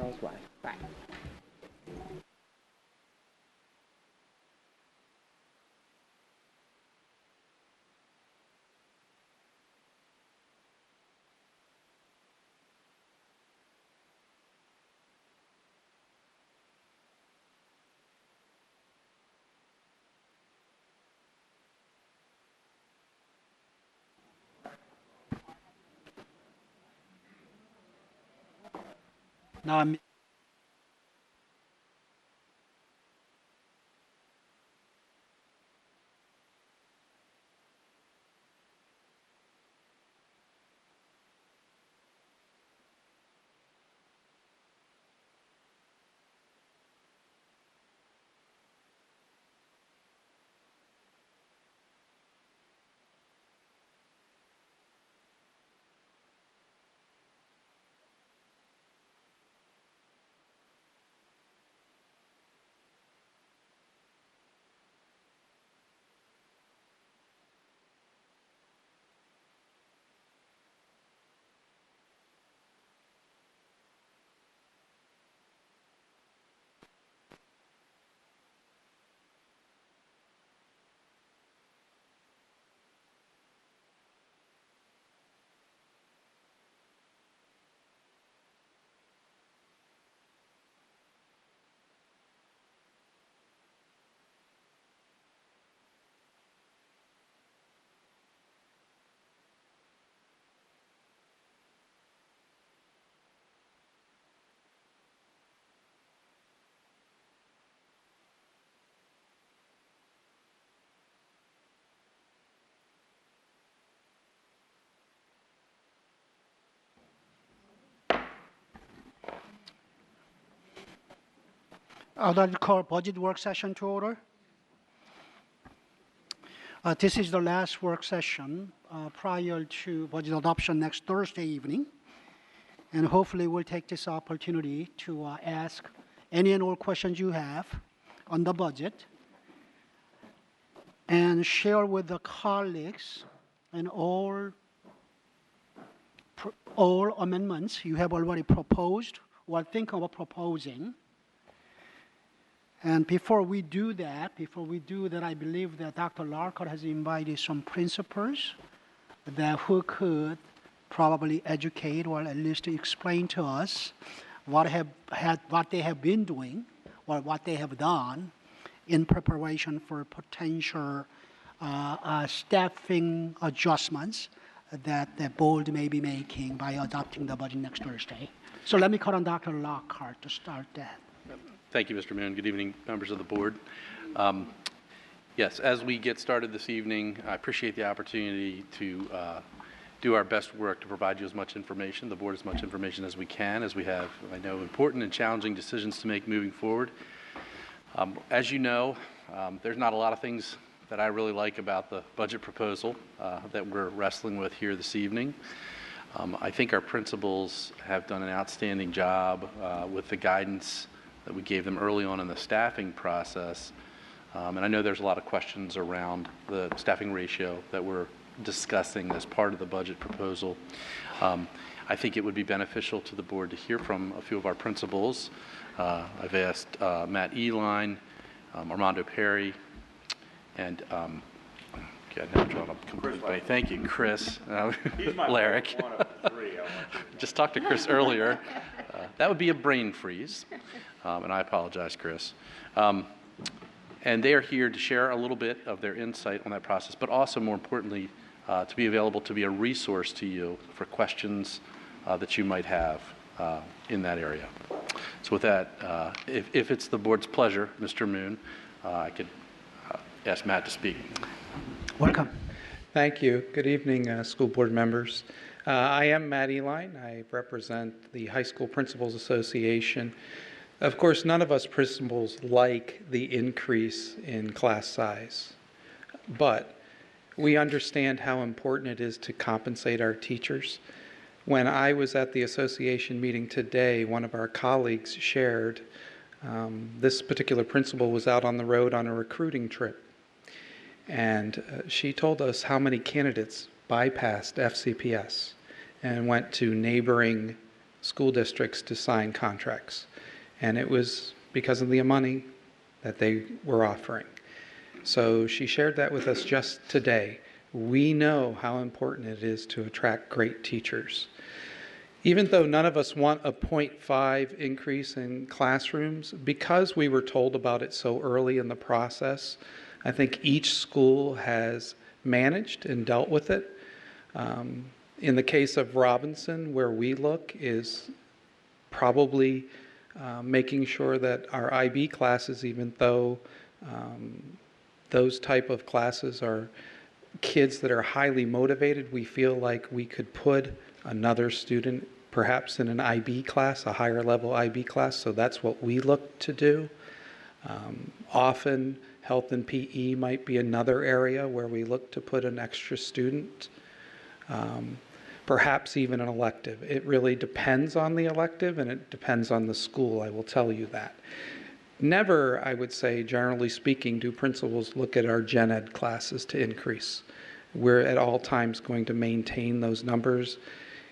Sounds right. Right. Now I'm I'd like to call budget work session to order. This is the last work session prior to budget adoption next Thursday evening. And hopefully we'll take this opportunity to ask any and all questions you have on the budget and share with the colleagues and all amendments you have already proposed or think about proposing. And before we do that, I believe that Dr. Larkott has invited some principals who could probably educate or at least explain to us what they have been doing or what they have done in preparation for potential staffing adjustments that the board may be making by adopting the budget next Thursday. So let me call on Dr. Lockhart to start that. Thank you, Mr. Moon. Good evening, members of the board. Yes, as we get started this evening, I appreciate the opportunity to do our best work to provide you as much information, the board as much information as we can, as we have, I know, important and challenging decisions to make moving forward. As you know, there's not a lot of things that I really like about the budget proposal that we're wrestling with here this evening. I think our principals have done an outstanding job with the guidance that we gave them early on in the staffing process. And I know there's a lot of questions around the staffing ratio that we're discussing as part of the budget proposal. I think it would be beneficial to the board to hear from a few of our principals. I've asked Matt Eline, Armando Perry, and now I'm drawing up completely. Thank you, Chris. He's my Larrick. one of the three. Just talked to Chris earlier. That would be a brain freeze, and I apologize, Chris. And they are here to share a little bit of their insight on that process, but also, more importantly, to be available to be a resource to you for questions that you might have in that area. So with that, if it's the board's pleasure, Mr. Moon, I could ask Matt to speak. Welcome. Thank you. Good evening, school board members. I am Matt Eline. I represent the High School Principals Association. Of course, none of us principals like the increase in class size, but we understand how important it is to compensate our teachers. When I was at the association meeting today, one of our colleagues shared this particular principal was out on the road on a recruiting trip. And she told us how many candidates bypassed FCPS and went to neighboring school districts to sign contracts. And it was because of the money that they were offering. So she shared that with us just today. We know how important it is to attract great teachers. Even though none of us want a 0.5 increase in classrooms, because we were told about it so early in the process, I think each school has managed and dealt with it. In the case of Robinson, where we look is probably making sure that our IB classes, even though those type of classes are kids that are highly motivated, we feel like we could put another student perhaps in an IB class, a higher level IB class, so that's what we look to do. Often health and PE might be another area where we look to put an extra student, perhaps even an elective. It really depends on the elective and it depends on the school, I will tell you that. Never, I would say, generally speaking, do principals look at our gen ed classes to increase. We're at all times going to maintain those numbers.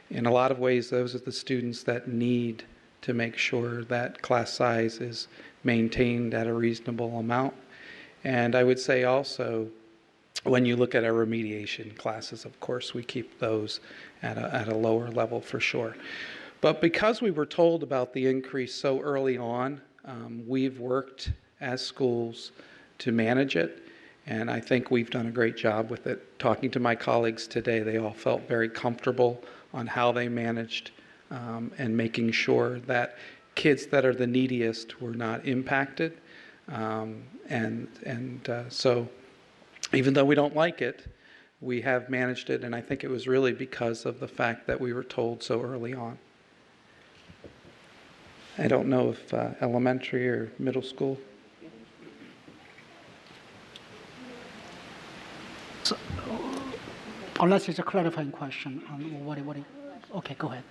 In a lot of ways, those are the students that need to make sure that class size is maintained at a reasonable amount. And I would say also, when you look at our remediation classes, of course, we keep those at a lower level for sure. But because we were told about the increase so early on, we've worked as schools to manage it, and I think we've done a great job with it. Talking to my colleagues today, they all felt very comfortable on how they managed and making sure that kids that are the neediest were not impacted. So even though we don't like it, we have managed it, and I think it was really because of the fact that we were told so early on. I don't know if elementary or middle school. So, unless it's a clarifying question on okay, go ahead.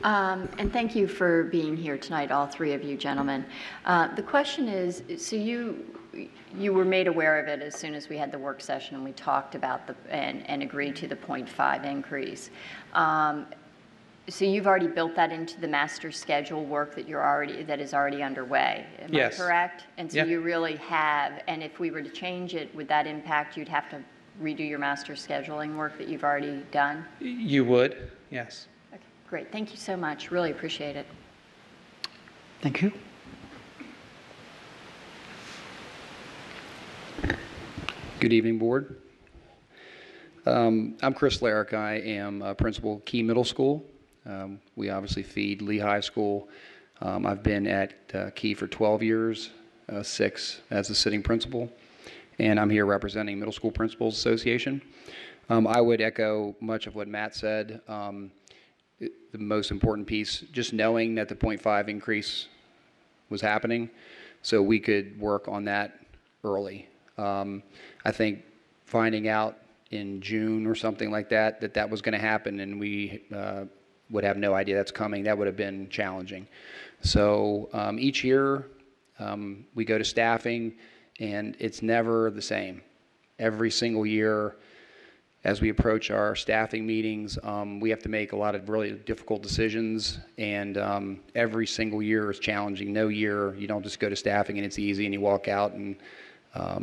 And thank you for being here tonight, all three of you gentlemen. The question is, so you were made aware of it as soon as we had the work session and we talked about and agreed to the 0.5 increase. So you've already built that into the master schedule work that that is already underway. Am I correct? And so you really have, and if we were to change it, would that impact, you'd have to redo your master scheduling work that you've already done? You would, yes. Okay, great. Thank you so much. Really appreciate it. Thank you. Good evening, Board. I'm Chris Larrick. I am Principal Key Middle School. We obviously feed Lee High School. I've been at Key for 12 years, 6 as a sitting principal, and I'm here representing Middle School Principals Association. I would echo much of what Matt said. The most important piece, just knowing that the 0.5 increase was happening, so we could work on that early. I think finding out in June or something like that, that was going to happen, and we would have no idea that's coming, that would have been challenging. So each year we go to staffing, and it's never the same. Every single year, as we approach our staffing meetings, we have to make a lot of really difficult decisions, and every single year is challenging. No year, you don't just go to staffing and it's easy and you walk out and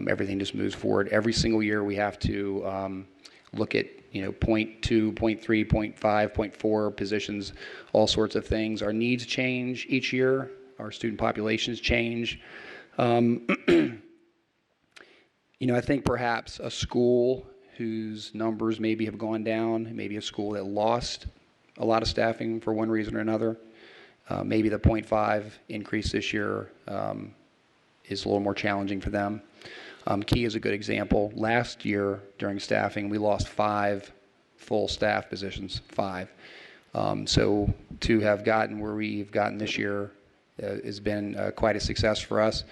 everything just moves forward. Every single year we have to look at 0.2, 0.3, 0.5, 0.4 positions, all sorts of things. Our needs change each year. Our student populations change. I think perhaps a school whose numbers maybe have gone down, maybe a school that lost a lot of staffing for one reason or another, maybe the 0.5 increase this year is a little more challenging for them. Key is a good example. Last year during staffing, we lost 5 full staff positions, 5. So to have gotten where we've gotten this year has been quite a success for us.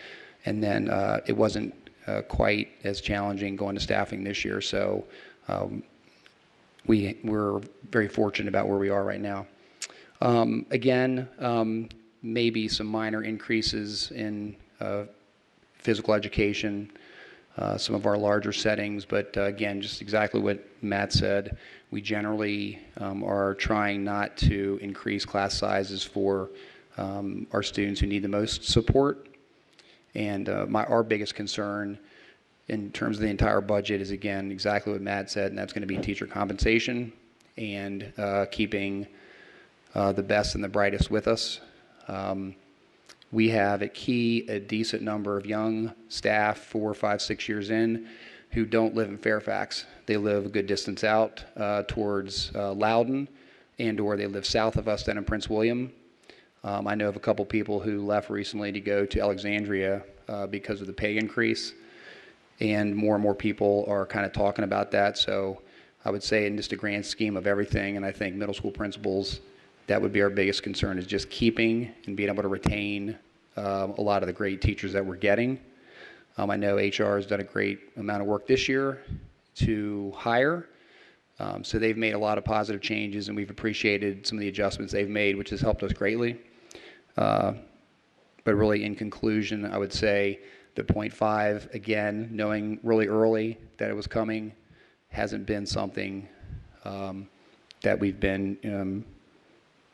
And then it wasn't quite as challenging going to staffing this year. So we're very fortunate about where we are right now. Again, maybe some minor increases in physical education. some of our larger settings. But again, just exactly what Matt said, we generally are trying not to increase class sizes for our students who need the most support. And our biggest concern in terms of the entire budget is, again, exactly what Matt said, and that's going to be teacher compensation and keeping the best and the brightest with us. We have at Key a decent number of young staff, 4, 5, 6 years in, who don't live in Fairfax. They live a good distance out towards Loudoun, and/or they live south of us down in Prince William. I know of a couple people who left recently to go to Alexandria because of the pay increase, and more people are kind of talking about that. So I would say in just a grand scheme of everything, and I think middle school principals, that would be our biggest concern, is just keeping and being able to retain a lot of the great teachers that we're getting. I know HR has done a great amount of work this year to hire. So they've made a lot of positive changes, and we've appreciated some of the adjustments they've made, which has helped us greatly. But really, in conclusion, I would say the 0.5, again, knowing really early that it was coming, hasn't been something that we've been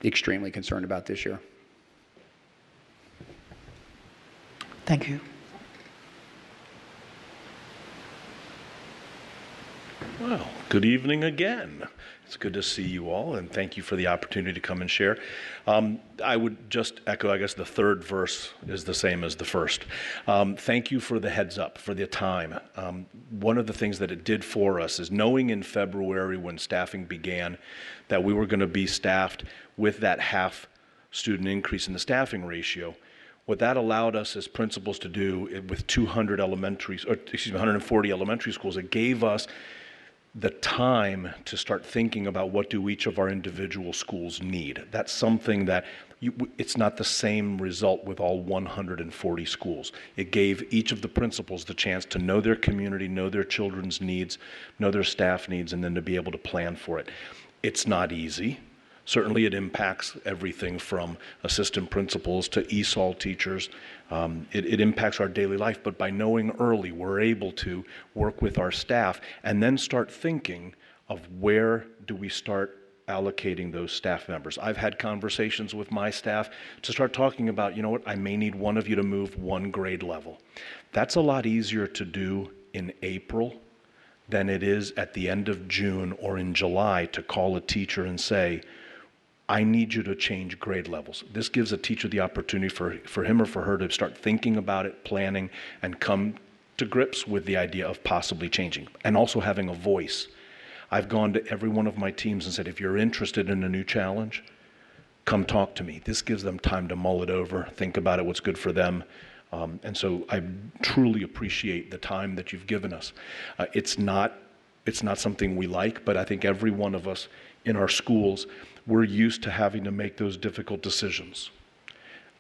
extremely concerned about this year. Thank you. Well, good evening again. It's good to see you all, and thank you for the opportunity to come and share. I would just echo, I guess the third verse is the same as the first. Thank you for the heads up, for the time. One of the things that it did for us is knowing in February when staffing began that we were going to be staffed with that half student increase in the staffing ratio. What that allowed us as principals to do with 140 elementary schools, it gave us the time to start thinking about what do each of our individual schools need. That's something that it's not the same result with all 140 schools. It gave each of the principals the chance to know their community, know their children's needs, know their staff needs, and then to be able to plan for it. It's not easy. Certainly it impacts everything from assistant principals to ESOL teachers. It impacts our daily life, but by knowing early, we're able to work with our staff and then start thinking of where do we start allocating those staff members. I've had conversations with my staff to start talking about, you know what, I may need one of you to move one grade level. That's a lot easier to do in April than it is at the end of June or in July to call a teacher and say, I need you to change grade levels. This gives a teacher the opportunity for him or for her to start thinking about it, planning, and come to grips with the idea of possibly changing, and also having a voice. I've gone to every one of my teams and said, if you're interested in a new challenge, come talk to me. This gives them time to mull it over, think about it, what's good for them. And so I truly appreciate the time that you've given us. It's not something we like, but I think every one of us in our schools, we're used to having to make those difficult decisions.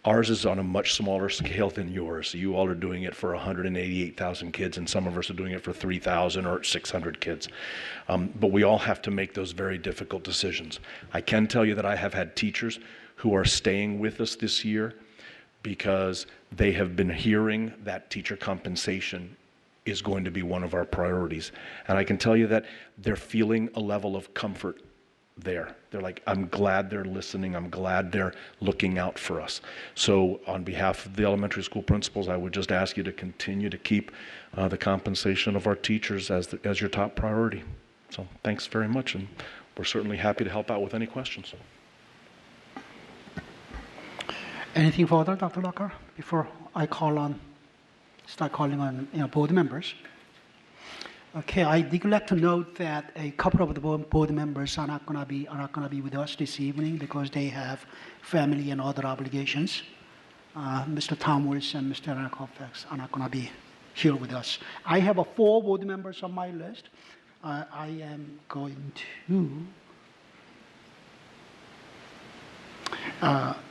Ours is on a much smaller scale than yours. You all are doing it for 188,000 kids, and some of us are doing it for 3,000 or 600 kids. But we all have to make those very difficult decisions. I can tell you that I have had teachers who are staying with us this year because they have been hearing that teacher compensation is going to be one of our priorities. And I can tell you that they're feeling a level of comfort there. They're like, I'm glad they're listening. I'm glad they're looking out for us. So on behalf of the elementary school principals, I would just ask you to continue to keep the compensation of our teachers as your top priority. So thanks very much, and we're certainly happy to help out with any questions. Anything further, Dr. Locker, before I start calling on board members? Okay, I neglect to note that a couple of the board members are not going to be with us this evening because they have family and other obligations. Mr. Tom Wilson and Mr. Eric Fairfax are not going to be here with us. I have 4 board members on my list. I am going to.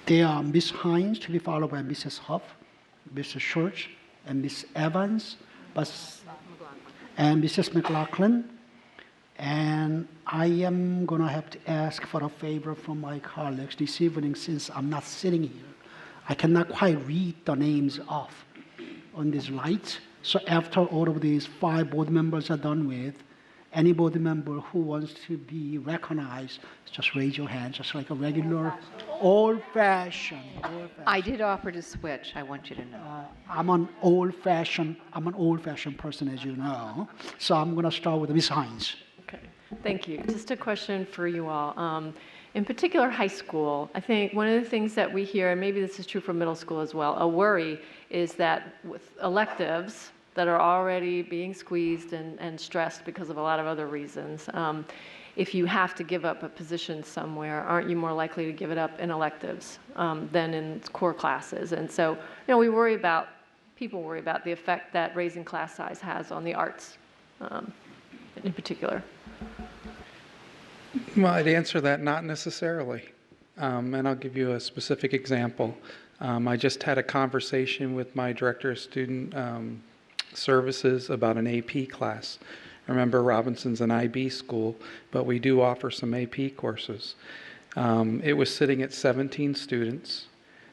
They are Ms. Hines, to be followed by Mrs. Huff, Mr. Schultz, and Ms. Evans, and Mrs. McLaughlin. And I am going to have to ask for a favor from my colleagues this evening since I'm not sitting here. I cannot quite read the names off on these lights, So after all of these 5 board members are done with, any board member who wants to be recognized, just raise your hand, just like a regular old-fashioned. I did offer to switch, I want you to know. I'm an old-fashioned person, as you know. So I'm going to start with Ms. Hines. Okay, thank you. Just a question for you all. In particular, high school, I think one of the things that we hear, and maybe this is true for middle school as well, a worry is that with electives that are already being squeezed and stressed because of a lot of other reasons, if you have to give up a position somewhere, aren't you more likely to give it up in electives than in core classes? And so, people worry about the effect that raising class size has on the arts in particular. Well, I'd answer that not necessarily. And I'll give you a specific example. I just had a conversation with my director of student services about an AP class. Remember, Robinson's an IB school, but we do offer some AP courses. It was sitting at 17 students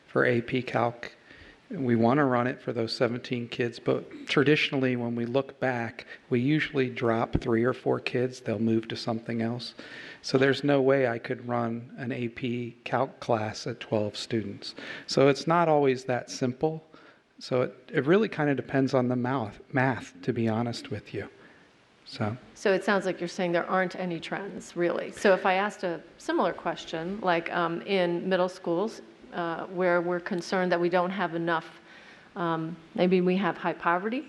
for AP Calc. We want to run it for those 17 kids, but traditionally when we look back, we usually drop 3 or 4 kids, they'll move to something else. So there's no way I could run an AP Calc class at 12 students. So it's not always that simple. So it really kind of depends on the math, to be honest with you. So it sounds like you're saying there aren't any trends, really. So if I asked a similar question, like in middle schools, where we're concerned that we don't have enough, maybe we have high poverty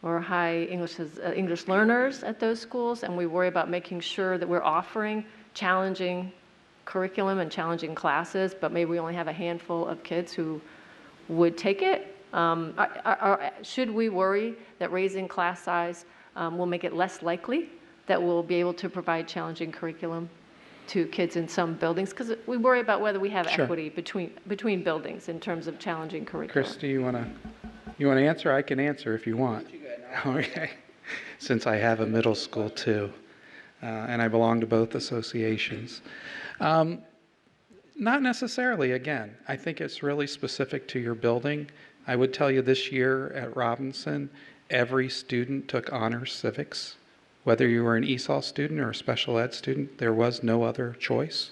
or high English learners at those schools, and we worry about making sure that we're offering challenging curriculum and challenging classes, but maybe we only have a handful of kids who would take it. Should we worry that raising class size will make it less likely that we'll be able to provide challenging curriculum to kids in some buildings? Because we worry about whether we have equity between buildings in terms of challenging curriculum. Chris, do you want to answer? I can answer if you want. Okay. Since I have a middle school too, and I belong to both associations. Not necessarily, again. I think it's really specific to your building. I would tell you this year at Robinson, every student took honors civics. Whether you were an ESOL student or a special ed student, there was no other choice.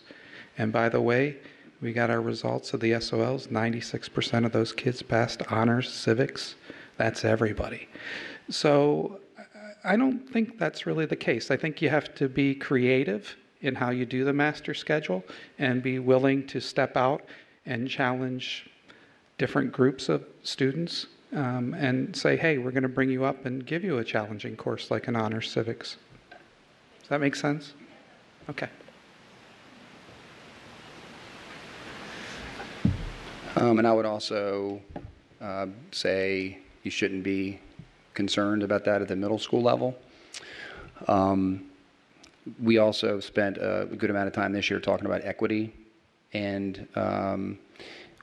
And by the way, we got our results of the SOLs. 96% of those kids passed honors civics. That's everybody. So I don't think that's really the case. I think you have to be creative in how you do the master schedule and be willing to step out and challenge different groups of students and say, hey, we're going to bring you up and give you a challenging course like an honors civics. Does that make sense? Okay. And I would also say you shouldn't be concerned about that at the middle school level. We also spent a good amount of time this year talking about equity, and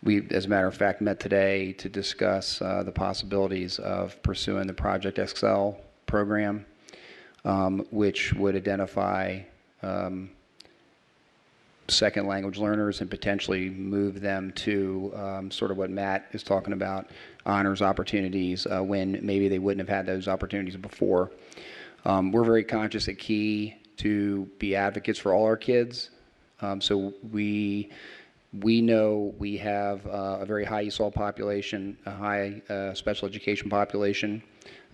we, as a matter of fact, met today to discuss the possibilities of pursuing the Project Excel program, which would identify second language learners and potentially move them to sort of what Matt is talking about, honors opportunities when maybe they wouldn't have had those opportunities before. We're very conscious at Key to be advocates for all our kids. So we know we have a very high ESOL population, a high special education population,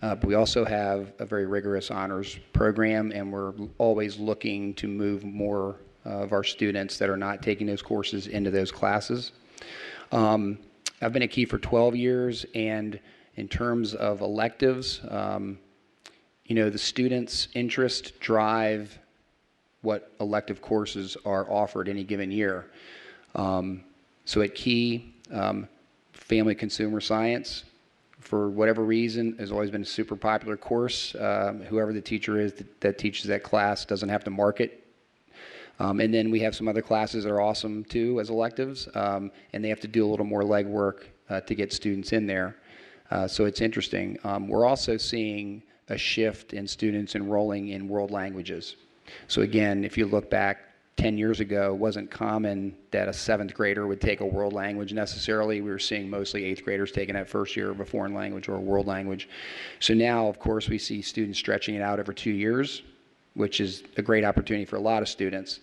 but we also have a very rigorous honors program, and we're always looking to move more of our students that are not taking those courses into those classes. I've been at Key for 12 years, and in terms of electives, the students' interest drive what elective courses are offered any given year. So at Key, family consumer science, for whatever reason, has always been a super popular course. Whoever the teacher is that teaches that class doesn't have to market. And then we have some other classes that are awesome too as electives, and they have to do a little more legwork to get students in there. So it's interesting. We're also seeing a shift in students enrolling in world languages. So again, if you look back 10 years ago, it wasn't common that a 7th grader would take a world language necessarily. We were seeing mostly 8th graders taking that first year of a foreign language or a world language. So now, of course, we see students stretching it out over 2 years, which is a great opportunity for a lot of students.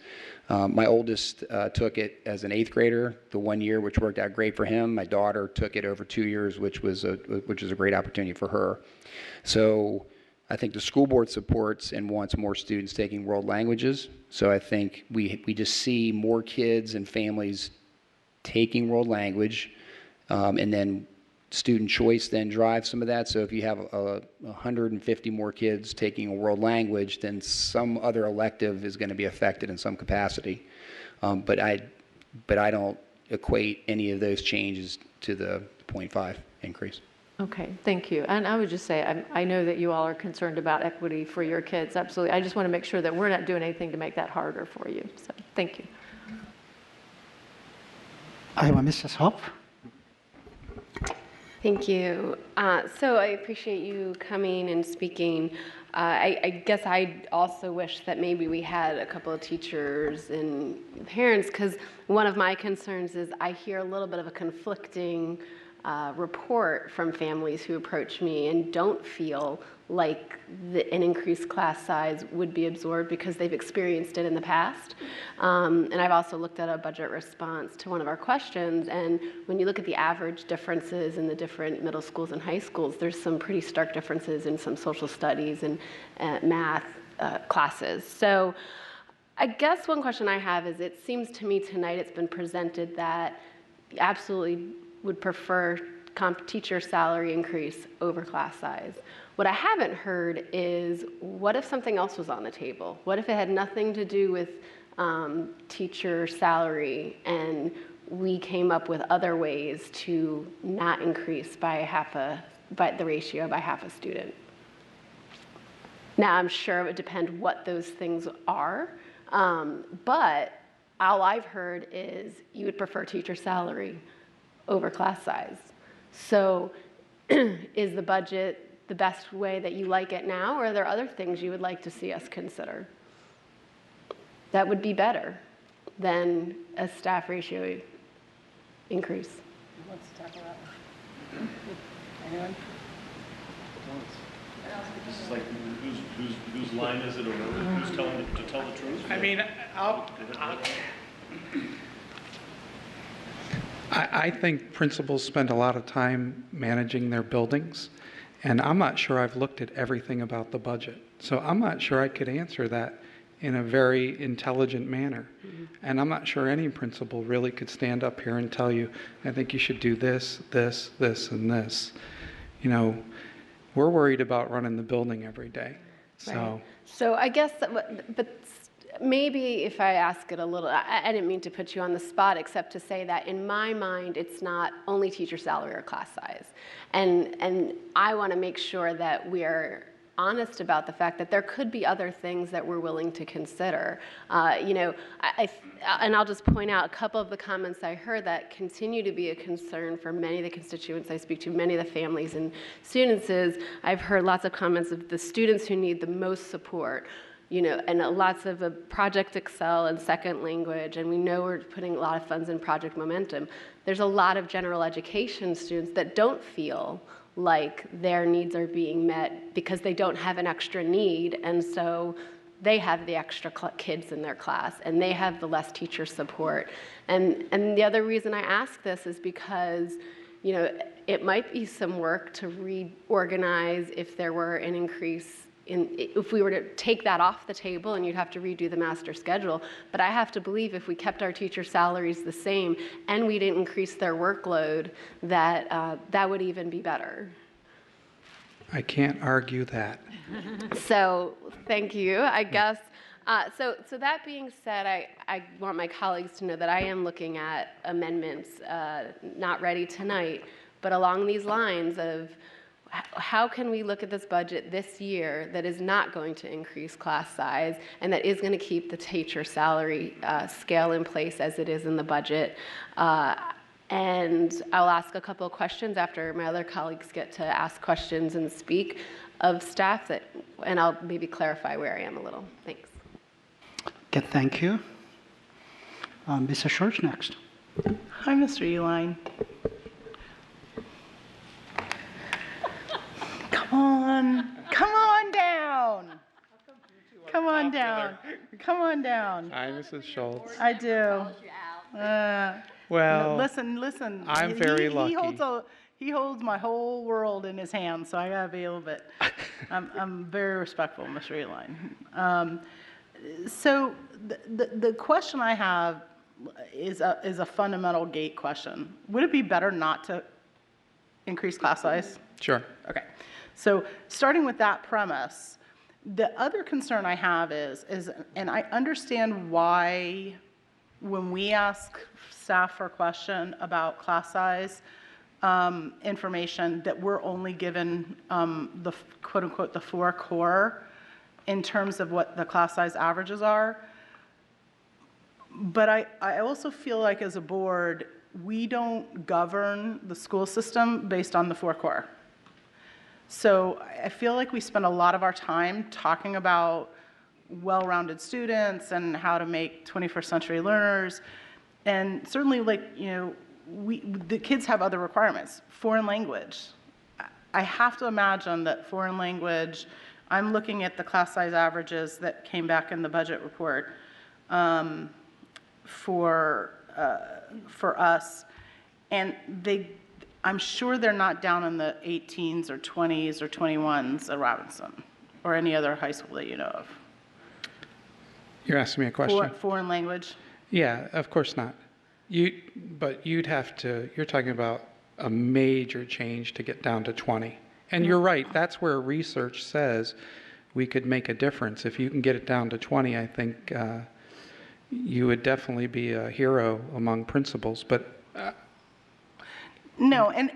My oldest took it as an 8th grader, the 1 year, which worked out great for him. My daughter took it over 2 years, which was a great opportunity for her. So I think the school board supports and wants more students taking world languages. So I think we just see more kids and families taking world language, and then student choice then drives some of that. So if you have 150 more kids taking a world language, then some other elective is going to be affected in some capacity. But I don't equate any of those changes to the 0.5 increase. Okay, thank you. And I would just say, I know that you all are concerned about equity for your kids, absolutely. I just want to make sure that we're not doing anything to make that harder for you. So, thank you. Iowa, Mrs. Hope. Thank you. So I appreciate you coming and speaking. I guess I also wish that maybe we had a couple of teachers and parents, because one of my concerns is I hear a little bit of a conflicting report from families who approach me and don't feel like an increased class size would be absorbed because they've experienced it in the past. And I've also looked at a budget response to one of our questions, and when you look at the average differences in the different middle schools and high schools, there's some pretty stark differences in some social studies and math classes. So I guess one question I have is, it seems to me tonight it's been presented that you absolutely would prefer teacher salary increase over class size. What I haven't heard is, what if something else was on the table? What if it had nothing to do with teacher salary and we came up with other ways to not increase by the ratio by half a student? Now, I'm sure it would depend what those things are, but all I've heard is you would prefer teacher salary over class size. So is the budget the best way that you like it now, or are there other things you would like to see us consider that would be better than a staff ratio increase? Who wants to talk about it? Anyone? This is like, whose line is it, or who's telling to tell the truth? I mean, I think principals spend a lot of time managing their buildings, and I'm not sure I've looked at everything about the budget. So I'm not sure I could answer that in a very intelligent manner. Mm-hmm. And I'm not sure any principal really could stand up here and tell you, I think you should do this, this, this, and this. You know, we're worried about running the building every day. So, right. So I guess, but maybe if I ask it a little, I didn't mean to put you on the spot, except to say that in my mind, it's not only teacher salary or class size. And I want to make sure that we are honest about the fact that there could be other things that we're willing to consider. And I'll just point out a couple of the comments I heard that continue to be a concern for many of the constituents I speak to, many of the families and students, is I've heard lots of comments of the students who need the most support, and lots of Project Excel and second language, and we know we're putting a lot of funds in Project Momentum. There's a lot of general education students that don't feel like their needs are being met because they don't have an extra need, and so they have the extra kids in their class, and they have the less teacher support. And the other reason I ask this is because, it might be some work to reorganize if there were an increase if we were to take that off the table, and you'd have to redo the master schedule. But I have to believe if we kept our teacher salaries the same and we didn't increase their workload, that that would even be better. I can't argue that. So thank you, I guess. So that being said, I want my colleagues to know that I am looking at amendments, not ready tonight, but along these lines of, how can we look at this budget this year that is not going to increase class size and that is going to keep the teacher salary scale in place as it is in the budget? And I'll ask a couple of questions after my other colleagues get to ask questions and speak of staff, and I'll maybe clarify where I am a little. Thanks. Okay, thank you. Mr. Schurz next. Hi, Mr. Uline. Come on down. Come on down. Come on down. Hi, Mrs. Schultz. I do. Well, listen. I'm very lucky. He holds my whole world in his hands, so I gotta be a little bit. I'm very respectful, Mr. Uline. So the question I have is a fundamental gate question. Would it be better not to increase class size? Sure. Okay. So starting with that premise, the other concern I have is, and I understand why when we ask staff for a question about class size information, that we're only given the quote unquote the 4 core in terms of what the class size averages are. But I also feel like as a board, we don't govern the school system based on the 4 core. So I feel like we spend a lot of our time talking about well-rounded students and how to make 21st century learners. And certainly, the kids have other requirements. Foreign language. I have to imagine that foreign language, I'm looking at the class size averages that came back in the budget report for us, and I'm sure they're not down in the 18s or 20s or 21s at Robinson or any other high school that you know of. You're asking me a question? Foreign language? Yeah, of course not. But you'd have to, you're talking about a major change to get down to 20. And you're right, that's where research says we could make a difference. If you can get it down to 20, I think you would definitely be a hero among principals. But No, and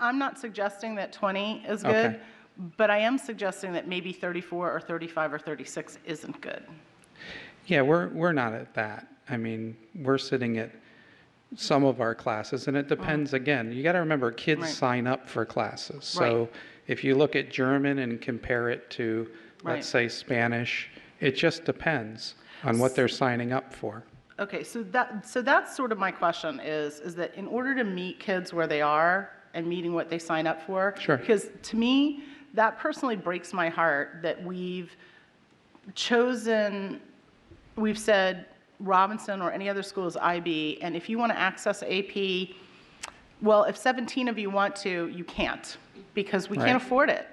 I'm not suggesting that 20 is good, Okay. but I am suggesting that maybe 34 or 35 or 36 isn't good. yeah, we're not at that. I mean, we're sitting at some of our classes, and it depends again. You got to remember, kids Right. sign up for classes. So Right. if you look at German and compare it to, Right. let's say, Spanish, it just depends on what they're signing up for. Okay, so that's sort of my question is that in order to meet kids where they are and meeting what they sign up for, Sure. because to me, that personally breaks my heart that we've said Robinson or any other school is IB, and if you want to access AP, well, if 17 of you want to, you can't, because we Right. can't afford it.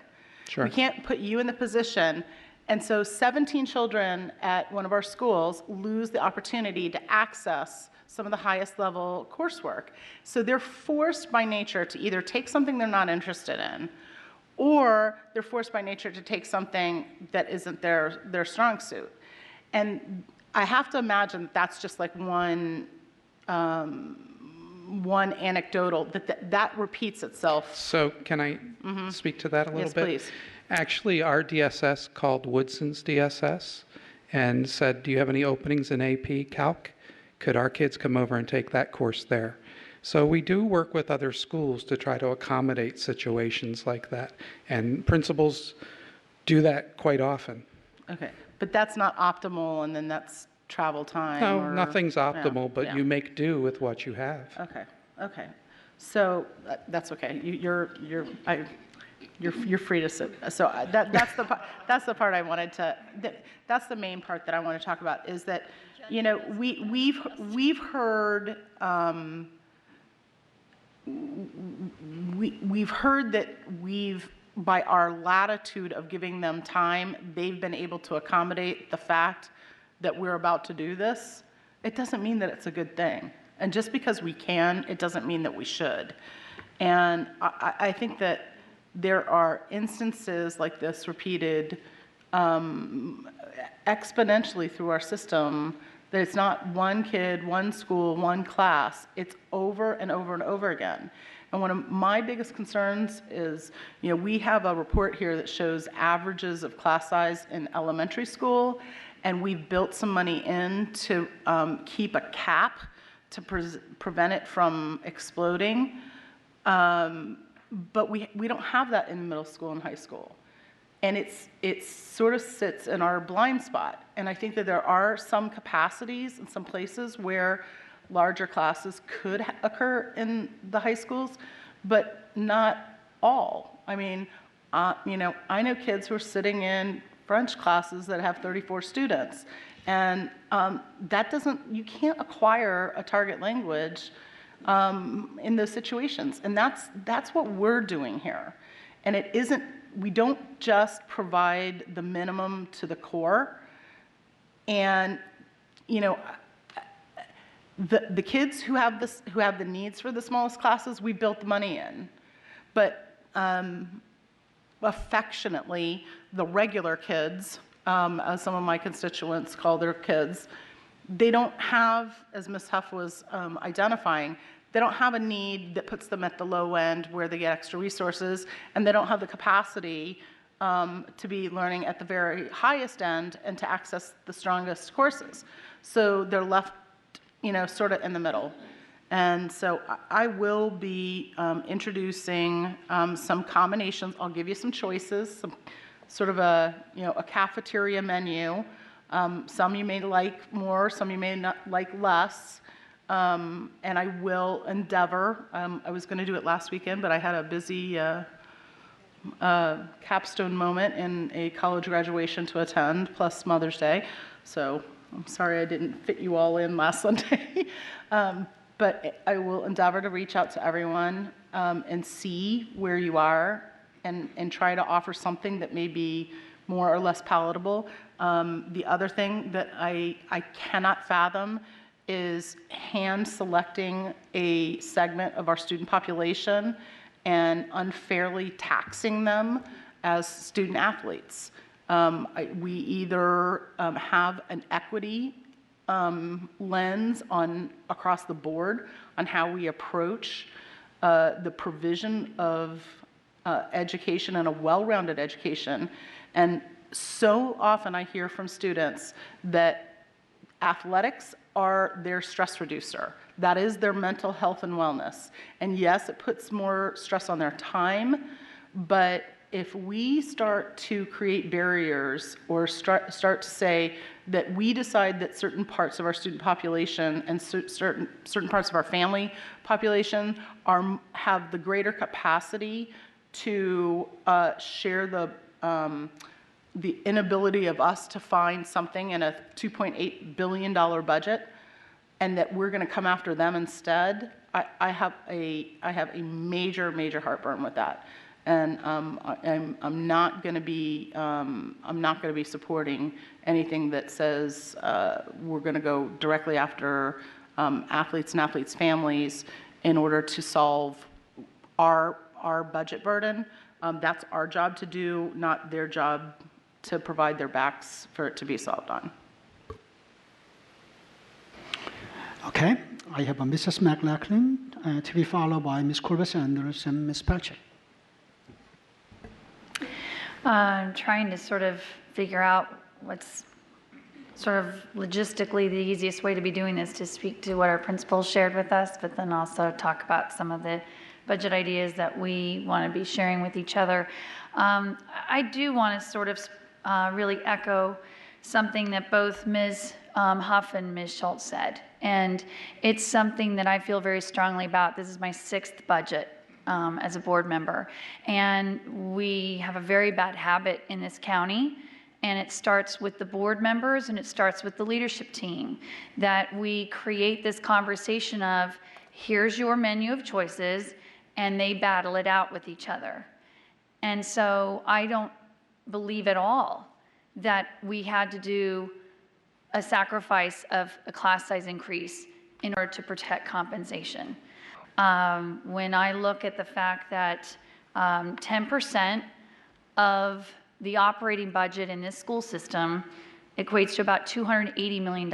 Sure. We can't put you in the position. And so 17 children at one of our schools lose the opportunity to access some of the highest level coursework. So they're forced by nature to either take something they're not interested in, or they're forced by nature to take something that isn't their strong suit. And I have to imagine that that's just like one anecdotal, that repeats itself. So can I speak to that a little Yes, bit? please. Actually, our DSS called Woodson's DSS and said, do you have any openings in AP Calc? Could our kids come over and take that course there? So we do work with other schools to try to accommodate situations like that. And principals do that quite often. Okay, but that's not optimal, and then that's travel time? No, or- nothing's yeah, optimal, but yeah. you make do with what you have. Okay. So that's okay. You're free to sit. So that's the part I wanted to. That's the main part that I want to talk about is that, we've heard we've heard that by our latitude of giving them time, they've been able to accommodate the fact that we're about to do this. It doesn't mean that it's a good thing. And just because we can, it doesn't mean that we should. And I think that there are instances like this repeated exponentially through our system, that it's not one kid, one school, one class. It's over and over and over again. And one of my biggest concerns is, we have a report here that shows averages of class size in elementary school, and we've built some money in to keep a cap to prevent it from exploding. But we don't have that in middle school and high school. And it sort of sits in our blind spot. And I think that there are some capacities in some places where larger classes could occur in the high schools, but not all. I mean, I know kids who are sitting in French classes that have 34 students. And you can't acquire a target language in those situations. And that's what we're doing here. And we don't just provide the minimum to the core. And, the kids who have the needs for the smallest classes, we built the money in. But affectionately, the regular kids, as some of my constituents call their kids, they don't have, as Ms. Huff was identifying, they don't have a need that puts them at the low end where they get extra resources, and they don't have the capacity to be learning at the very highest end and to access the strongest courses. So they're left, sort of in the middle. And so I will be introducing some combinations. I'll give you some choices, some sort of a cafeteria menu. Some you may like more, some you may not like less. And I will endeavor. I was going to do it last weekend, but I had a busy capstone moment in a college graduation to attend, plus Mother's Day. So I'm sorry I didn't fit you all in last Sunday. But I will endeavor to reach out to everyone and see where you are and try to offer something that may be more or less palatable. The other thing that I cannot fathom is hand selecting a segment of our student population and unfairly taxing them as student athletes. We either have an equity lens across the board on how we approach the provision of education and a well-rounded education. And so often I hear from students that athletics are their stress reducer. That is their mental health and wellness. And yes, it puts more stress on their time, but if we start to create barriers or start to say that we decide that certain parts of our student population and certain parts of our family population have the greater capacity to share the inability of us to find something in a $2.8 billion budget, and that we're going to come after them instead, I have a major heartburn with that. And I'm not going to be supporting anything that says we're going to go directly after athletes and athletes' families in order to solve our budget burden. That's our job to do, not their job to provide their backs for it to be solved on. Okay, I have Mrs. McLaughlin to be followed by Ms. Colbert-Sanders and Ms. Pelcher. I'm trying to sort of figure out what's sort of logistically the easiest way to be doing this, to speak to what our principals shared with us, but then also talk about some of the budget ideas that we want to be sharing with each other. I do want to sort of really echo something that both Ms. Huff and Ms. Schultz said, and it's something that I feel very strongly about. This is my 6th budget as a board member, and we have a very bad habit in this county, and it starts with the board members and it starts with the leadership team, that we create this conversation of, here's your menu of choices, and they battle it out with each other. And so I don't believe at all that we had to do a sacrifice of a class size increase in order to protect compensation. When I look at the fact that 10% of the operating budget in this school system equates to about $280 million.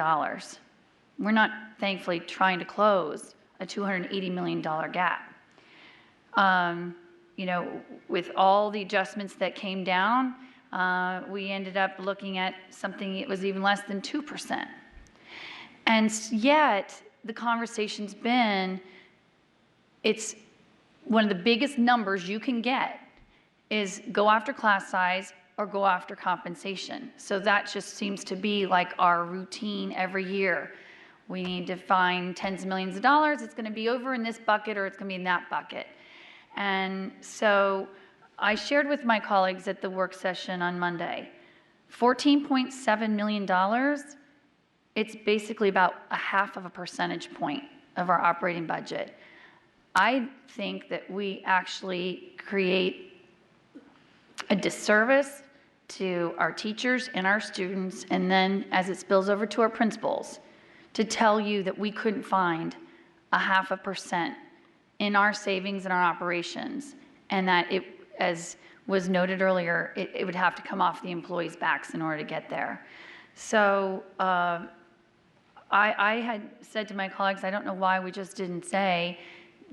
We're not, thankfully, trying to close a $280 million gap. With all the adjustments that came down, we ended up looking at something that was even less than 2%. And yet, the conversation's been, it's one of the biggest numbers you can get is go after class size or go after compensation. So that just seems to be like our routine every year. We need to find tens of millions of dollars. It's going to be over in this bucket or it's going to be in that bucket. And so I shared with my colleagues at the work session on Monday, $14.7 million, it's basically about a half of a percentage point of our operating budget. I think that we actually create a disservice to our teachers and our students, and then as it spills over to our principals, to tell you that we couldn't find a 0.5% in our savings and our operations, and that it, as was noted earlier, it would have to come off the employees' backs in order to get there. So I had said to my colleagues, I don't know why we just didn't say,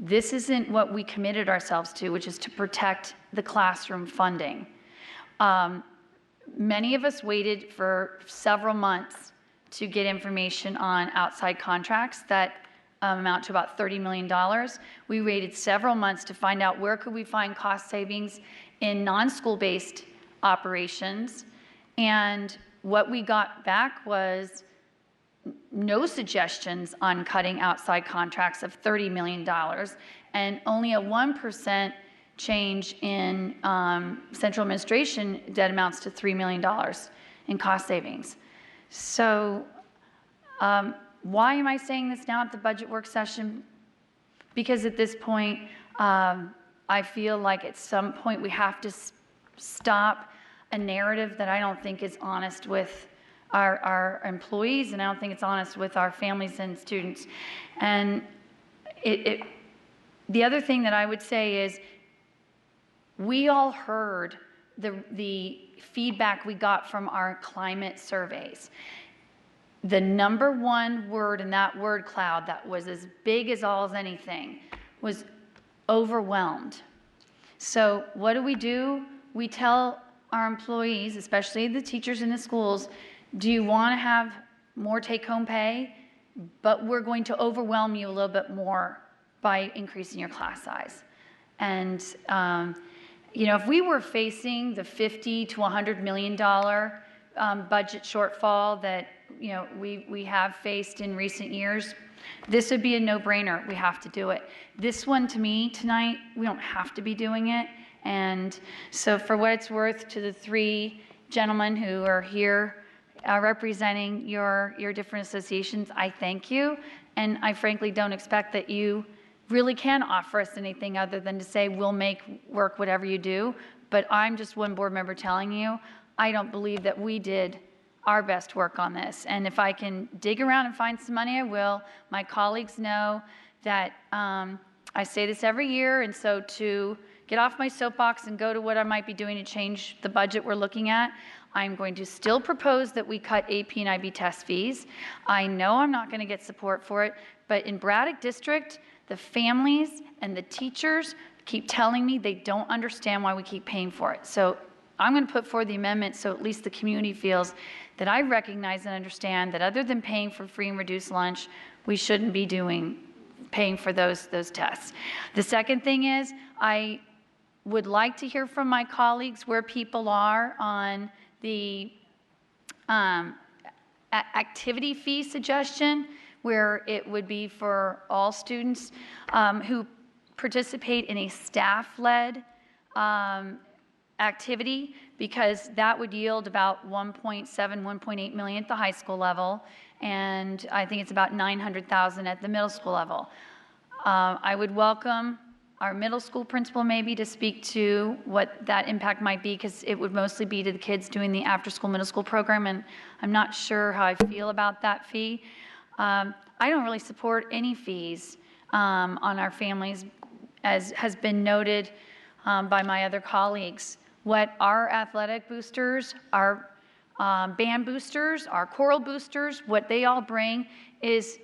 this isn't what we committed ourselves to, which is to protect the classroom funding. Many of us waited for several months to get information on outside contracts that amount to about $30 million. We waited several months to find out where could we find cost savings in non-school-based operations. And what we got back was no suggestions on cutting outside contracts of $30 million and only a 1% change in central administration that amounts to $3 million in cost savings. So why am I saying this now at the budget work session? Because at this point, I feel like at some point we have to stop a narrative that I don't think is honest with our employees, and I don't think it's honest with our families and students. And the other thing that I would say is we all heard the feedback we got from our climate surveys. The number one word in that word cloud that was as big as all as anything was overwhelmed. So what do? We tell our employees, especially the teachers in the schools, do you want to have more take-home pay? But we're going to overwhelm you a little bit more by increasing your class size. And you know, if we were facing the $50 to $100 million budget shortfall that we have faced in recent years, this would be a no-brainer. We have to do it. This one, to me, tonight, we don't have to be doing it. And so for what it's worth, to the three gentlemen who are here representing your different associations, I thank you. And I frankly don't expect that you really can offer us anything other than to say, we'll make work whatever you do. But I'm just one board member telling you, I don't believe that we did our best work on this. And if I can dig around and find some money, I will. My colleagues know that I say this every year, and so to get off my soapbox and go to what I might be doing to change the budget we're looking at, I'm going to still propose that we cut AP and IB test fees. I know I'm not going to get support for it, but in Braddock District, the families and the teachers keep telling me they don't understand why we keep paying for it. So I'm going to put forward the amendment so at least the community feels that I recognize and understand that other than paying for free and reduced lunch, we shouldn't be paying for those tests. The second thing is I would like to hear from my colleagues where people are on the activity fee suggestion, where it would be for all students who participate in a staff-led activity, because that would yield about 1.8 million at the high school level, and I think it's about 900,000 at the middle school level. I would welcome our middle school principal maybe to speak to what that impact might be, because it would mostly be to the kids doing the after-school middle school program, and I'm not sure how I feel about that fee. I don't really support any fees on our families, as has been noted by my other colleagues. What our athletic boosters, our band boosters, our choral boosters, what they all bring is,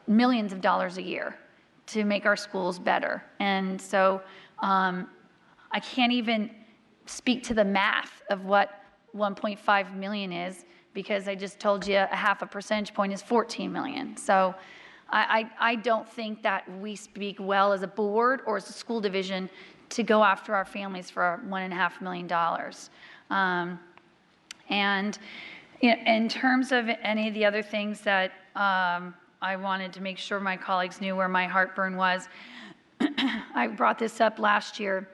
millions of dollars a year to make our schools better. And so I can't even speak to the math of what 1.5 million is, because I just told you a 0.5 percentage point is 14 million. So I don't think that we speak well as a board or as a school division to go after our families for $1.5 million. And in terms of any of the other things that I wanted to make sure my colleagues knew where my heartburn was, I brought this up last year.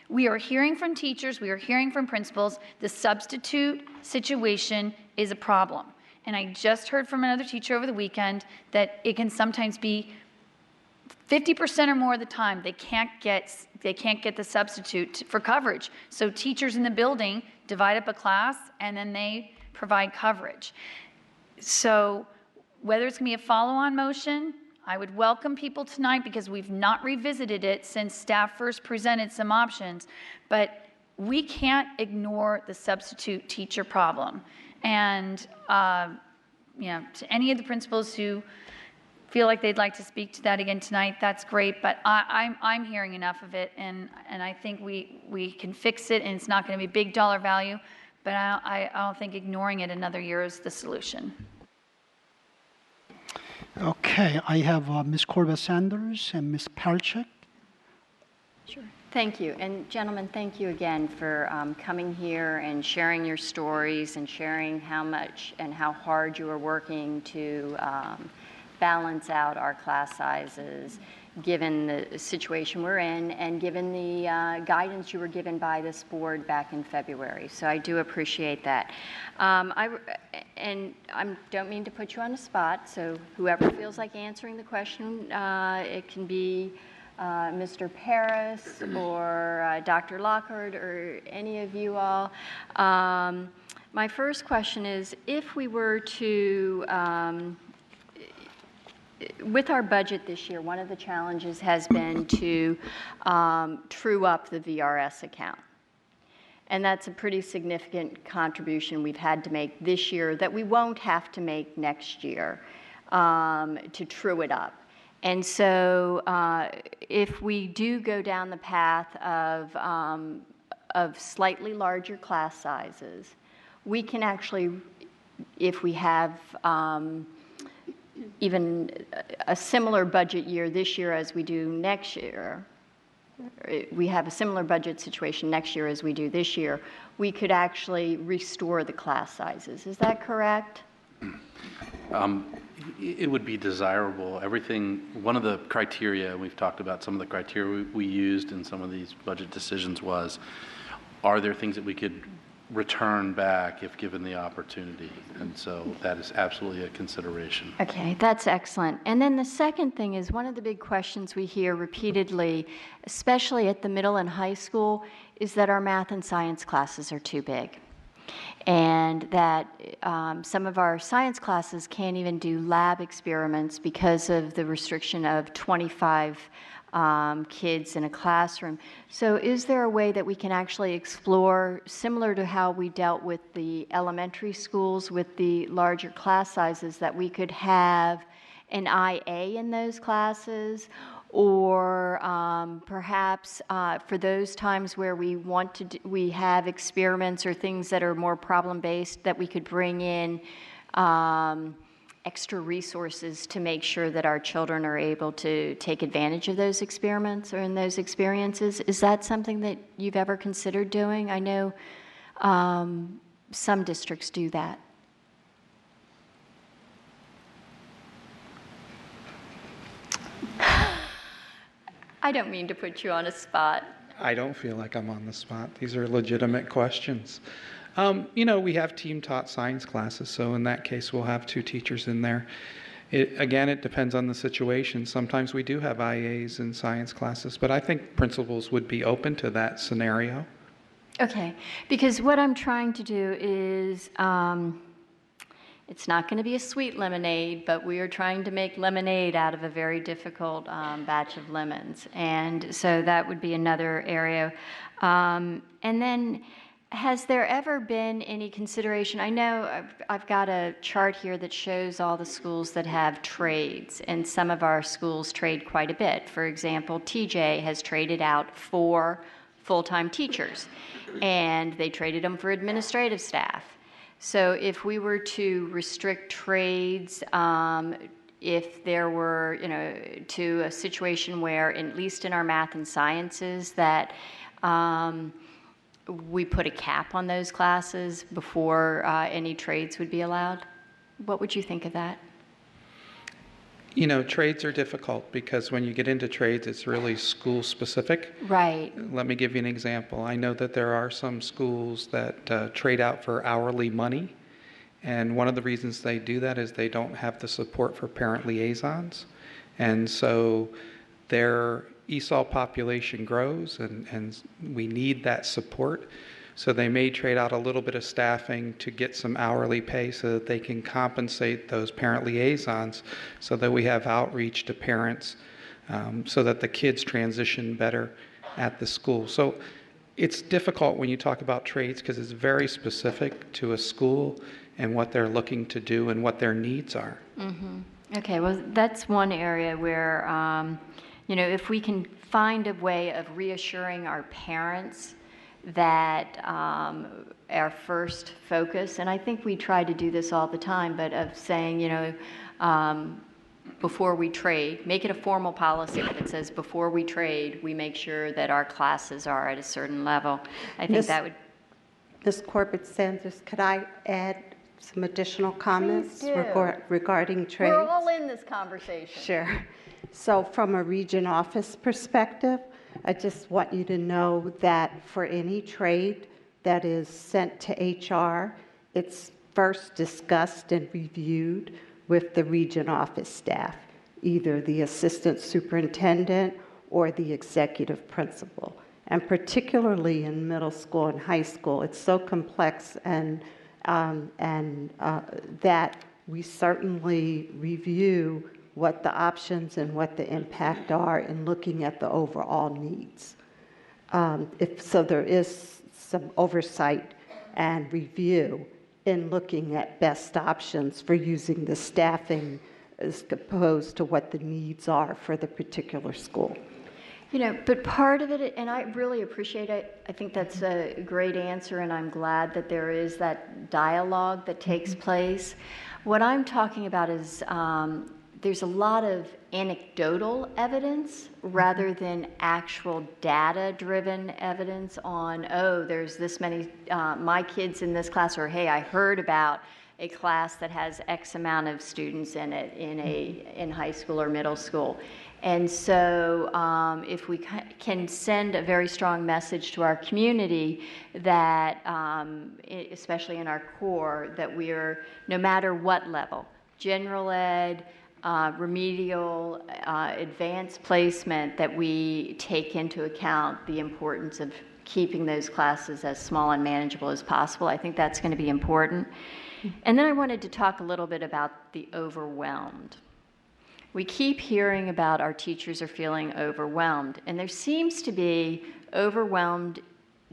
We are hearing from teachers, we are hearing from principals, the substitute situation is a problem. And I just heard from another teacher over the weekend that it can sometimes be 50% or more of the time they can't get the substitute for coverage. So teachers in the building divide up a class and then they provide coverage. So whether it's going to be a follow-on motion, I would welcome people tonight because we've not revisited it since staff first presented some options, but we can't ignore the substitute teacher problem. And to any of the principals who feel like they'd like to speak to that again tonight, that's great, but I'm hearing enough of it, and I think we can fix it, and it's not going to be big dollar value, but I don't think ignoring it another year is the solution. Okay, I have Ms. Corbett-Sanders and Ms. Palchik. Sure. Thank you. And gentlemen, thank you again for coming here and sharing your stories and sharing how much and how hard you are working to balance out our class sizes, given the situation we're in and given the guidance you were given by this board back in February. So I do appreciate that. I don't mean to put you on the spot, so whoever feels like answering the question, it can be Mr. Paris or Dr. Lockhart or any of you all. My first question is, if we were to with our budget this year, one of the challenges has been to true up the VRS account. And that's a pretty significant contribution we've had to make this year that we won't have to make next year to true it up. And so if we do go down the path of slightly larger class sizes, we can actually, if we have even a similar budget year this year as we do next year, we have a similar budget situation next year as we do this year, we could actually restore the class sizes. Is that correct? It would be desirable. One of the criteria, we've talked about some of the criteria we used in some of these budget decisions was, are there things that we could return back if given the opportunity? And so that is absolutely a consideration. Okay, that's excellent. And then the second thing is, one of the big questions we hear repeatedly, especially at the middle and high school, is that our math and science classes are too big. And that some of our science classes can't even do lab experiments because of the restriction of 25 kids in a classroom. So is there a way that we can actually explore, similar to how we dealt with the elementary schools with the larger class sizes, that we could have an IA in those classes? Or perhaps for those times where we want to we have experiments or things that are more problem-based, that we could bring in extra resources to make sure that our children are able to take advantage of those experiments or in those experiences. Is that something that you've ever considered doing? I know some districts do that. I don't mean to put you on a spot. I don't feel like I'm on the spot. These are legitimate questions. We have team-taught science classes, so in that case, we'll have 2 teachers in there. Again, it depends on the situation. Sometimes we do have IAs in science classes, but I think principals would be open to that scenario. Okay, because what I'm trying to do is, it's not going to be a sweet lemonade, but we are trying to make lemonade out of a very difficult batch of lemons. And so that would be another area. And then, has there ever been any consideration? I know I've got a chart here that shows all the schools that have trades, and some of our schools trade quite a bit. For example, TJ has traded out 4 full-time teachers, and they traded them for administrative staff. So if we were to restrict trades, if there were, to a situation where, at least in our math and sciences, that we put a cap on those classes before any trades would be allowed? What would you think of that? Trades are difficult because when you get into trades, it's really school specific. Right. Let me give you an example. I know that there are some schools that trade out for hourly money. And one of the reasons they do that is they don't have the support for parent liaisons. And so their ESOL population grows, and we need that support. So they may trade out a little bit of staffing to get some hourly pay so that they can compensate those parent liaisons so that we have outreach to parents so that the kids transition better at the school. So it's difficult when you talk about trades because it's very specific to a school and what they're looking to do and what their needs are. Mm-hmm. Okay, well, that's one area where, if we can find a way of reassuring our parents that our first focus, and I think we try to do this all the time, but of saying, before we trade, make it a formal policy that says before we trade, we make sure that our classes are at a certain level. I think that would... Ms. Corbett-Sanders, could I add some additional comments regarding trades? We're all in this conversation. Sure. So from a region office perspective, I just want you to know that for any trade that is sent to HR, it's first discussed and reviewed with the region office staff, either the assistant superintendent or the executive principal. And particularly in middle school and high school, it's so complex and that we certainly review what the options and what the impact are in looking at the overall needs. So there is some oversight and review in looking at best options for using the staffing as opposed to what the needs are for the particular school. But part of it, and I really appreciate it, I think that's a great answer, and I'm glad that there is that dialogue that takes place. What I'm talking about is there's a lot of anecdotal evidence rather than actual data-driven evidence on, there's this many, my kids in this class, or hey, I heard about a class that has X amount of students in it in high school or middle school. And so if we can send a very strong message to our community that, especially in our core, that we are, no matter what level, general ed, remedial, advanced placement, that we take into account the importance of keeping those classes as small and manageable as possible. I think that's going to be important. And then I wanted to talk a little bit about the overwhelmed. We keep hearing about our teachers are feeling overwhelmed, and there seems to be overwhelmed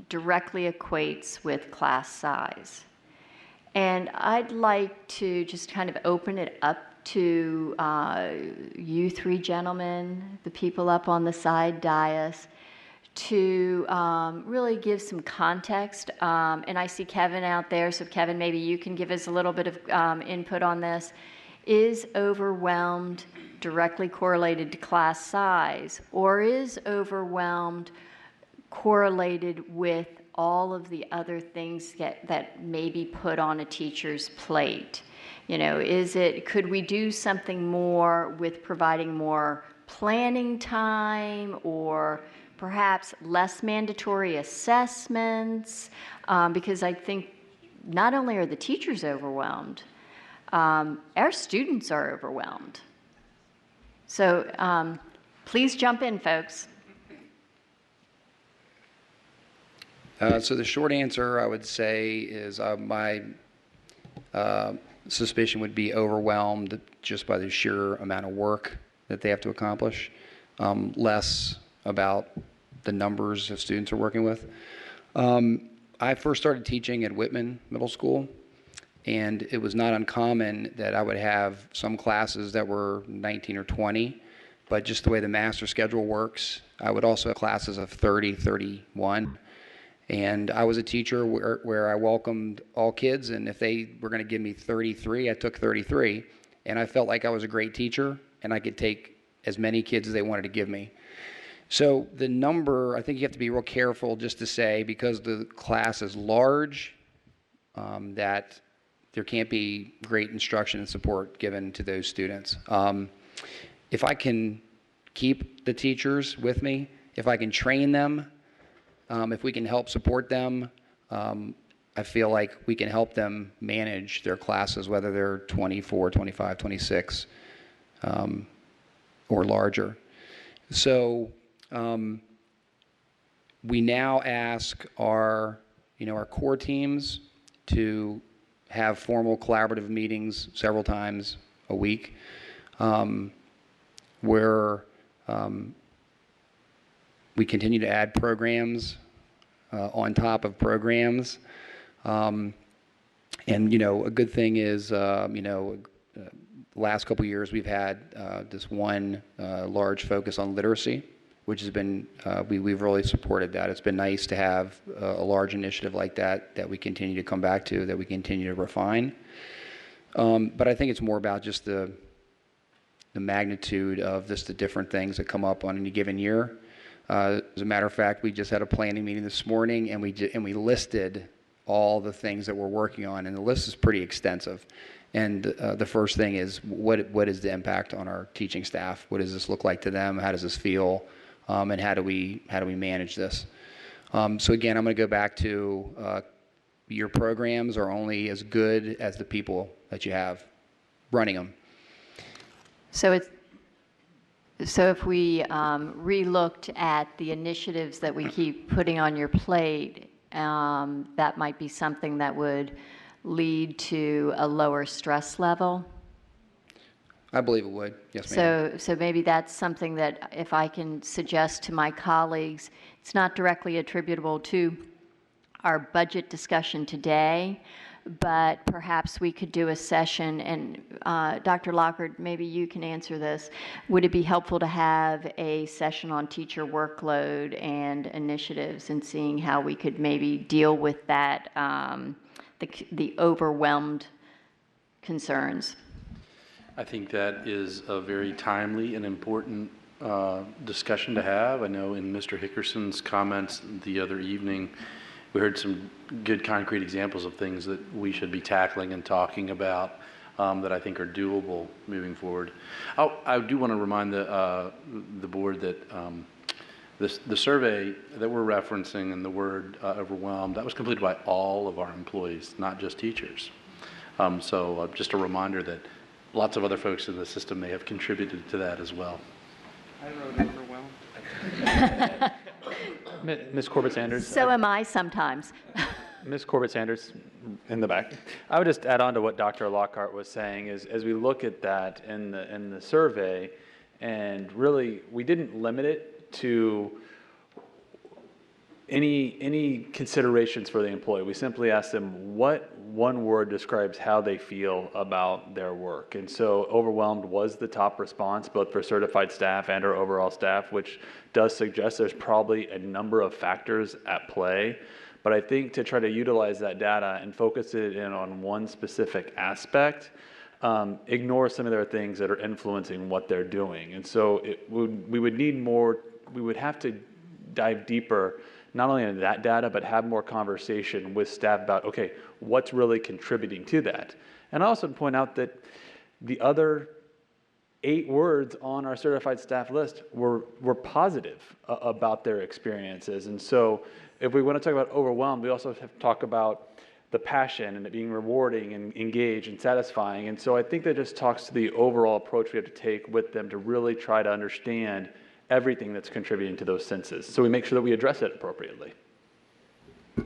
directly equates with class size. And I'd like to just kind of open it up to you three gentlemen, the people up on the side dais, to really give some context. And I see Kevin out there, so Kevin, maybe you can give us a little bit of input on this. Is overwhelmed directly correlated to class size, or is overwhelmed correlated with all of the other things that may be put on a teacher's plate? Could we do something more with providing more planning time, or perhaps less mandatory assessments? Because I think not only are the teachers overwhelmed, our students are overwhelmed. So please jump in, folks. So the short answer, I would say, is my suspicion would be overwhelmed just by the sheer amount of work that they have to accomplish, less about the numbers of students we're working with. I first started teaching at Whitman Middle School, and it was not uncommon that I would have some classes that were 19 or 20, but just the way the master schedule works, I would also have classes of 30, 31. And I was a teacher where I welcomed all kids, and if they were going to give me 33, I took 33. and I felt like I was a great teacher, and I could take as many kids as they wanted to give me. So the number, I think you have to be real careful just to say, because the class is large, that there can't be great instruction and support given to those students. If I can keep the teachers with me, if I can train them, if we can help support them, I feel like we can help them manage their classes, whether they're 24, 25, 26, or larger. So we now ask our core teams to have formal collaborative meetings several times a week, where we continue to add programs on top of programs. And, a good thing is, last couple of years we've had this one large focus on literacy, which has been, we've really supported that. It's been nice to have a large initiative like that we continue to come back to, that we continue to refine. But I think it's more about just the magnitude of just the different things that come up on any given year. As a matter of fact, we just had a planning meeting this morning, and we listed all the things that we're working on, and the list is pretty extensive. And the first thing is, what is the impact on our teaching staff? What does this look like to them? How does this feel? And how do we manage this? So again, I'm going to go back to your programs are only as good as the people that you have running them. So if we re-looked at the initiatives that we keep putting on your plate, that might be something that would lead to a lower stress level? I believe it would. Yes, ma'am. So maybe that's something that, if I can suggest to my colleagues, it's not directly attributable to our budget discussion today, but perhaps we could do a session, and Dr. Lockhart, maybe you can answer this. Would it be helpful to have a session on teacher workload and initiatives, and seeing how we could maybe deal with that, the overwhelmed concerns? I think that is a very timely and important discussion to have. I know in Mr. Hickerson's comments the other evening, we heard some good concrete examples of things that we should be tackling and talking about that I think are doable moving forward. I do want to remind the board that the survey that we're referencing and the word overwhelmed, that was completed by all of our employees, not just teachers. So just a reminder that lots of other folks in the system may have contributed to that as well. I wrote overwhelmed. Ms. Corbett-Sanders. So am I sometimes. Ms. Corbett-Sanders in the back. I would just add on to what Dr. Lockhart was saying, is as we look at that in the survey, and really we didn't limit it to any considerations for the employee. We simply asked them what one word describes how they feel about their work. And so overwhelmed was the top response, both for certified staff and our overall staff, which does suggest there's probably a number of factors at play. But I think to try to utilize that data and focus it in on one specific aspect, ignore some of their things that are influencing what they're doing. And so we would need more, we would have to dive deeper, not only into that data, but have more conversation with staff about, okay, what's really contributing to that? And I also point out that the other 8 words on our certified staff list were positive about their experiences. And so if we want to talk about overwhelmed, we also have to talk about the passion and it being rewarding and engaged and satisfying. And so I think that just talks to the overall approach we have to take with them to really try to understand everything that's contributing to those senses, so we make sure that we address it appropriately.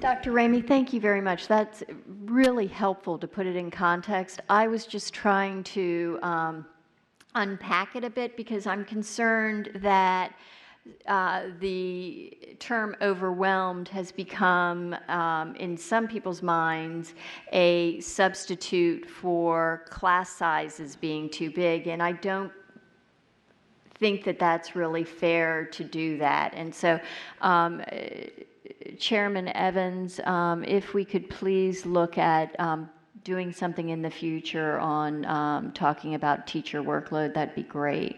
Dr. Ramey, thank you very much. That's really helpful to put it in context. I was just trying to unpack it a bit, because I'm concerned that the term overwhelmed has become, in some people's minds, a substitute for class sizes being too big, and I don't think that that's really fair to do that. And so, Chairman Evans, if we could please look at doing something in the future on talking about teacher workload, that'd be great.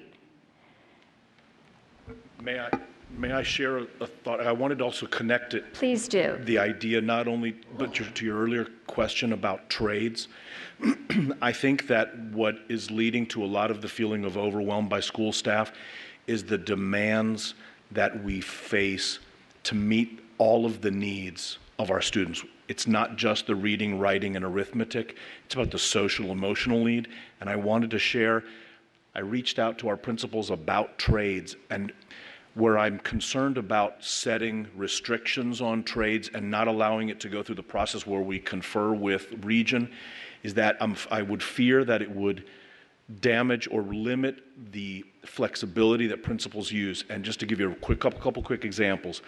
May I share a thought? I wanted to also connect it. Please do. The idea not only, but to your earlier question about trades. I think that what is leading to a lot of the feeling of overwhelm by school staff is the demands that we face to meet all of the needs of our students. It's not just the reading, writing, and arithmetic. It's about the social, emotional need. And I wanted to share, I reached out to our principals about trades, and where I'm concerned about setting restrictions on trades and not allowing it to go through the process where we confer with region is that I would fear that it would damage or limit the flexibility that principals use. And just to give you a couple quick examples,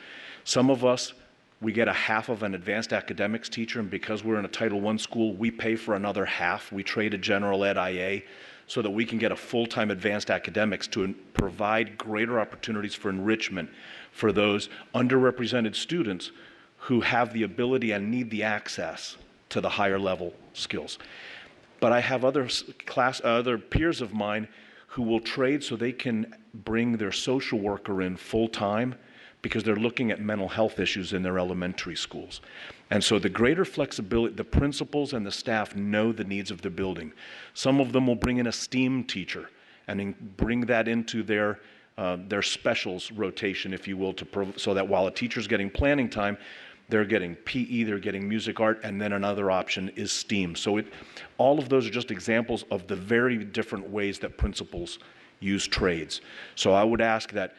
some of us, we get a half of an advanced academics teacher, and because we're in a Title I school, we pay for another half. We trade a general ed IA so that we can get a full-time advanced academics to provide greater opportunities for enrichment for those underrepresented students who have the ability and need the access to the higher level skills. But I have other peers of mine who will trade so they can bring their social worker in full-time because they're looking at mental health issues in their elementary schools. And so the greater flexibility, the principals and the staff know the needs of the building. Some of them will bring in a STEAM teacher and bring that into their specials rotation, if you will, so that while a teacher's getting planning time, they're getting PE, they're getting music art, and then another option is STEAM. So all of those are just examples of the very different ways that principals use trades. So I would ask that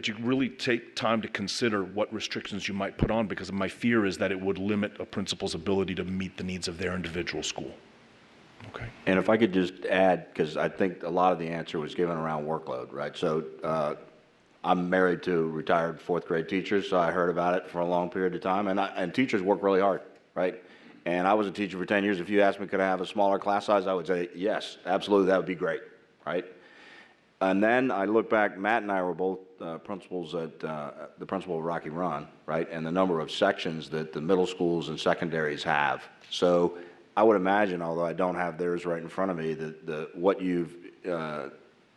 you really take time to consider what restrictions you might put on, because my fear is that it would limit a principal's ability to meet the needs of their individual school. Okay. And if I could just add, because I think a lot of the answer was given around workload, right? So I'm married to retired fourth grade teachers, so I heard about it for a long period of time, and teachers work really hard, right? And I was a teacher for 10 years. If you asked me, could I have a smaller class size, I would say, yes, absolutely, that would be great, right? And then I look back, Matt and I were both principals at the principal of Rocky Run, right? And the number of sections that the middle schools and secondaries have. So I would imagine, although I don't have theirs right in front of me, that what you've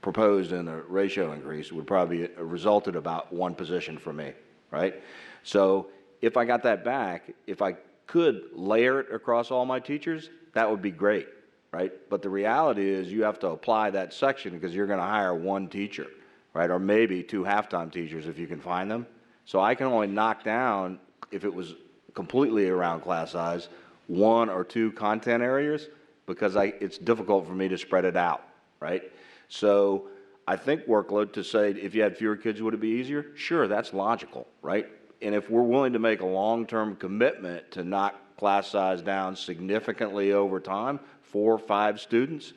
proposed in the ratio increase would probably result in about one position for me, right? So if I got that back, if I could layer it across all my teachers, that would be great, right? But the reality is you have to apply that section because you're going to hire one teacher, right? Or maybe two half-time teachers if you can find them. So I can only knock down, if it was completely around class size, one or two content areas because it's difficult for me to spread it out, right? So I think workload, to say if you had fewer kids, would it be easier? Sure, that's logical, right? And if we're willing to make a long-term commitment to knock class size down significantly over time, 4 or 5 students,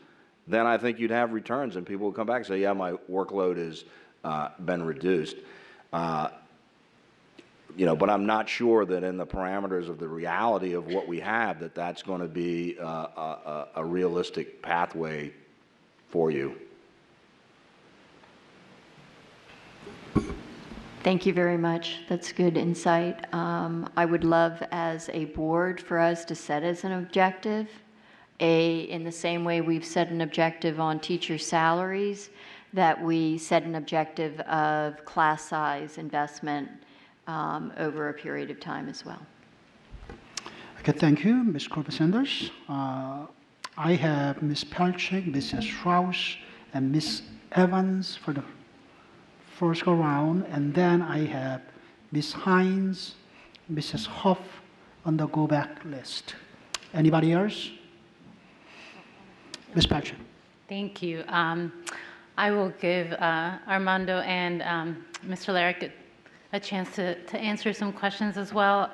then I think you'd have returns and people would come back and say, yeah, my workload has been reduced. But I'm not sure that in the parameters of the reality of what we have, that's going to be a realistic pathway for you. Thank you very much. That's good insight. I would love as a board for us to set as an objective, in the same way we've set an objective on teacher salaries, that we set an objective of class size investment over a period of time as well. Okay, thank you, Ms. Corby-Sanders. I have Ms. Pelchik, Mrs. Strauss, and Ms. Evans for the first go round, and then I have Ms. Hines, Mrs. Hoff on the go back list. Anybody else? Ms. Pelchik. Thank you. I will give Armando and Mr. Larrick a chance to answer some questions as well.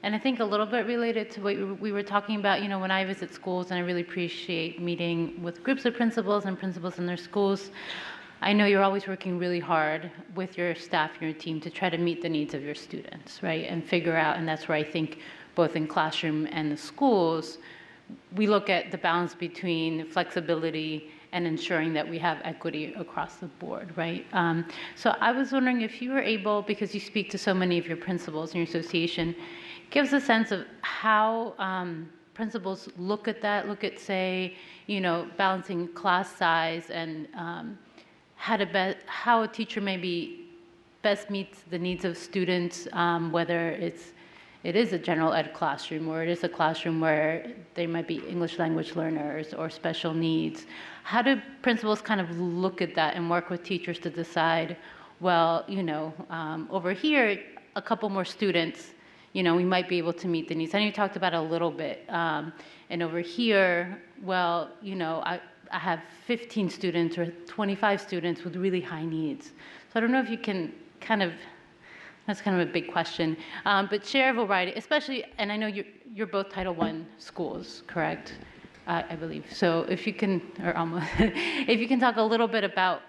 And I think a little bit related to what we were talking about, when I visit schools, and I really appreciate meeting with groups of principals and principals in their schools, I know you're always working really hard with your staff and your team to try to meet the needs of your students, right? And figure out, and that's where I think both in classroom and the schools, we look at the balance between flexibility and ensuring that we have equity across the board, right? So I was wondering if you were able, because you speak to so many of your principals in your association, give us a sense of how principals look at that, look at, say, balancing class size and how a teacher maybe best meets the needs of students, whether it is a general ed classroom or it is a classroom where they might be English language learners or special needs. How do principals kind of look at that and work with teachers to decide, well, over here, a couple more students, we might be able to meet the needs. I know you talked about it a little bit. And over here, well, I have 15 students or 25 students with really high needs. So I don't know if you can that's kind of a big question, but share a variety, especially, and I know you're both Title I schools, correct? I believe. So if you can, or almost, if you can talk a little bit about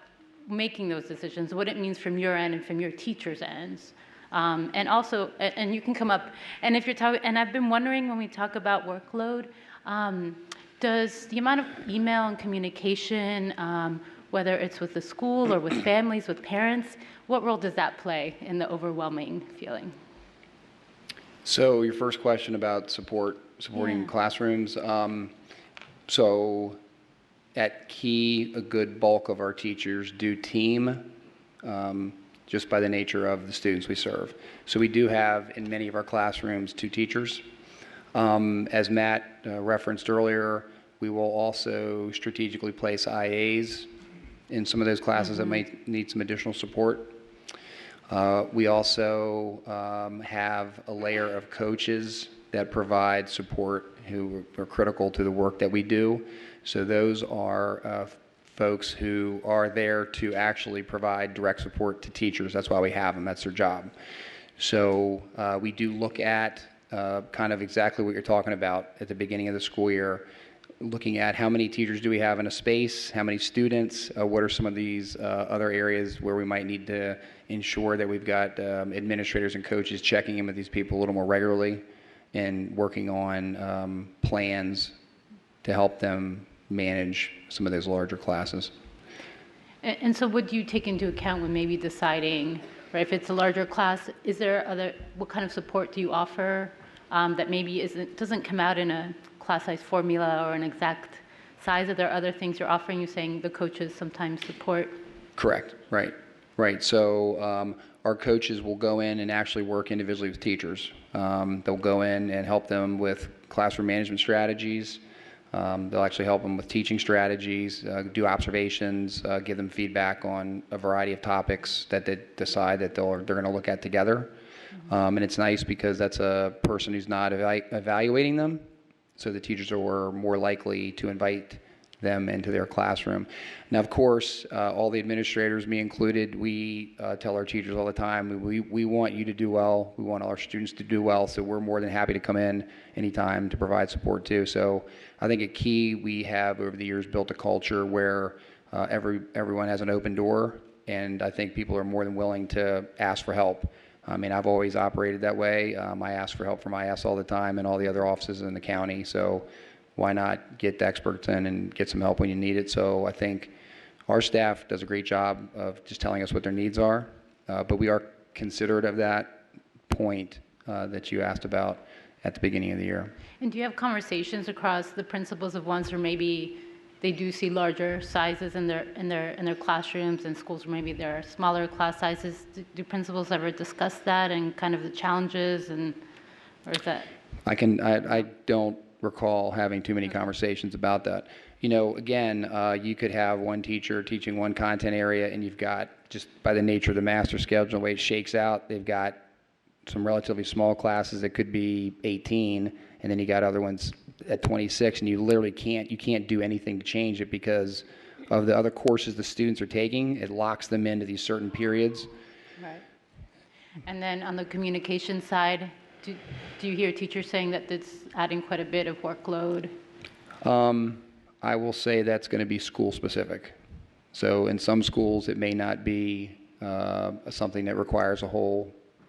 making those decisions, what it means from your end and from your teachers' ends. And also, and you can come up, and if you're talking, and I've been wondering when we talk about workload, does the amount of email and communication, whether it's with the school or with families, with parents, what role does that play in the overwhelming feeling? So your first question about supporting classrooms. So at Key, a good bulk of our teachers do team, just by the nature of the students we serve. So we do have, in many of our classrooms, 2 teachers. As Matt referenced earlier, we will also strategically place IAs in some of those classes that might need some additional support. We also have a layer of coaches that provide support who are critical to the work that we do. So those are folks who are there to actually provide direct support to teachers. That's why we have them. That's their job. So we do look at kind of exactly what you're talking about at the beginning of the school year, looking at how many teachers do we have in a space, how many students, what are some of these other areas where we might need to ensure that we've got administrators and coaches checking in with these people a little more regularly and working on plans to help them manage some of those larger classes. And so what do you take into account when maybe deciding, right, if it's a larger class, what kind of support do you offer that maybe doesn't come out in a class size formula or an exact size? Are there other things you're offering? You're saying the coaches sometimes support? Correct, right. So our coaches will go in and actually work individually with teachers. They'll go in and help them with classroom management strategies. They'll actually help them with teaching strategies, do observations, give them feedback on a variety of topics that they decide that they're going to look at together. And it's nice because that's a person who's not evaluating them, so the teachers are more likely to invite them into their classroom. Now, of course, all the administrators, me included, we tell our teachers all the time, we want you to do well. We want all our students to do well, so we're more than happy to come in anytime to provide support too. So I think at Key, we have over the years built a culture where everyone has an open door, and I think people are more than willing to ask for help. I mean, I've always operated that way. I ask for help from IS all the time and all the other offices in the county. So why not get the experts in and get some help when you need it? So I think our staff does a great job of just telling us what their needs are. But we are considerate of that point that you asked about at the beginning of the year. And do you have conversations across the principals of ones where maybe they do see larger sizes in their classrooms and schools where maybe there are smaller class sizes? Do principals ever discuss that and kind of the challenges, or is that? I don't recall having too many conversations about that. Again, you could have one teacher teaching one content area, and you've got, just by the nature of the master schedule, the way it shakes out, they've got some relatively small classes that could be 18, and then you got other ones at 26, and you literally can't do anything to change it because of the other courses the students are taking. It locks them into these certain periods. Right. And then on the communication side, do you hear teachers saying that it's adding quite a bit of workload? I will say that's going to be school specific. So in some schools, it may not be something that requires a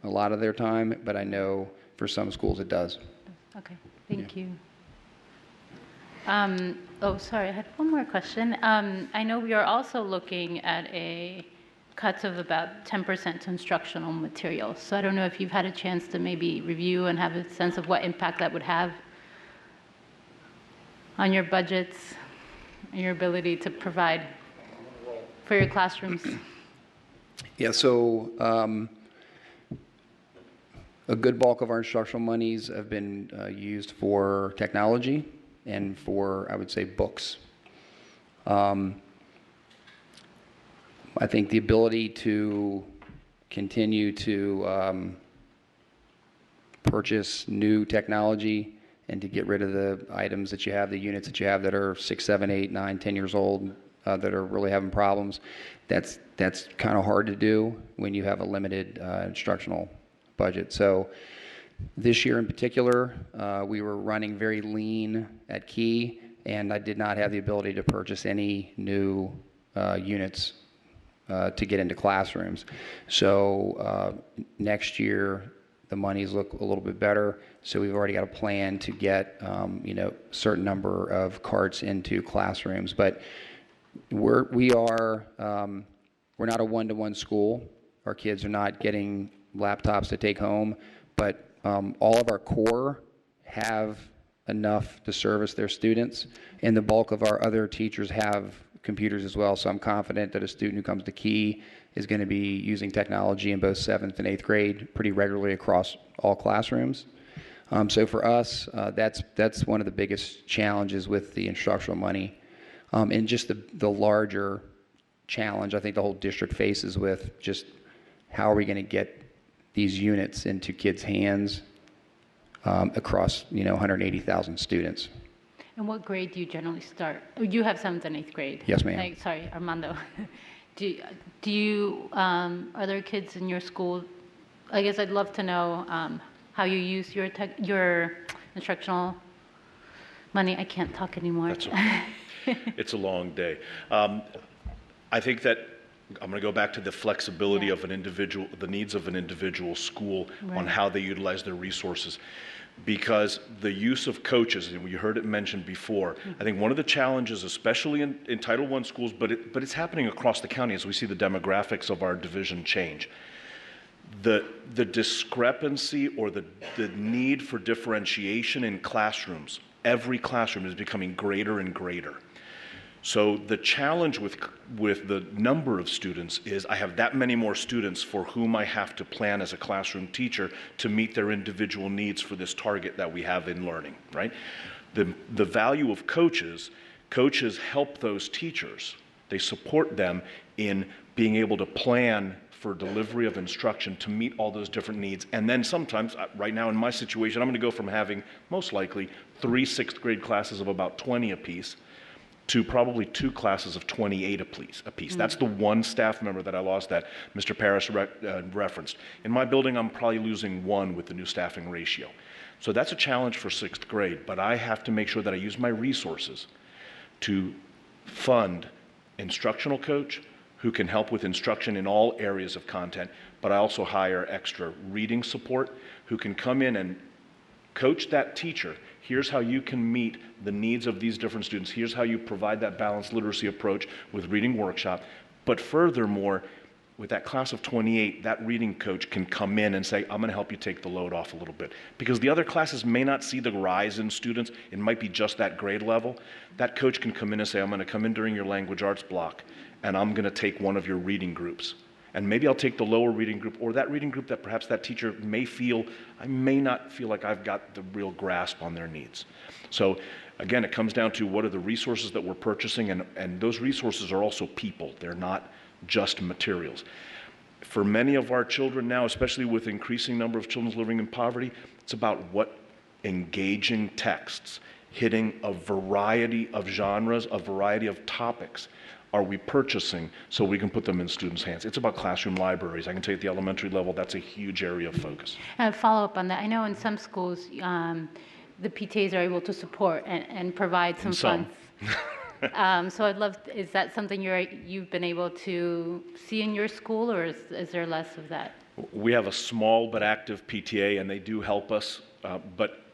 lot of their time, but I know for some schools it does. Okay, thank you. Sorry, I had one more question. I know we are also looking at cuts of about 10% to instructional materials. So I don't know if you've had a chance to maybe review and have a sense of what impact that would have. on your budgets and your ability to provide for your classrooms? Yeah, so a good bulk of our instructional monies have been used for technology and for, I would say, books. I think the ability to continue to purchase new technology and to get rid of the items that you have, the units that you have that are 6, 7, 8, 9, 10 years old that are really having problems, that's kind of hard to do when you have a limited instructional budget. So this year in particular, we were running very lean at Key, and I did not have the ability to purchase any new units to get into classrooms. So next year, the monies look a little bit better. So we've already got a plan to get, certain number of carts into classrooms. But we're not a one-to-one school. Our kids are not getting laptops to take home, but all of our core have enough to service their students, and the bulk of our other teachers have computers as well. So I'm confident that a student who comes to Key is going to be using technology in both 7th and 8th grade pretty regularly across all classrooms. So for us, that's one of the biggest challenges with the instructional money. And just the larger challenge I think the whole district faces with just how are we going to get these units into kids' hands across 180,000 students. And what grade do you generally start? Oh, you have 7th and 8th grade. Yes, ma'am. Sorry, Armando. Do you, are there kids in your school? I guess I'd love to know how you use your instructional money. I can't talk anymore. That's okay. It's a long day. I think that I'm going to go back to the flexibility of an individual, the needs of an individual school on how they utilize their resources. Because the use of coaches, and you heard it mentioned before, I think one of the challenges, especially in Title I schools, but it's happening across the county as we see the demographics of our division change. The discrepancy or the need for differentiation in classrooms, every classroom is becoming greater and greater. So the challenge with the number of students is I have that many more students for whom I have to plan as a classroom teacher to meet their individual needs for this target that we have in learning, right? The value of coaches help those teachers. They support them in being able to plan for delivery of instruction to meet all those different needs. And then sometimes, right now in my situation, I'm going to go from having most likely 3 6th grade classes of about 20 apiece to probably 2 classes of 28 apiece. That's the one staff member that I lost that Mr. Parrish referenced. In my building, I'm probably losing 1 with the new staffing ratio. So that's a challenge for 6th grade, but I have to make sure that I use my resources to fund instructional coach who can help with instruction in all areas of content, but I also hire extra reading support who can come in and coach that teacher. Here's how you can meet the needs of these different students. Here's how you provide that balanced literacy approach with reading workshop. But furthermore, with that class of 28, that reading coach can come in and say, I'm going to help you take the load off a little bit. Because the other classes may not see the rise in students. It might be just that grade level. That coach can come in and say, I'm going to come in during your language arts block, and I'm going to take one of your reading groups. And maybe I'll take the lower reading group or that reading group that perhaps that teacher may feel, I may not feel like I've got the real grasp on their needs. So again, it comes down to what are the resources that we're purchasing, and those resources are also people. They're not just materials. For many of our children now, especially with increasing number of children living in poverty, it's about what engaging texts, hitting a variety of genres, a variety of topics, are we purchasing so we can put them in students' hands? It's about classroom libraries. I can tell you at the elementary level, that's a huge area of focus. And follow up on that. I know in some schools, the PTAs are able to support and provide some funds. So I'd love, is that something you've been able to see in your school, or is there less of that? We have a small but active PTA, and they do help us, but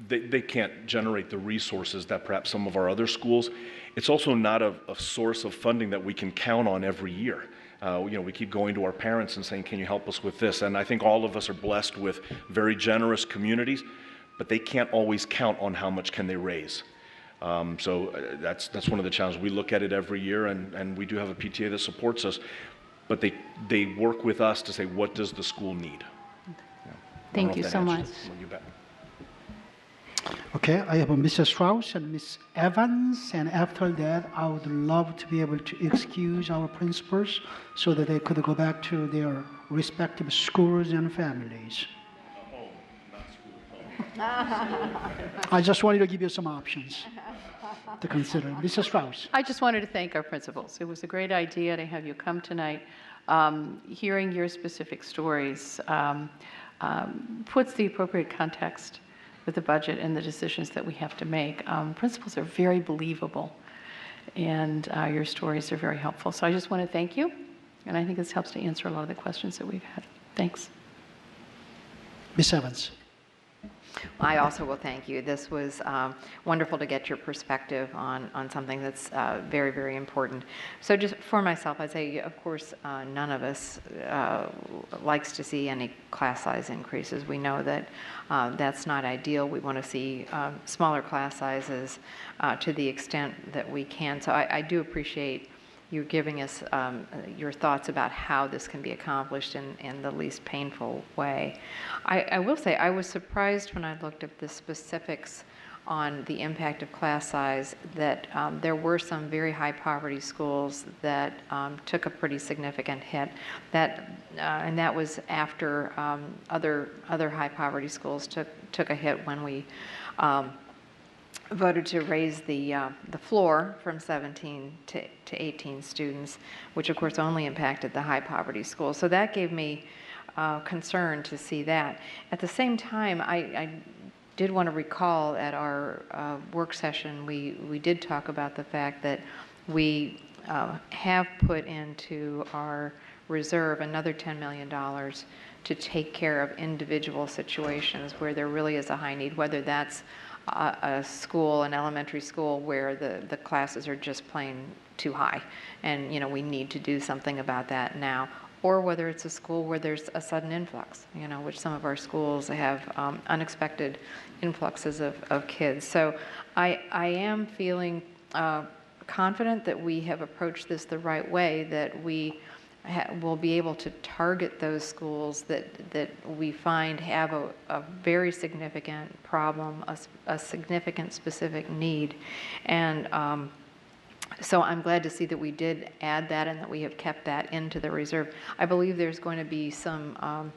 they can't generate the resources that perhaps some of our other schools. It's also not a source of funding that we can count on every year. We keep going to our parents and saying, can you help us with this? And I think all of us are blessed with very generous communities, but they can't always count on how much can they raise. That's one of the challenges. We look at it every year, and we do have a PTA that supports us, but they work with us to say, what does the school need? Thank you so much. You bet. Okay, I have Mrs. Strauss and Ms. Evans, and after that, I would love to be able to excuse our principals so that they could go back to their respective schools and families. I just wanted to give you some options to consider. Mrs. Strauss. I just wanted to thank our principals. It was a great idea to have you come tonight. Hearing your specific stories puts the appropriate context with the budget and the decisions that we have to make. Principals are very believable, and your stories are very helpful. So I just want to thank you, and I think this helps to answer a lot of the questions that we've had. Thanks. Ms. Evans. I also will thank you. This was wonderful to get your perspective on something that's very, very important. So just for myself, I'd say, of course, none of us likes to see any class size increases. We know that that's not ideal. We want to see smaller class sizes to the extent that we can. So I do appreciate you giving us your thoughts about how this can be accomplished in the least painful way. I will say I was surprised when I looked at the specifics on the impact of class size that there were some very high poverty schools that took a pretty significant hit. And that was after other high poverty schools took a hit when we voted to raise the floor from 17 to 18 students, which of course only impacted the high poverty schools. So that gave me concern to see that. At the same time, I did want to recall at our work session, we did talk about the fact that we have put into our reserve another $10 million to take care of individual situations where there really is a high need, whether that's a school, an elementary school, where the classes are just plain too high, and we need to do something about that now, or whether it's a school where there's a sudden influx, which some of our schools have unexpected influxes of kids. So I am feeling confident that we have approached this the right way, that we will be able to target those schools that we find have a very significant problem, a significant specific need. And so I'm glad to see that we did add that and that we have kept that into the reserve. I believe there's going to be some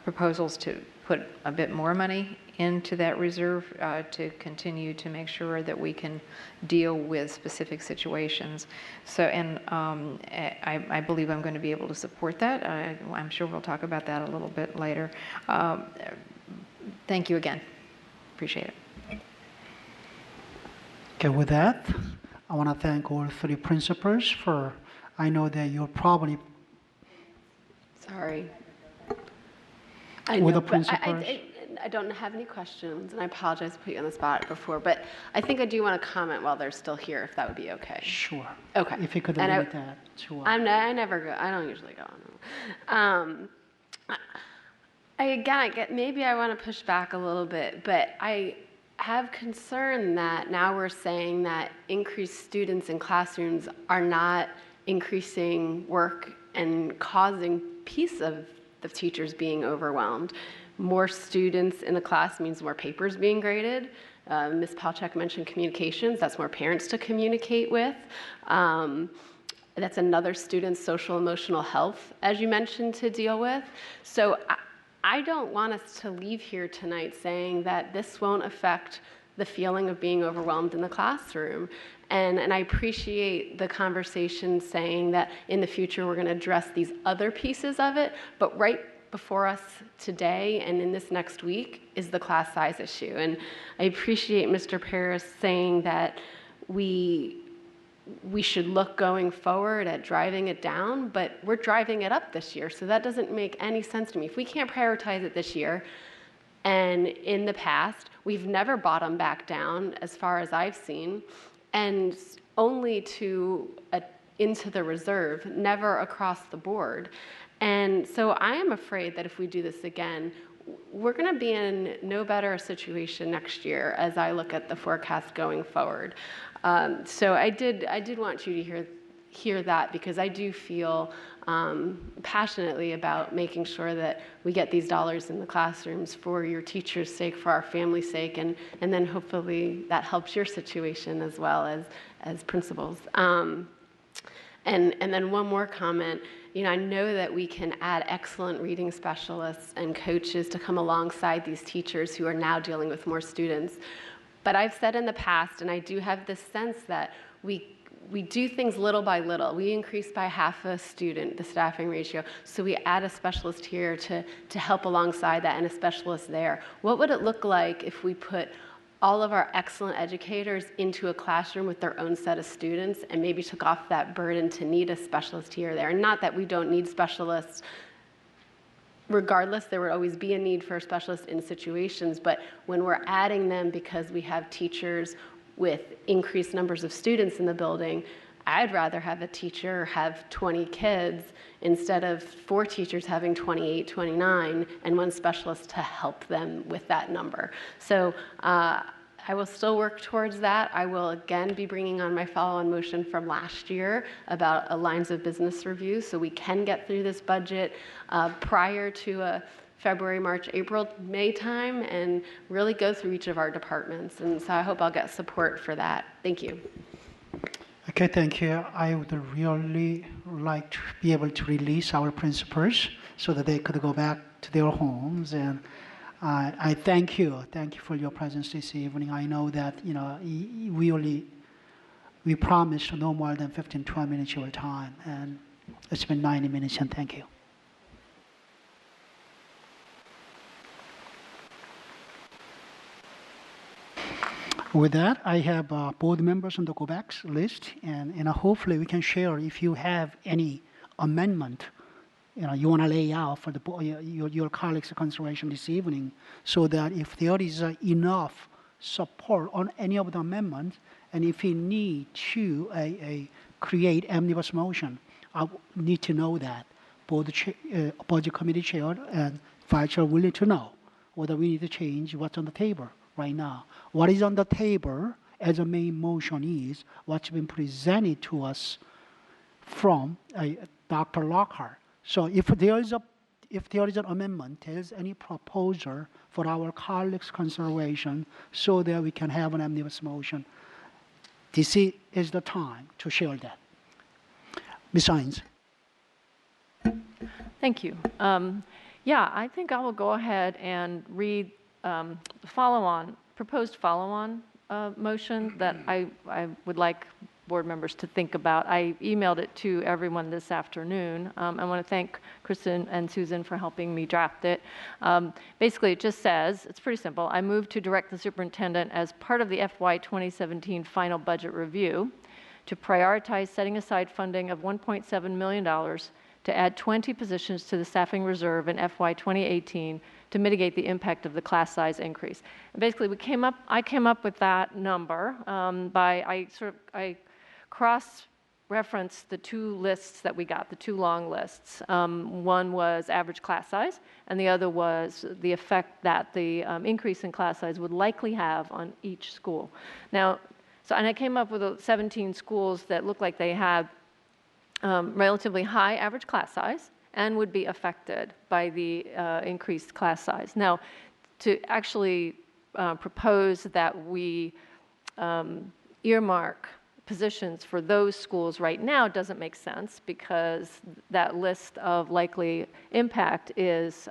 proposals to put a bit more money into that reserve to continue to make sure that we can deal with specific situations. So, and I believe I'm going to be able to support that. I'm sure we'll talk about that a little bit later. Thank you again. Appreciate it. Okay, with that, I want to thank all three principals for, I know that you're probably Sorry. with the principals. I don't have any questions, and I apologize to put you on the spot before, but I think I do want to comment while they're still here, if that would be okay. Sure. Okay. If you could limit that to. I never go. I don't usually go on. Maybe I want to push back a little bit, but I have concern that now we're saying that increased students in classrooms are not increasing work and causing piece of the teachers being overwhelmed. More students in the class means more papers being graded. Ms. Palchak mentioned communications. That's more parents to communicate with. That's another student's social emotional health, as you mentioned, to deal with. So I don't want us to leave here tonight saying that this won't affect the feeling of being overwhelmed in the classroom. And I appreciate the conversation saying that in the future we're going to address these other pieces of it, but right before us today and in this next week is the class size issue. And I appreciate Mr. Paris saying that we should look going forward at driving it down, but we're driving it up this year, so that doesn't make any sense to me. If we can't prioritize it this year, and in the past, we've never bottomed back down as far as I've seen, and only into the reserve, never across the board. And so I am afraid that if we do this again, we're going to be in no better a situation next year as I look at the forecast going forward. So I did want you to hear that, because I do feel passionately about making sure that we get these dollars in the classrooms for your teachers' sake, for our family's sake, and then hopefully that helps your situation as well as principals. And then one more comment. I know that we can add excellent reading specialists and coaches to come alongside these teachers who are now dealing with more students. But I've said in the past, and I do have this sense that we do things little by little. We increase by half a student, the staffing ratio, so we add a specialist here to help alongside that and a specialist there. What would it look like if we put all of our excellent educators into a classroom with their own set of students and maybe took off that burden to need a specialist here or there? And not that we don't need specialists. Regardless, there would always be a need for a specialist in situations, but when we're adding them because we have teachers with increased numbers of students in the building, I'd rather have a teacher have 20 kids instead of 4 teachers having 28, 29, and 1 specialist to help them with that number. So I will still work towards that. I will again be bringing on my follow-on motion from last year about a lines of business review so we can get through this budget prior to a February, March, April, May time and really go through each of our departments. And so I hope I'll get support for that. Thank you. Okay, thank you. I would really like to be able to release our principals so that they could go back to their homes. And I thank you for your presence this evening. I know that we promised no more than 15-20 minutes of your time, and it's been 90 minutes. And thank you. With that, I have board members on the go-backs list, and hopefully we can share if you have any amendment you want to lay out for your colleagues' consideration this evening, so that if there is enough support on any of the amendments, and if we need to create omnibus motion, I need to know that. Both budget committee chair and vice chair will need to know whether we need to change what's on the table right now. What is on the table as a main motion is what's been presented to us from Dr. Lockhart. So if there is an amendment, there is any proposal for our colleagues' consideration so that we can have an omnibus motion, this is the time to share that. Ms. Hines. Thank you. Yeah, I think I will go ahead and read the proposed follow-on motion that I would like board members to think about. I emailed it to everyone this afternoon. I want to thank Kristen and Susan for helping me draft it. Basically, it just says, it's pretty simple, I move to direct the superintendent as part of the FY 2017 final budget review to prioritize setting aside funding of $1.7 million to add 20 positions to the staffing reserve in FY 2018 to mitigate the impact of the class size increase. And basically, I came up with that number I cross-referenced the 2 lists that we got, the 2 long lists. One was average class size, and the other was the effect that the increase in class size would likely have on each school. Now, and I came up with 17 schools that look like they had relatively high average class size and would be affected by the increased class size. Now, to actually propose that we earmark positions for those schools right now doesn't make sense, because that list of likely impact is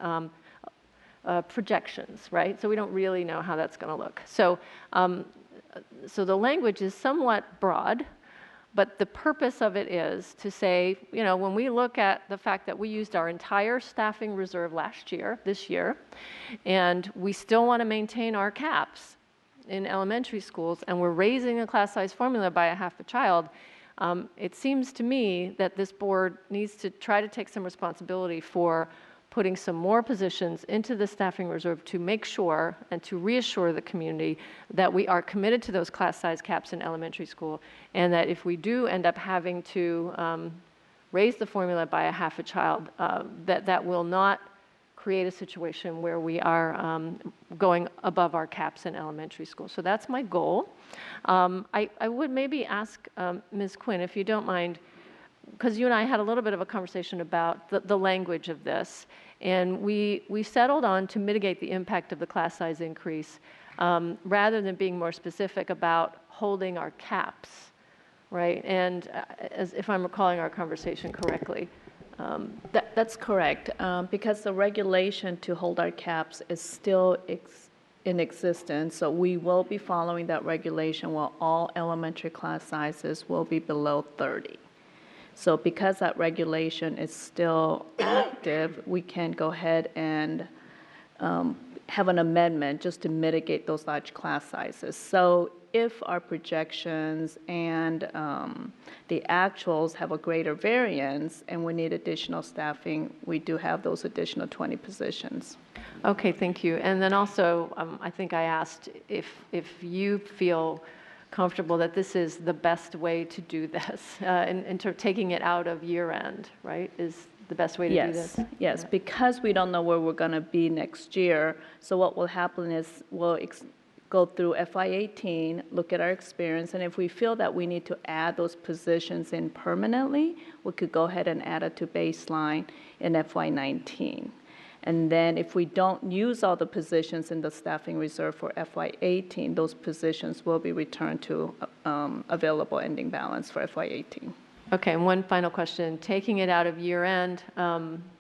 projections, right? So we don't really know how that's going to look. So the language is somewhat broad, but the purpose of it is to say, when we look at the fact that we used our entire staffing reserve this year, and we still want to maintain our caps in elementary schools, and we're raising the class size formula by a half a child, it seems to me that this board needs to try to take some responsibility for putting some more positions into the staffing reserve to make sure and to reassure the community that we are committed to those class size caps in elementary school, and that if we do end up having to raise the formula by a half a child, that will not create a situation where we are going above our caps in elementary school. So that's my goal. I would maybe ask Ms. Quinn, if you don't mind, because you and I had a little bit of a conversation about the language of this, and we settled on to mitigate the impact of the class size increase rather than being more specific about holding our caps, right? And as if I'm recalling our conversation correctly. That's correct, because the regulation to hold our caps is still in existence, so we will be following that regulation while all elementary class sizes will be below 30. So because that regulation is still active, we can go ahead and have an amendment just to mitigate those large class sizes. So if our projections and the actuals have a greater variance and we need additional staffing, we do have those additional 20 positions. Okay, thank you. And then also, I think I asked if you feel comfortable that this is the best way to do this, in terms of taking it out of year end, right, is the best way to do this? Yes, because we don't know where we're going to be next year. So what will happen is we'll go through FY18, look at our experience, and if we feel that we need to add those positions in permanently, we could go ahead and add it to baseline in FY19. And then if we don't use all the positions in the staffing reserve for FY18, those positions will be returned to available ending balance for FY18. Okay, and one final question. Taking it out of year end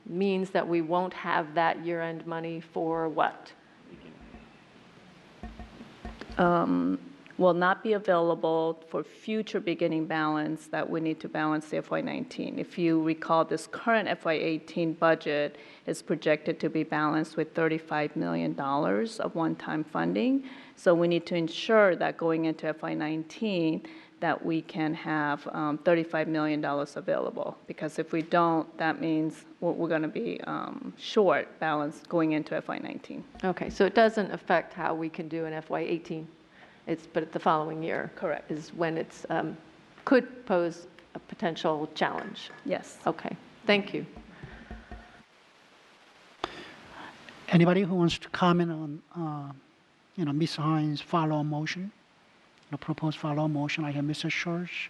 means that we won't have that year end money for what? Will not be available for future beginning balance that we need to balance the FY19. If you recall, this current FY18 budget is projected to be balanced with $35 million of one-time funding. So we need to ensure that going into FY19 that we can have $35 million available. Because if we don't, that means we're going to be short balance going into FY19. Okay, so it doesn't affect how we can do an FY18. But the following year, correct, is when it's could pose a potential challenge. Yes. Okay. Thank you. Anybody who wants to comment on, Ms. Hines' follow-on motion, the proposed follow-on motion? I have Mr. Schorsch.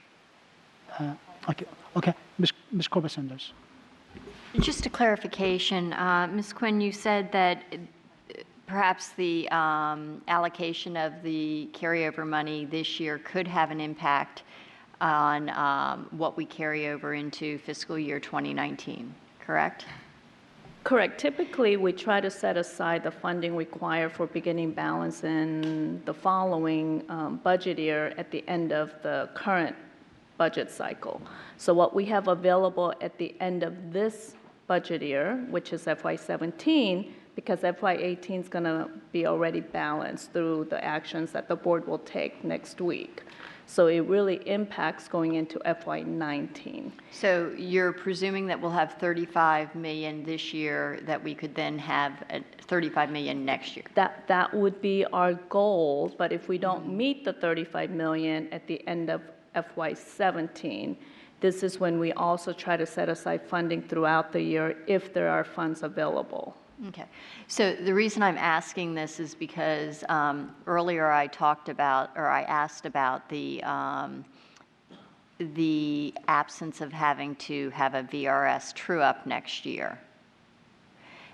Okay. Ms. Corbett-Sanders. Just a clarification, Ms. Quinn, you said that perhaps the allocation of the carryover money this year could have an impact on what we carry over into fiscal year 2019, correct? Correct. Typically, we try to set aside the funding required for beginning balance in the following budget year at the end of the current budget cycle. So what we have available at the end of this budget year, which is FY17, because FY18 is going to be already balanced through the actions that the board will take next week. So it really impacts going into FY19. So you're presuming that we'll have 35 million this year, that we could then have 35 million next year? That would be our goal, but if we don't meet the 35 million at the end of FY17, this is when we also try to set aside funding throughout the year if there are funds available. Okay. So the reason I'm asking this is because earlier I asked about the absence of having to have a VRS true-up next year.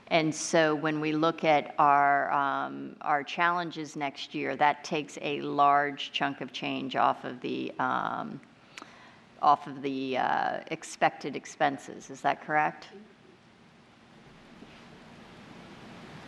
And so when we look at our challenges next year, that takes a large chunk of change off of the expected expenses. Is that correct?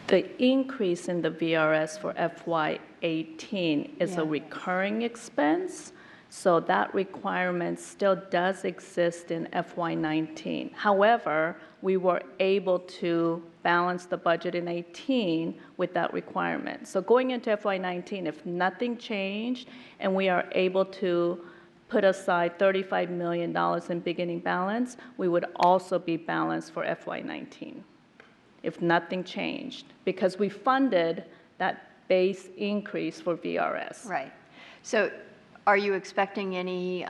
The increase in the VRS for FY18 is a recurring expense, so that requirement still does exist in FY19. However, we were able to balance the budget in 18 with that requirement. So going into FY19, if nothing changed and we are able to put aside $35 million in beginning balance, we would also be balanced for FY19. If nothing changed, because we funded that base increase for VRS. Right. So are you expecting any,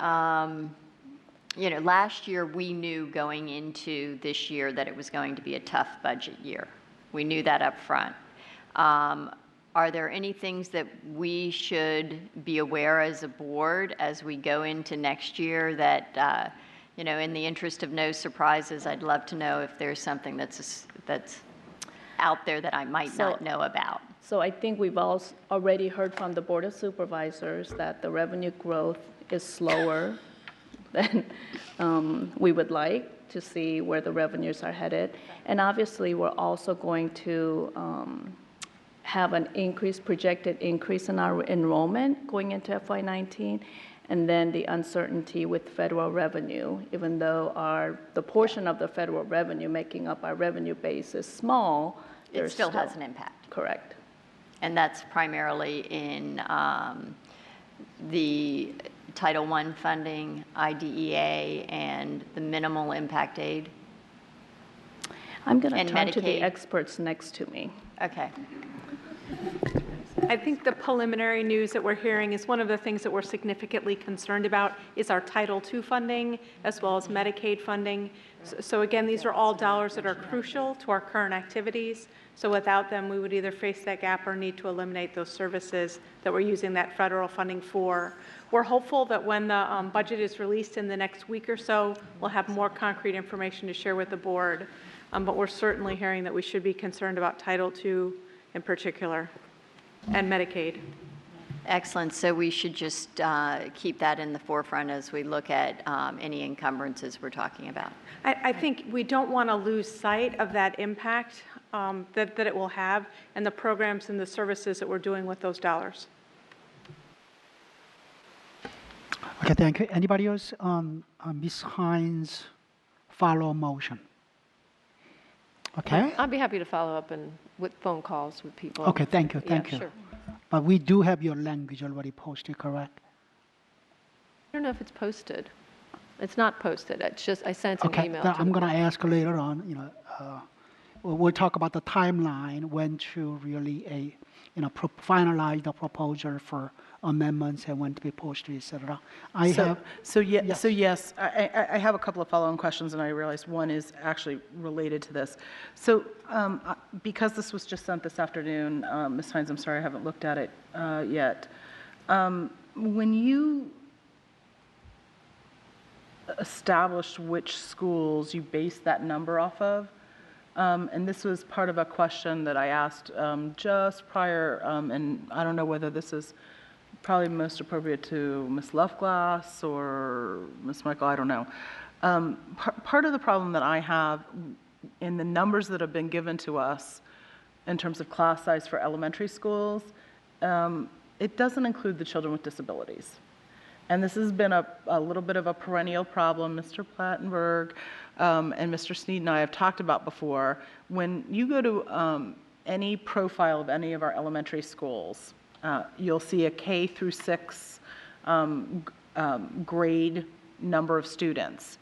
last year we knew going into this year that it was going to be a tough budget year. We knew that up front. Are there any things that we should be aware as a board as we go into next year that, in the interest of no surprises, I'd love to know if there's something that's out there that I might not know about? So I think we've already heard from the Board of Supervisors that the revenue growth is slower than we would like to see where the revenues are headed. And obviously, we're also going to have an projected increase in our enrollment going into FY19, and then the uncertainty with federal revenue, even though the portion of the federal revenue making up our revenue base is small. It still has an impact. Correct. And that's primarily in the Title I funding, IDEA, and the minimal impact aid? I'm going to turn Medicaid. To the experts next to me. Okay. I think the preliminary news that we're hearing is one of the things that we're significantly concerned about is our Title II funding as well as Medicaid funding. So again, these are all dollars that are crucial to our current activities. So without them, we would either face that gap or need to eliminate those services that we're using that federal funding for. We're hopeful that when the budget is released in the next week or so, we'll have more concrete information to share with the board. But we're certainly hearing that we should be concerned about Title II in particular and Medicaid. Excellent. So we should just keep that in the forefront as we look at any encumbrances we're talking about. I think we don't want to lose sight of that impact that it will have and the programs and the services that we're doing with those dollars. Okay, thank you. Anybody else? Ms. Hines, follow motion. Okay. I'd be happy to follow up with phone calls with people. Okay, thank you, thank you. Sure. But we do have your language already posted, correct? I don't know if it's posted. It's not posted. It's just I sent an email. Okay, I'm going to ask later on. We'll talk about the timeline when to really finalize the proposal for amendments and when to be posted, etc. Yes, I have a couple of follow-on questions, and I realize one is actually related to this. So because this was just sent this afternoon, Ms. Hines, I'm sorry I haven't looked at it yet. When you established which schools you based that number off of, and this was part of a question that I asked just prior, and I don't know whether this is probably most appropriate to Ms. Lovegrass or Ms. Michael, I don't know. Part of the problem that I have in the numbers that have been given to us in terms of class size for elementary schools, it doesn't include the children with disabilities. And this has been a little bit of a perennial problem Mr. Plattenberg and Mr. Sneed and I have talked about before. When you go to any profile of any of our elementary schools, you'll see a K through 6 grade number of students.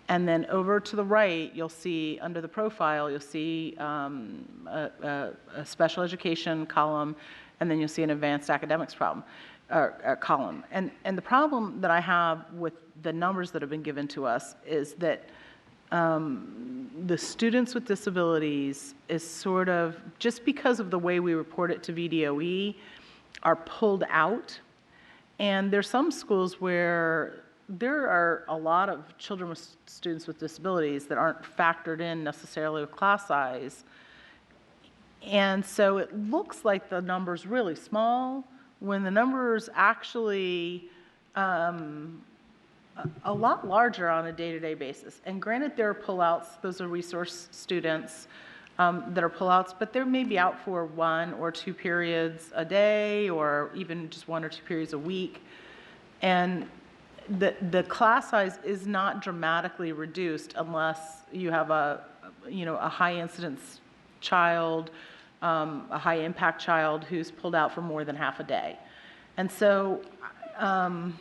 And then over to the right, you'll see under the profile, you'll see a special education column, and then you'll see an advanced academics column. And the problem that I have with the numbers that have been given to us is that the students with disabilities is sort of, just because of the way we report it to VDOE, are pulled out. And there's some schools where there are a lot of children with students with disabilities that aren't factored in necessarily with class size. And so it looks like the number's really small when the number's actually a lot larger on a day-to-day basis. And granted, there are pullouts. Those are resource students that are pullouts, but they may be out for 1 or 2 periods a day, or even just 1 or 2 periods a week. And the class size is not dramatically reduced unless you have a high incidence child, a high impact child who's pulled out for more than half a day. And so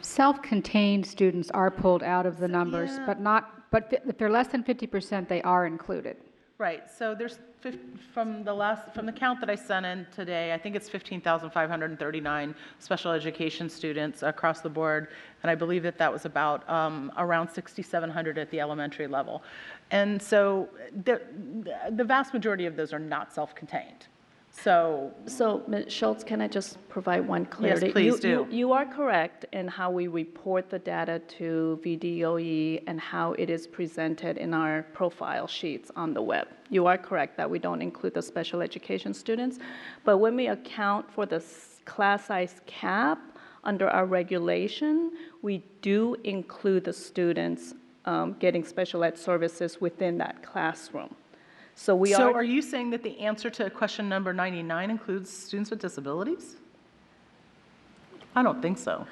self-contained students are pulled out of the numbers, Yeah. but if they're less than 50%, they are included. Right, so there's, from the count that I sent in today, I think it's 15,539 special education students across the board, and I believe that was about around 6,700 at the elementary level. And so the vast majority of those are not self-contained. So Ms. Schultz, can I just provide one clarity? Yes, please do. You are correct in how we report the data to VDOE and how it is presented in our profile sheets on the web. You are correct that we don't include the special education students, but when we account for the class size cap under our regulation, we do include the students getting special ed services within that classroom. So are you saying that the answer to question number 99 includes students with disabilities? I don't think so.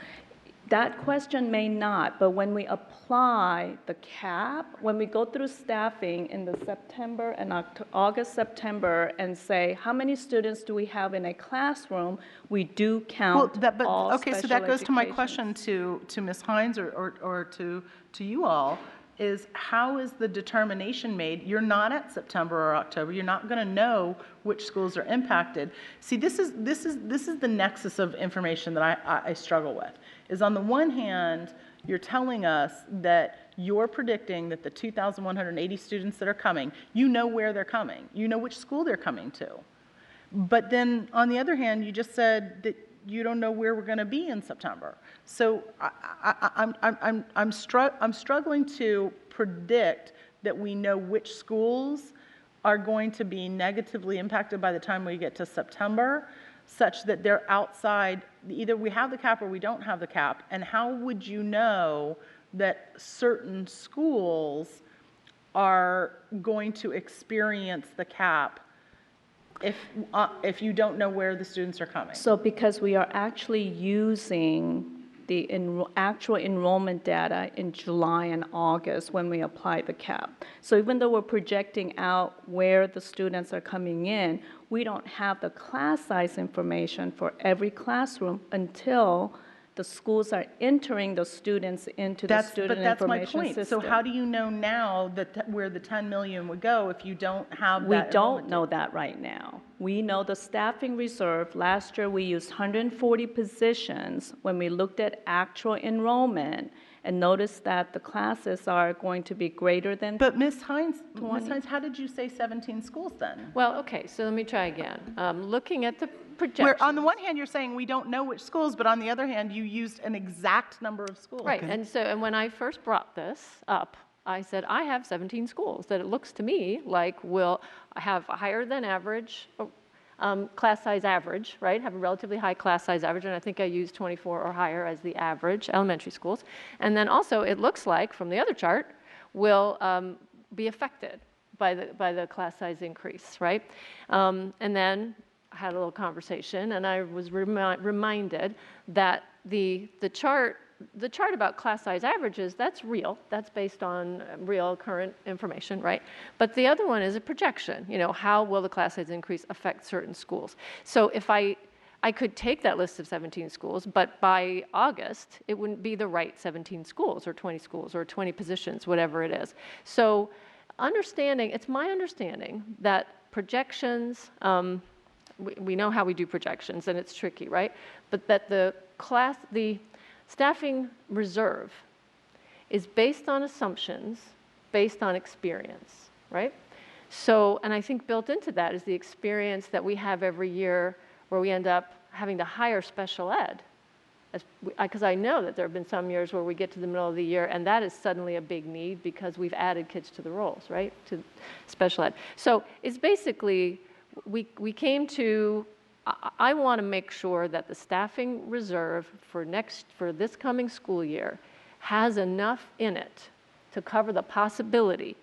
That question may not, but when we apply the cap, when we go through staffing in the September and August, September, and say, how many students do we have in a classroom, we do count all okay, so that goes to my question to Ms. Hines or to you all, is how is the determination made? You're not at September or October. You're not going to know which schools are impacted. See, this is the nexus of information that I struggle with. Is on the one hand, you're telling us that you're predicting that the 2,180 students that are coming, you know where they're coming. You know which school they're coming to. But then on the other hand, you just said that you don't know where we're going to be in September. So I'm struggling to predict that we know which schools are going to be negatively impacted by the time we get to September, such that they're outside, either we have the cap or we don't have the cap. And how would you know that certain schools are going to experience the cap if you don't know where the students are coming? So because we are actually using the actual enrollment data in July and August when we apply the cap. So even though we're projecting out where the students are coming in, we don't have the class size information for every classroom until the schools are entering the students into the student information system. But that's my point. So how do you know now where the 10 million would go if you don't have that? We don't know that right now. We know the staffing reserve. Last year we used 140 positions when we looked at actual enrollment and noticed that the classes are going to be greater than. But Ms. Hines, how did you say 17 schools then? Well, okay, so let me try again. Looking at the projections. Where on the one hand you're saying we don't know which schools, but on the other hand you used an exact number of schools. Right, and when I first brought this up, I said I have 17 schools that it looks to me like will have a higher than average class size average, right? Have a relatively high class size average, and I think I used 24 or higher as the average elementary schools. And then also it looks like from the other chart will be affected by the class size increase, right? And then I had a little conversation, and I was reminded that the chart about class size averages, that's real. That's based on real current information, right? But the other one is a projection. How will the class size increase affect certain schools? So if I could take that list of 17 schools, but by August, it wouldn't be the right 17 schools or 20 schools or 20 positions, whatever it is. So it's my understanding that projections, we know how we do projections, and it's tricky, right? But that the staffing reserve is based on assumptions, based on experience, right? So, and I think built into that is the experience that we have every year where we end up having to hire special ed. Because I know that there have been some years where we get to the middle of the year and that is suddenly a big need because we've added kids to the roles, right? To special ed. So it's basically, we came to, I want to make sure that the staffing reserve for this coming school year has enough in it to cover the possibility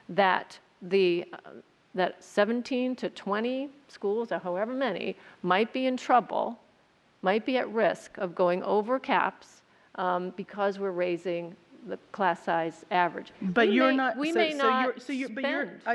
that that 17 to 20 schools, or however many, might be in trouble, might be at risk of going over caps because we're raising the class size average. But you're not. We may not.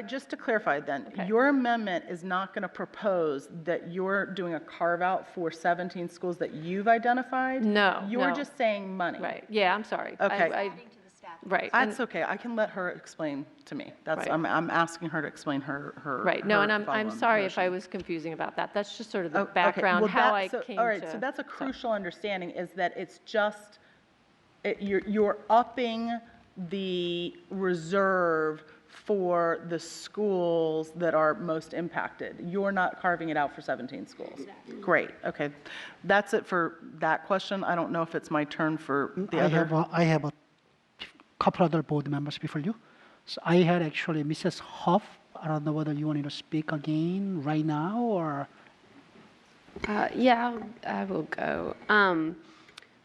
Just to clarify, then, Okay. your amendment is not going to propose that you're doing a carve out for 17 schools that you've identified. No. You're no. just saying money. Right. Yeah. I'm sorry. Okay. Adding to the staffing Right. That's okay. I can let her explain to me. That's, Right. I'm asking her to explain her. Right, no, her and I'm follow-on sorry if I motion. was confusing about that. That's just sort of the Oh, okay. background, Well, how that- I so- came All right, to. so that's a crucial understanding, is that it's just, you're upping the reserve for the schools that are most impacted. You're not carving it out for 17 schools. Great, okay. That's it for that question. I don't know if it's my turn for the other. I have a couple other board members before you. So I had actually Mrs. Hoff. I don't know whether you wanted to speak again right now or. Yeah, I will go.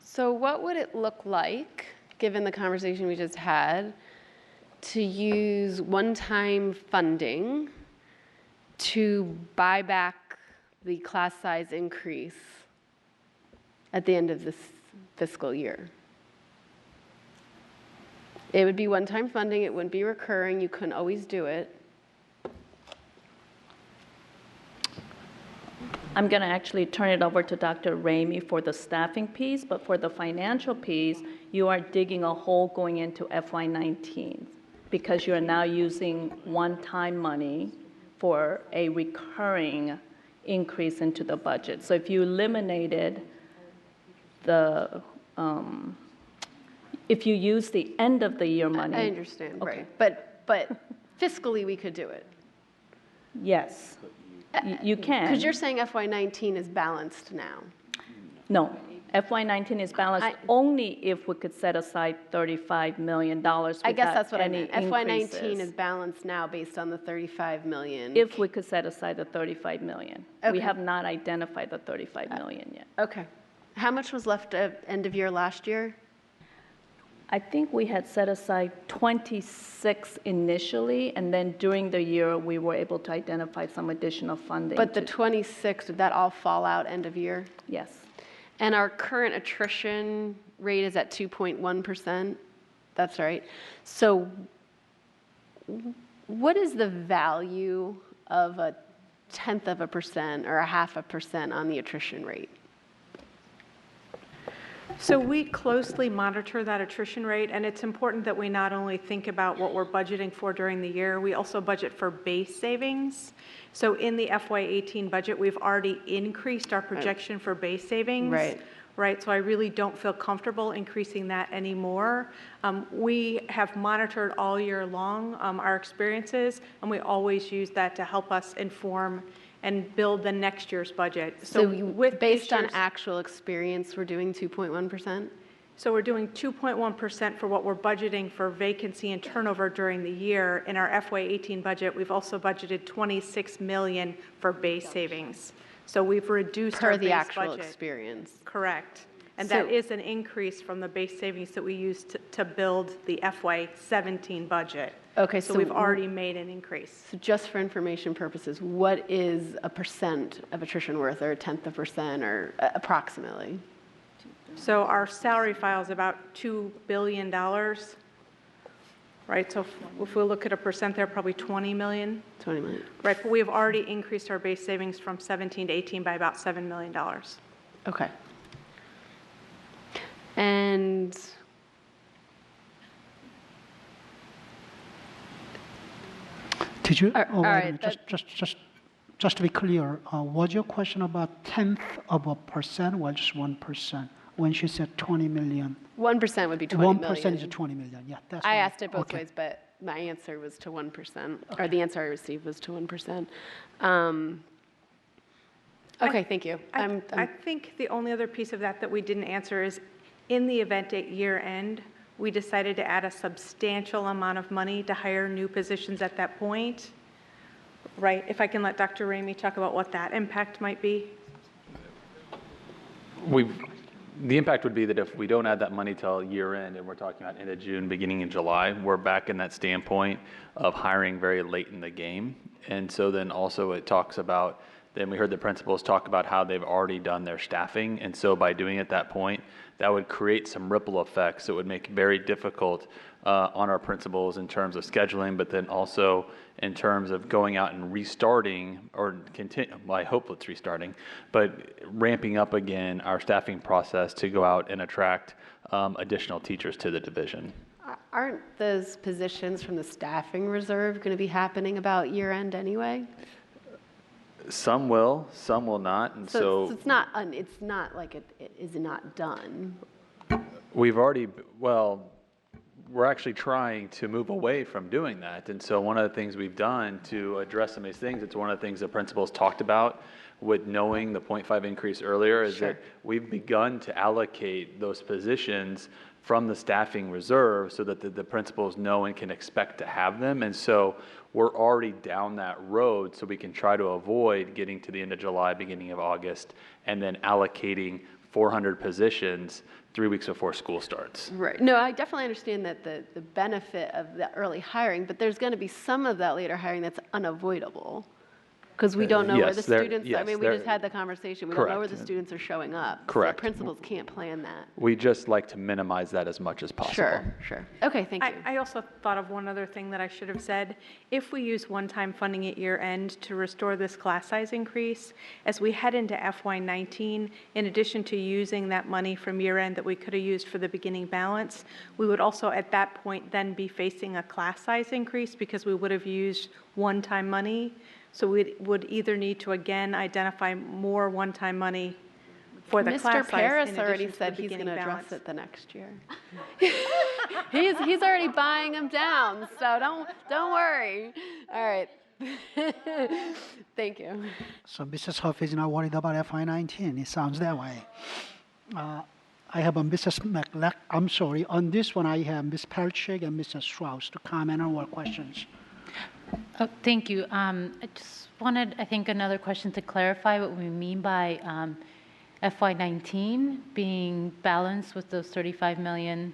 So what would it look like, given the conversation we just had, to use one-time funding to buy back the class size increase at the end of this fiscal year? It would be one-time funding, it wouldn't be recurring, you couldn't always do it. I'm going to actually turn it over to Dr. Ramey for the staffing piece, but for the financial piece, you are digging a hole going into FY19 because you are now using one-time money for a recurring increase into the budget. So if you eliminated the, if you use the end of the year money. I understand, Okay. right. But fiscally, we could do it. Yes, you can. Because you're saying FY19 is balanced now. No, FY19 is balanced only if we could set aside $35 million I guess that's what I any meant. FY19 increases. is balanced now based on the 35 million. If we could set aside the 35 million. We Okay. have not identified the 35 million yet. Okay. How much was left at end of year last year? I think we had set aside 26 initially, and then during the year, we were able to identify some additional funding. But the to- 26, did that all fall out end of year? Yes. And our current attrition rate is at 2.1%? That's right. So what is the value of a 0.1% or a 0.5% on the attrition rate? So we closely monitor that attrition rate, and it's important that we not only think about what we're budgeting for during the year, we also budget for base savings. So in the FY18 budget, we've already increased our projection for base savings. Right. Right, so I really don't feel comfortable increasing that anymore. We have monitored all year long our experiences, and we always use that to help us inform and build the next year's budget. So with based this on year's- actual experience, we're doing 2.1%? So we're doing 2.1% for what we're budgeting for vacancy and turnover during the year. In our FY18 budget, we've also budgeted 26 million for base savings. So we've reduced our Per the base actual budget. experience. Correct. And So- that is an increase from the base savings that we used to build the FY17 budget. Okay, So so we've already made an increase. So just for information purposes, what is a percent of attrition worth, or a 1/10% or approximately? So our salary file is about $2 billion, right? So if we look at a percent there, probably 20 million. 20 million. Right, but we have already increased our base savings from 17 to 18 by about $7 million. Okay. And Did you? All Oh, wait a right, minute. Just to be clear, was your question about 1/10 of a percent or just 1%? When she said 20 million, 1% would be 20 million. 1% is 20 million. Yeah, that's. I what asked it both okay. ways, but my answer was to 1%, or the answer I received was to 1%. Okay, thank you. I think the only other piece of that we didn't answer is, in the event at year end, we decided to add a substantial amount of money to hire new positions at that point. Right, if I can let Dr. Ramey talk about what that impact might be. The impact would be that if we don't add that money till year end, and we're talking about end of June, beginning in July, we're back in that standpoint of hiring very late in the game. And so then also it talks about, then we heard the principals talk about how they've already done their staffing. And so by doing it at that point, that would create some ripple effects that would make it very difficult on our principals in terms of scheduling, but then also in terms of going out and restarting, or continue, well, I hope it's restarting, but ramping up again our staffing process to go out and attract additional teachers to the division. aren't those positions from the staffing reserve going to be happening about year end anyway? Some will, some will not, and so it's not like it is not done. we've already, well, we're actually trying to move away from doing that. And so one of the things we've done to address some of these things, it's one of the things the principals talked about with knowing the 0.5 increase earlier, is that we've begun to allocate those positions from the staffing reserve so that the principals know and can expect to have them. And so we're already down that road so we can try to avoid getting to the end of July, beginning of August, and then allocating 400 positions 3 weeks before school starts. Right. No, I definitely understand that the benefit of the early hiring, but there's going to be some of that later hiring that's unavoidable. Because we don't know where the students, I mean, we just had the conversation. We don't know where the students are showing up. Correct. So principals can't plan that. We just like to minimize that as much as possible. Sure. Okay, thank you. I also thought of one other thing that I should have said. If we use one-time funding at year end to restore this class size increase, as we head into FY19, in addition to using that money from year end that we could have used for the beginning balance, we would also at that point then be facing a class size increase because we would have used one-time money. So we would either need to again identify more one-time money for the class size. Mr. Paris already said he's going to address it the next year. he's already buying them down, so don't worry. All right. Thank you. So Mrs. Huff is not worried about FY19. It sounds that way. I have a Mrs. McLeod. I'm sorry. On this one, I have Ms. Pelchik and Mr. Strauss to comment on our questions. Oh, thank you. I just wanted, I think, another question to clarify what we mean by FY19 being balanced with those $35 million.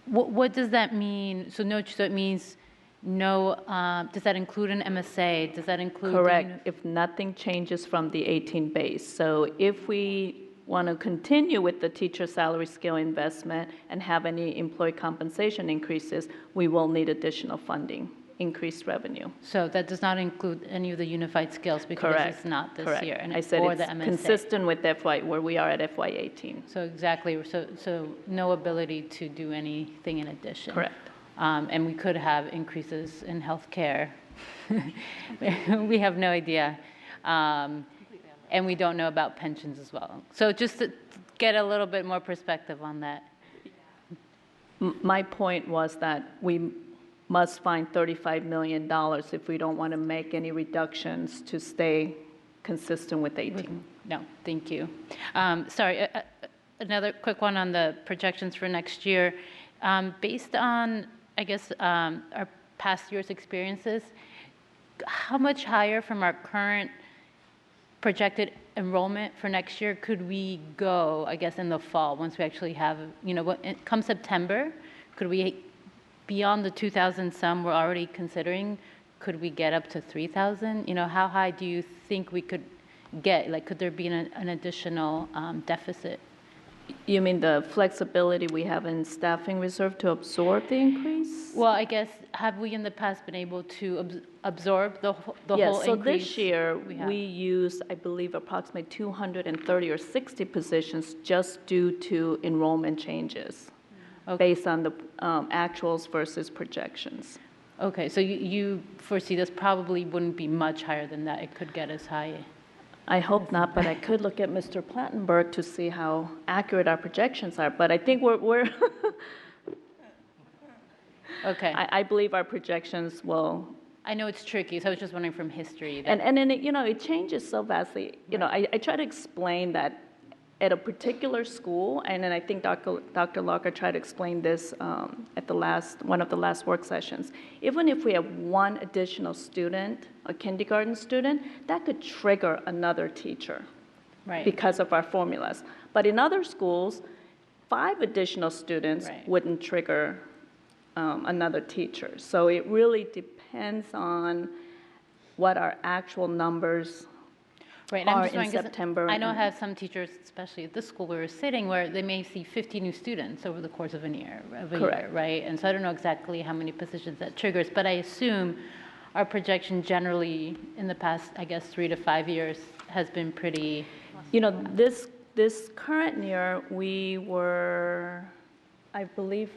What does that mean? So it means no, does that include an MSA? Does that include? Correct, if nothing changes from the 18 base. So if we want to continue with the teacher salary scale investment and have any employee compensation increases, we will need additional funding, increased revenue. So that does not include any of the unified skills because Correct. it's not this Correct. year. And I said or it's the MSA. consistent with FY, where we are at FY18. So exactly, so no ability to do anything in addition. Correct. And we could have increases in healthcare. We have no idea. And we don't know about pensions as well. So just to get a little bit more perspective on that. My point was that we must find $35 million if we don't want to make any reductions to stay consistent with 18. No, thank you. Sorry, another quick one on the projections for next year. Based on, I guess, our past year's experiences, how much higher from our current projected enrollment for next year could we go, I guess, in the fall once we actually have, come September, could we, beyond the 2,000 some we're already considering, could we get up to 3,000? How high do you think we could get? Like, could there be an additional deficit? You mean the flexibility we have in staffing reserve to absorb the increase? Well, I guess, have we in the past been able to absorb the whole Yes, so increase? this year, we used, I believe, approximately 230 or 60 positions just due to enrollment changes based on the actuals versus projections. Okay, so you foresee this probably wouldn't be much higher than that. It could get as high. I hope not, but I could look at Mr. Plattenberg to see how accurate our projections are. But I think we're Okay. I believe our projections will. I know it's tricky, so I was just wondering from history. And then it changes so vastly. I try to explain that at a particular school, and then I think Dr. Locker tried to explain this at one of the last work sessions. Even if we have one additional student, a kindergarten student, that could trigger another teacher because of our formulas. But in other schools, 5 additional students wouldn't trigger another teacher. So it really depends on what our actual numbers and I'm are just in wondering, 'cause September. I know I have some teachers, especially at this school we were sitting, where they may see 50 new students over the course of a year, right? And so I don't know exactly how many positions that triggers, but I assume our projection generally in the past, I guess, 3 to 5 years has been pretty. This current year, we were I believe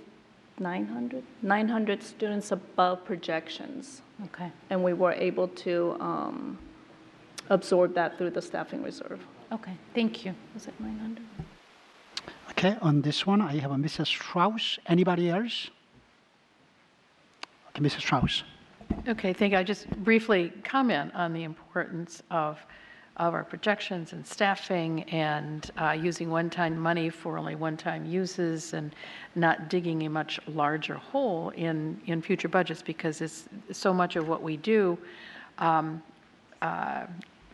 900 students above projections. Okay. And we were able to absorb that through the staffing reserve. Okay, thank you. Was it 900? Okay, on this one, I have a Mrs. Strauss. Anybody else? Okay, Mrs. Strauss. Okay, thank you. I just briefly comment on the importance of our projections and staffing and using one-time money for only one-time uses and not digging a much larger hole in future budgets, because it's so much of what we do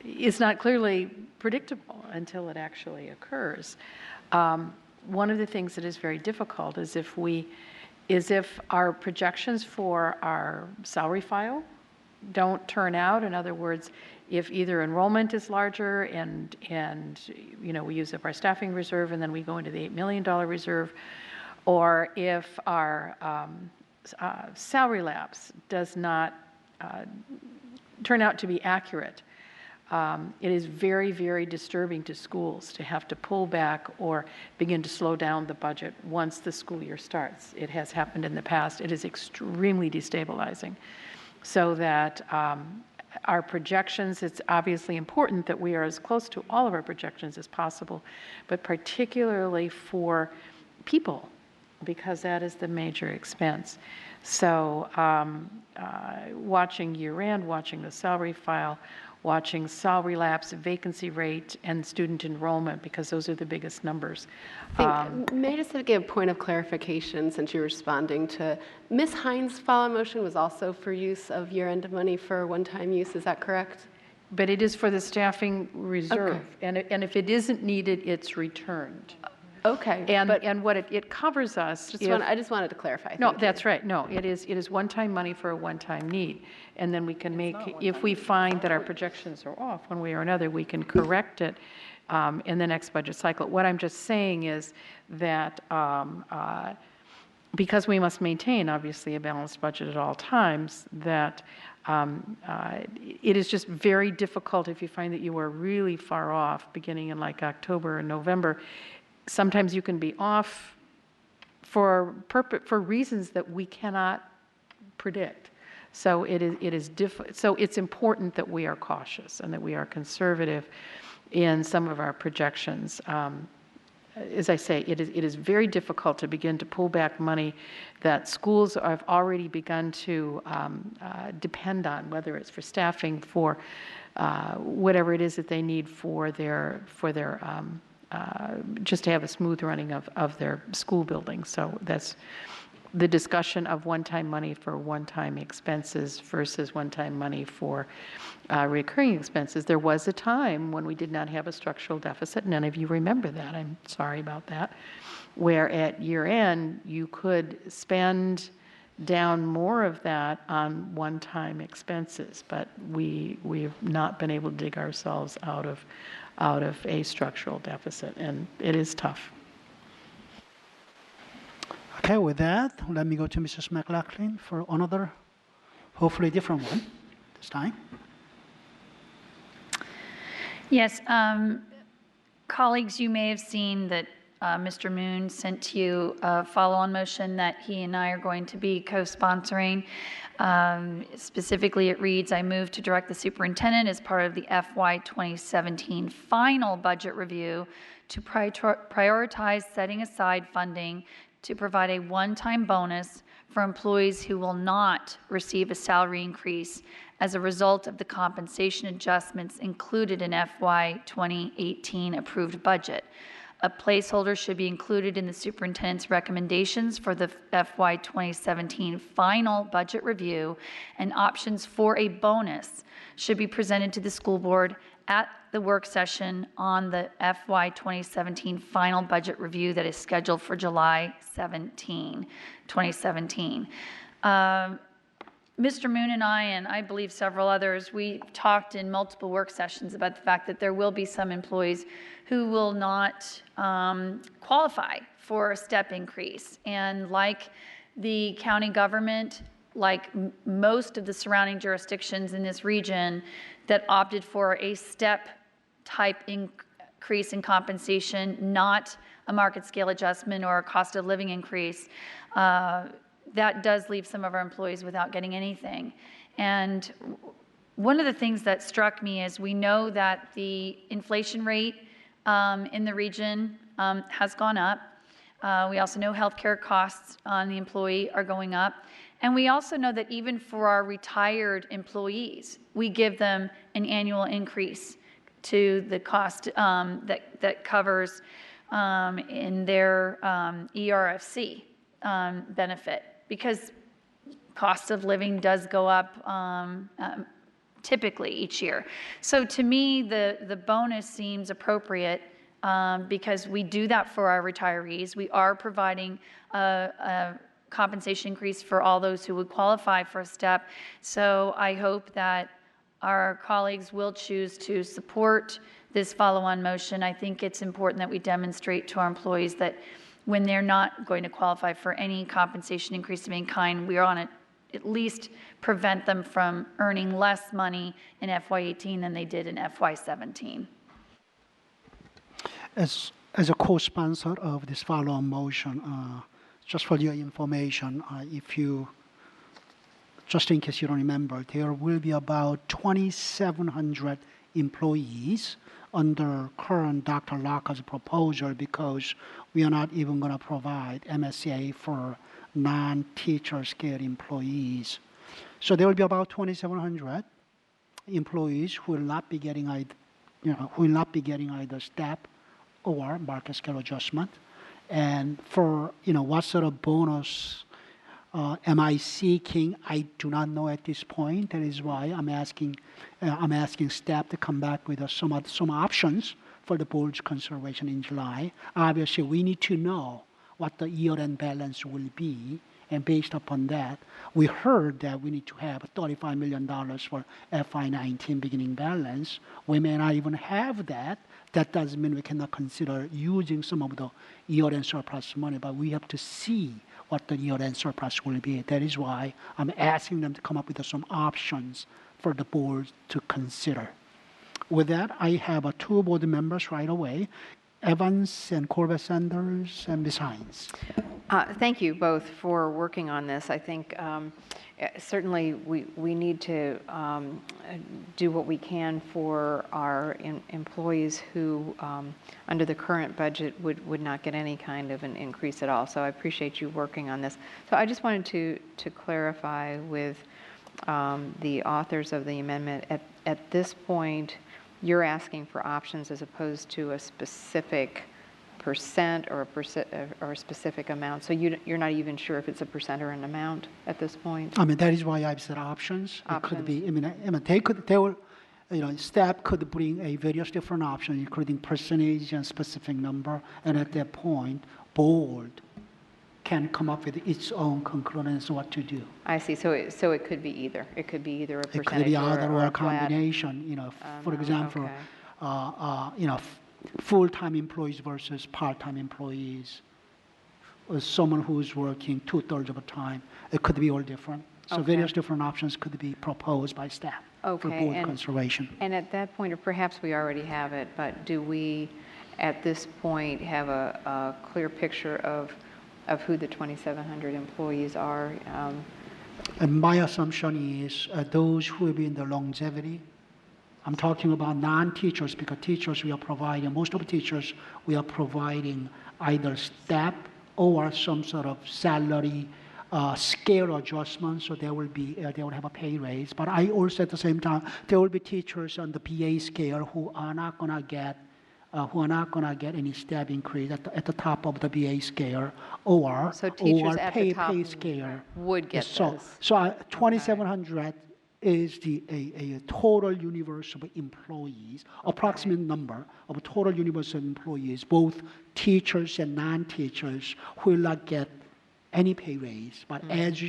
is not clearly predictable until it actually occurs. One of the things that is very difficult is if our projections for our salary file don't turn out. In other words, if either enrollment is larger and we use up our staffing reserve and then we go into the $8 million reserve, or if our salary lapse does not turn out to be accurate, it is very, very disturbing to schools to have to pull back or begin to slow down the budget once the school year starts. It has happened in the past. It is extremely destabilizing. So that our projections, it's obviously important that we are as close to all of our projections as possible, but particularly for people, because that is the major expense. So watching year end, watching the salary file, watching salary lapse, vacancy rate, and student enrollment, because those are the biggest numbers. May I just give a point of clarification since you're responding to Ms. Hines' follow motion was also for use of year-end money for one-time use, is that correct? But it is for the staffing reserve, Okay. and if it isn't needed, it's returned. Okay. And what it covers us. I just wanted to clarify. No, Thank that's right. No, it is one-time money for a one-time need. And then we can make, if we find that our projections are off one way or another, we can correct it in the next budget cycle. What I'm just saying is that because we must maintain, obviously, a balanced budget at all times, that it is just very difficult if you find that you are really far off, beginning in like October and November. Sometimes you can be off for reasons that we cannot predict. So so it's important that we are cautious and that we are conservative in some of our projections. As I say, it is very difficult to begin to pull back money that schools have already begun to depend on, whether it's for staffing, for whatever it is that they need for their just to have a smooth running of their school building. So that's the discussion of one-time money for one-time expenses versus one-time money for recurring expenses. There was a time when we did not have a structural deficit. None of you remember that. I'm sorry about that. Where at year end, you could spend down more of that on one-time expenses, but we've not been able to dig ourselves out of a structural deficit, and it is tough. Okay, with that, let me go to Mrs. McLaughlin for another, hopefully different one this time. Yes, colleagues, you may have seen that Mr. Moon sent to you a follow-on motion that he and I are going to be co-sponsoring. Specifically, it reads, I move to direct the superintendent as part of the FY 2017 final budget review to prioritize setting aside funding to provide a one-time bonus for employees who will not receive a salary increase as a result of the compensation adjustments included in FY 2018 approved budget. A placeholder should be included in the superintendent's recommendations for the FY 2017 final budget review, and options for a bonus should be presented to the school board at the work session on the FY 2017 final budget review that is scheduled for July 17, 2017. Mr. Moon and I believe several others, we talked in multiple work sessions about the fact that there will be some employees who will not qualify for a step increase. And like the county government, like most of the surrounding jurisdictions in this region that opted for a step type increase in compensation, not a market scale adjustment or a cost of living increase, that does leave some of our employees without getting anything. And one of the things that struck me is we know that the inflation rate in the region has gone up. We also know healthcare costs on the employee are going up. And we also know that even for our retired employees, we give them an annual increase to the cost that covers in their ERFC benefit, because cost of living does go up typically each year. So to me, the bonus seems appropriate because we do that for our retirees. We are providing a compensation increase for all those who would qualify for a step. So I hope that our colleagues will choose to support this follow-on motion. I think it's important that we demonstrate to our employees that when they're not going to qualify for any compensation increase of any kind, we are on at least prevent them from earning less money in FY18 than they did in FY17. As a co-sponsor of this follow-on motion, just for your information, just in case you don't remember, there will be about 2,700 employees under current Dr. Locker's proposal, because we are not even going to provide MSA for non-teacher scale employees. So there will be about 2,700 employees who will not be getting either step or market scale adjustment. And for what sort of bonus am I seeking? I do not know at this point. That is why I'm asking staff to come back with some options for the board's consideration in July. Obviously, we need to know what the year-end balance will be, and based upon that, we heard that we need to have $35 million for FY19 beginning balance. We may not even have that. That doesn't mean we cannot consider using some of the year-end surplus money, but we have to see what the year-end surplus will be. That is why I'm asking them to come up with some options for the board to consider. With that, I have two board members right away, Evans and Corbett Sanders and Ms. Hines. Thank you both for working on this. I think certainly we need to do what we can for our employees who, under the current budget, would not get any kind of an increase at all. So I appreciate you working on this. So I just wanted to clarify with the authors of the amendment, at this point, you're asking for options as opposed to a specific percent or a specific amount. So you're not even sure if it's a percent or an amount at this point? I mean, that is why I've said options. It could be, they will, staff could bring a various different options, including percentage and specific number. And at that point, board can come up with its own conclusions what to do. I see. So it could be either. It could be either a percentage it could be either or a flat combination. For example, full-time employees versus part-time employees, or someone who's working 2/3 of the time. It could be all different. So various different options could be proposed by staff for board consideration. And at that point, or perhaps we already have it, but do we, at this point, have a clear picture of who the 2,700 employees are? And my assumption is those who will be in the longevity. I'm talking about non-teachers, because teachers we are providing, most of the teachers we are providing either step or some sort of salary scale adjustment, so they will have a pay raise. But I also at the same time, there will be teachers on the BA scale who are not gonna get any step increase at the top of the BA scale, or pay scale would get this. So 2,700 is a total universe of employees, approximate number of total universe of employees, both teachers and non-teachers, who will not get any pay raise. But as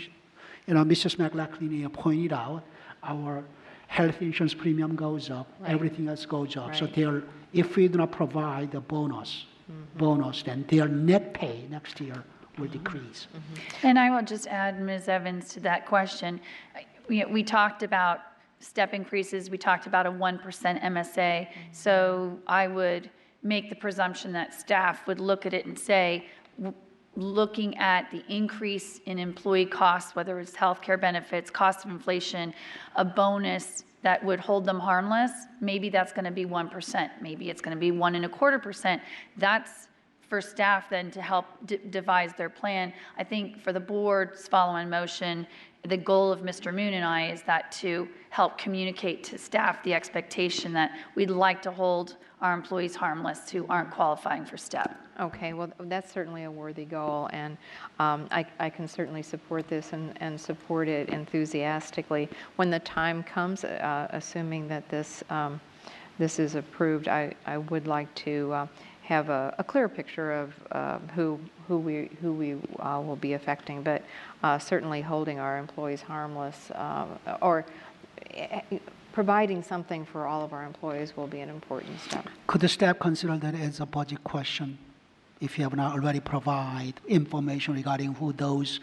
Mrs. McLaughlin pointed out, our health insurance premium goes up, everything else goes up. So if we do not provide the bonus, then their net pay next year will decrease. And I will just add, Ms. Evans, to that question. We talked about step increases. We talked about a 1% MSA. So I would make the presumption that staff would look at it and say, looking at the increase in employee costs, whether it's healthcare benefits, cost of inflation, a bonus that would hold them harmless, maybe that's going to be 1%. Maybe it's going to be 1.25%. That's for staff then to help devise their plan. I think for the board's follow-on motion, the goal of Mr. Moon and I is that to help communicate to staff the expectation that we'd like to hold our employees harmless who aren't qualifying for STEP. Okay, well, that's certainly a worthy goal, and I can certainly support this and support it enthusiastically. When the time comes, assuming that this is approved, I would like to have a clear picture of who we will be affecting, but certainly holding our employees harmless or providing something for all of our employees will be an important step. Could the staff consider that as a budget question if you have not already provided information regarding who those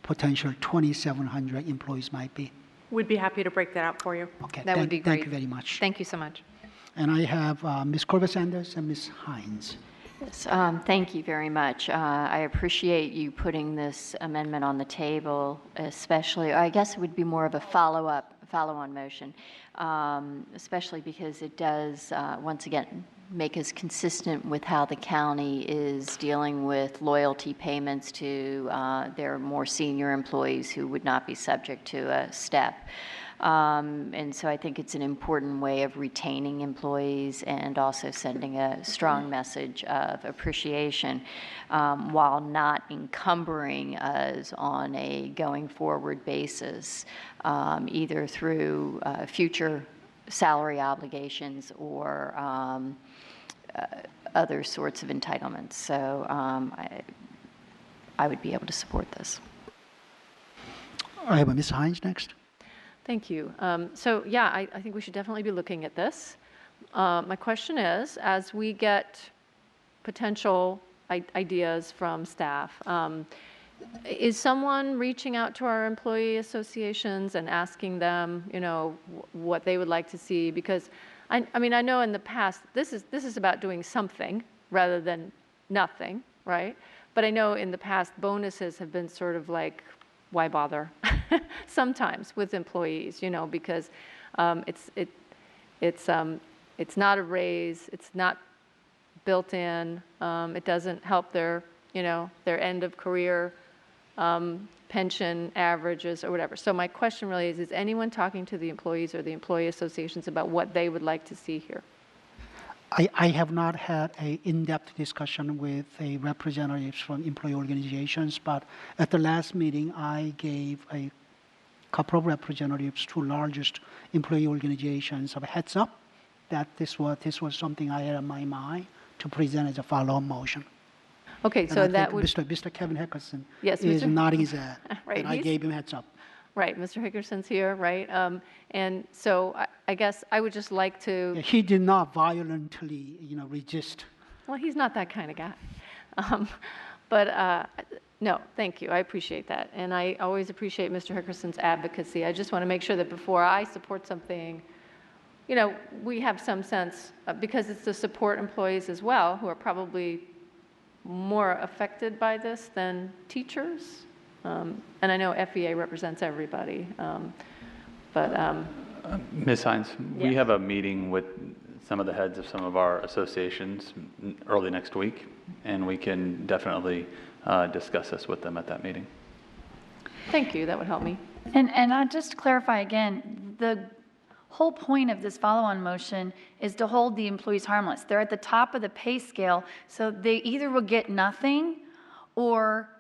potential 2,700 employees might be? We'd be happy to break that out for you. Okay, That would be great. Thank you very much. Thank you so much. And I have Ms. Corvus-Sanders and Ms. Hines. Yes, thank you very much. I appreciate you putting this amendment on the table, especially, I guess it would be more of a follow-on motion, especially because it does, once again, make us consistent with how the county is dealing with loyalty payments to their more senior employees who would not be subject to a STEP. And so I think it's an important way of retaining employees and also sending a strong message of appreciation while not encumbering us on a going forward basis, either through future salary obligations or other sorts of entitlements. So I would be able to support this. I have Ms. Hines next. Thank you. So yeah, I think we should definitely be looking at this. My question is, as we get potential ideas from staff, is someone reaching out to our employee associations and asking them, you know, what they would like to see? Because I mean, I know in the past, this is about doing something rather than nothing, right? But I know in the past, bonuses have been sort of like, why bother? Sometimes with employees, you know, because it's not a raise, it's not built in, it doesn't help their, you know, their end of career pension averages or whatever. So my question really is anyone talking to the employees or the employee associations about what they would like to see here? I have not had an in-depth discussion with a representatives from employee organizations, but at the last meeting, I gave a couple of representatives to largest employee organizations a heads up that this was something I had in my mind to present as a follow-up motion. Okay, so that would... Mr. Kevin Hickerson yes, is Mr. nodding his head, right, and I gave him heads up. Right, Mr. Hickerson's here, right? And so I guess I would just like to... He did not violently, resist. Well, he's not that kind of guy. But no, thank you. I appreciate that. And I always appreciate Mr. Hickerson's advocacy. I just want to make sure that before I support something, you know, we have some sense, because it's to support employees as well, who are probably more affected by this than teachers. And I know FEA represents everybody, Ms. Hines, Yeah. we have a meeting with some of the heads of some of our associations early next week, and we can definitely discuss this with them at that meeting. Thank you, that would help me. And I'll just clarify again, the whole point of this follow-on motion is to hold the employees harmless. They're at the top of the pay scale, so they either will get nothing, or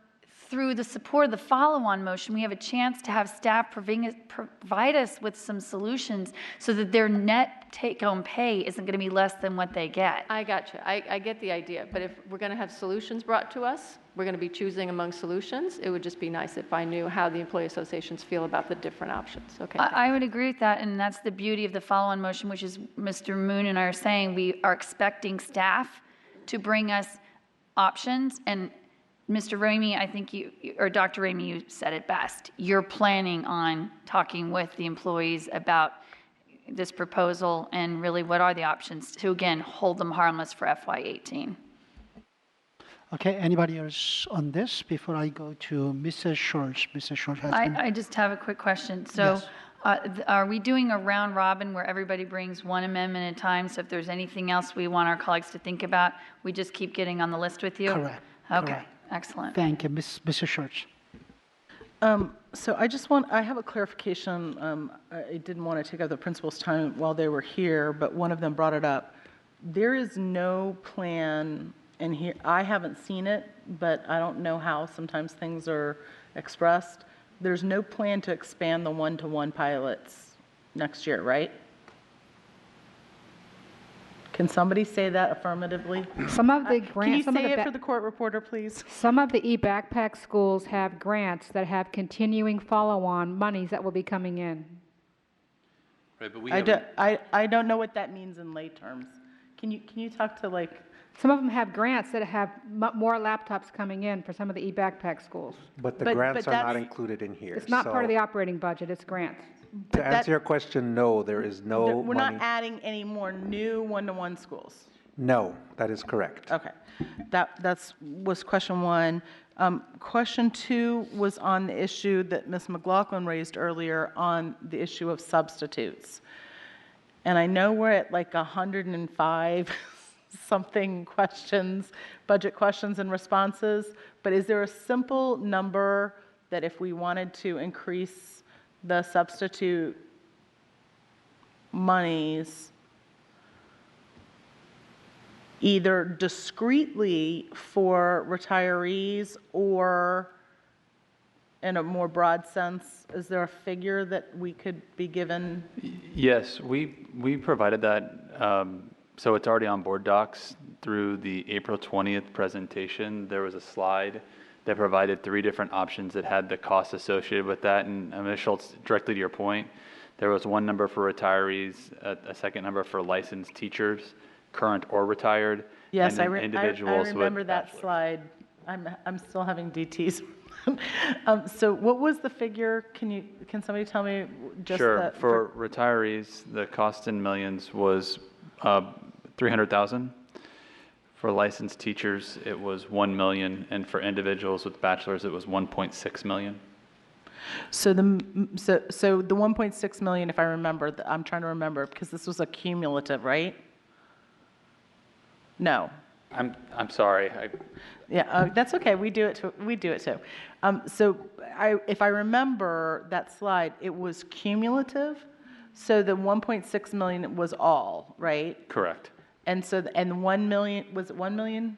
through the support of the follow-on motion, we have a chance to have staff provide us with some solutions so that their net take-home pay isn't going to be less than what they get. I got you. I get the idea. But if we're going to have solutions brought to us, we're going to be choosing among solutions. It would just be nice if I knew how the employee associations feel about the different options. Okay. I would agree with that, and that's the beauty of the follow-on motion, which is Mr. Moon and I are saying we are expecting to bring us options. And Mr. Ramey, I think or Dr. Ramey, you said it best. You're planning on talking with the employees about this proposal, and really what are the options to, again, hold them harmless for FY18? Okay, anybody else on this before I go to Mrs. Schultz? Mrs. Schultz has been... I just have a quick question. So are we doing a round robin where everybody brings one amendment at a time? So if there's anything else we want our colleagues to think about, we just keep getting on the list with you? Correct. Okay, Correct. excellent. Thank you, Mrs. Schultz. So I have a clarification. I didn't want to take up the principal's time while they were here, but one of them brought it up. There is no plan, and here, I haven't seen it, but I don't know how sometimes things are expressed. There's no plan to expand the one-to-one pilots next year, right? Can somebody say that affirmatively? Some of the Can you grants, say it for the court reporter, please? some of the e-backpack schools have grants that have continuing follow-on monies that will be coming in. Right, but we I don't know what that means in lay terms. Can you talk to like? Some of them have grants that have more laptops coming in for some of the e-backpack schools. But the grants are not included in here. It's not part of so the operating budget, it's grants. To answer your question, no, there is no We're money. not adding any more new one-to-one schools. No, that is correct. Okay, that was question one. Question two was on the issue that Ms. McLaughlin raised earlier on the issue of substitutes. And I know we're at like 105 something questions, budget questions and responses, but is there a simple number that if we wanted to increase the substitute monies either discretely for retirees or in a more broad sense, is there a figure that we could be given? Yes, we provided that. So it's already on board docs through the April 20th presentation. There was a slide that provided 3 different options that had the costs associated with that. And Ms. Schultz, directly to your point, there was one number for retirees, a second number for licensed teachers, current or retired. Yes, and individuals I remember with that slide. I'm still having DTs. So what was the figure? Can somebody tell me just Sure. For retirees, the cost in millions was $300,000. For licensed teachers, it was $1 million, and for individuals with bachelors, it was $1.6 million. So the 1.6 million, if I remember, I'm trying to remember because this was a cumulative, right? No. I'm sorry. Yeah, that's okay. We do it too. So if I remember that slide, it was cumulative. So the 1.6 million was all, right? Correct. And so, and 1 million, was it 1 million?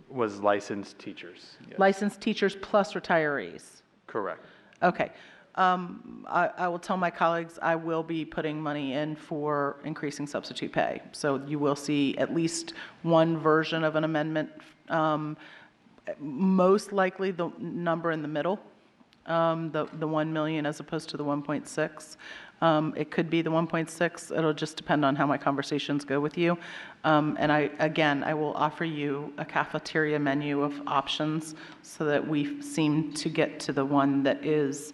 Was licensed teachers. Yes. Licensed teachers plus retirees. Correct. Okay. I will tell my colleagues I will be putting money in for increasing substitute pay. So you will see at least one version of an amendment, most likely the number in the middle, the 1 million as opposed to the 1.6. It could be the 1.6. It'll just depend on how my conversations go with you. And I will offer you a cafeteria menu of options so that we seem to get to the one that is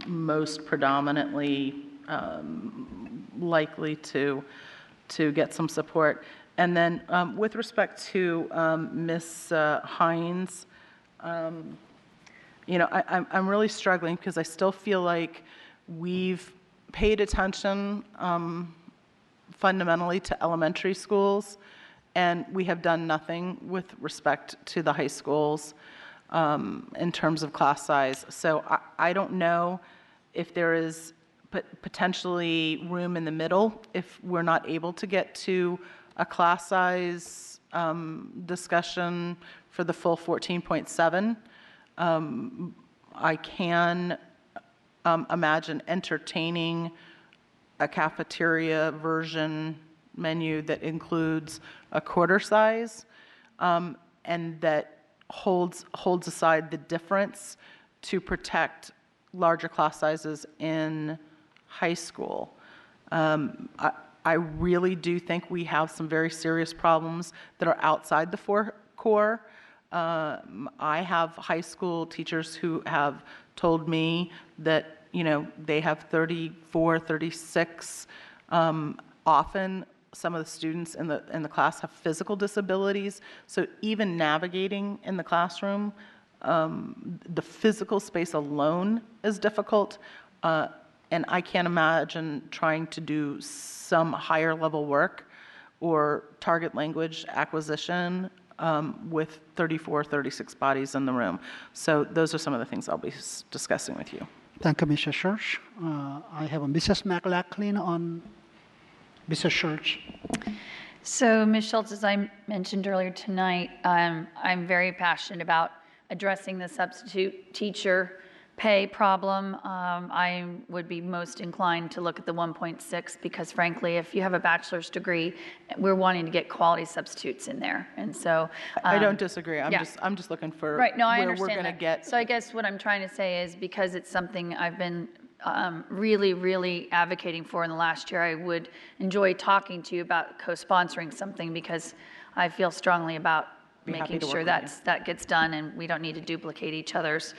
most predominantly likely to get some support. And then with respect to Ms. Hines, I'm really struggling because I still feel like we've paid attention fundamentally to elementary schools, and we have done nothing with respect to the high schools in terms of class size. So I don't know if there is potentially room in the middle if we're not able to get to a class size discussion for the full 14.7. I can imagine entertaining a cafeteria version menu that includes a quarter size and that holds aside the difference to protect larger class sizes in high school. I really do think we have some very serious problems that are outside the four core. I have high school teachers who have told me that they have 34, 36. Often, some of the students in the class have physical disabilities. So even navigating in the classroom, the physical space alone is difficult. And I can't imagine trying to do some higher level work or target language acquisition with 34, 36 bodies in the room. So those are some of the things I'll be discussing with you. Thank you, Mr. Church. I have a Mrs. McLaughlin on Mr. Church. So, Ms. Schultz, as I mentioned earlier tonight, I'm very passionate about addressing the substitute teacher pay problem. I would be most inclined to look at the 1.6 because, frankly, if you have a bachelor's degree, we're wanting to get quality substitutes in there, and so I don't disagree. I'm yeah. just looking for right. No, I where understand we're going to that. get. So I guess what I'm trying to say is because it's something I've been really, really advocating for in the last year, I would enjoy talking to you about co-sponsoring something because I feel strongly about making sure that gets done and we don't need to duplicate each other's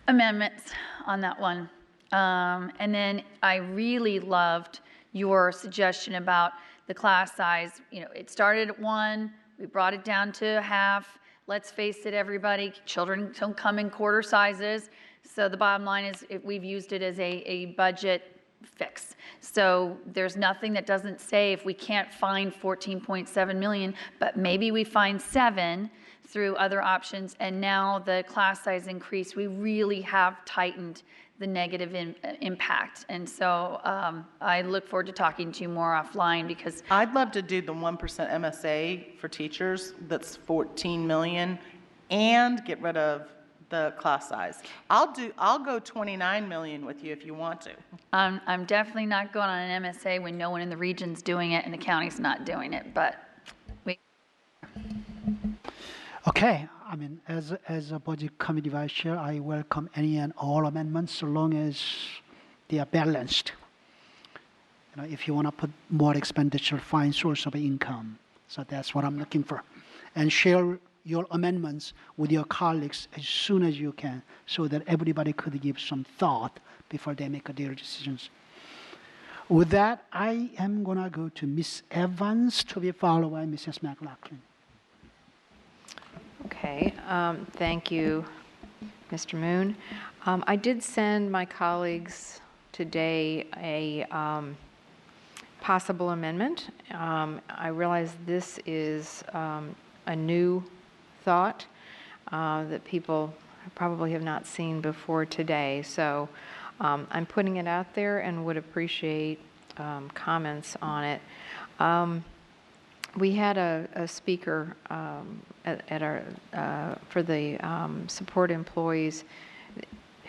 amendments on that one. And then I really loved your suggestion about the class size. It started at 1, we brought it down to half. Let's face it, everybody, children don't come in quarter sizes. So the bottom line is we've used it as a budget fix. So there's nothing that doesn't say if we can't find 14.7 million, but maybe we find 7 through other options, and now the class size increase, we really have tightened the negative impact. And so I look forward to talking to you more offline because I'd love to do the 1% MSA for teachers, that's 14 million, and get rid of the class size. I'll go 29 million with you if you want to. I'm definitely not going on an MSA when no one in the region's doing it and the county's not doing it, but we. Okay, I mean, as a budget committee vice chair, I welcome any and all amendments so long as they are balanced. If you want to put more expenditure, find source of income. So that's what I'm looking for. And share your amendments with your colleagues as soon as you can so that everybody could give some thought before they make their decisions. With that, I am going to go to Ms. Evans to be followed by Mrs. McLaughlin. Okay, thank you, Mr. Moon. I did send my colleagues today a possible amendment. I realize this is a new thought that people probably have not seen before today. So I'm putting it out there and would appreciate comments on it. We had a speaker at our for the support employees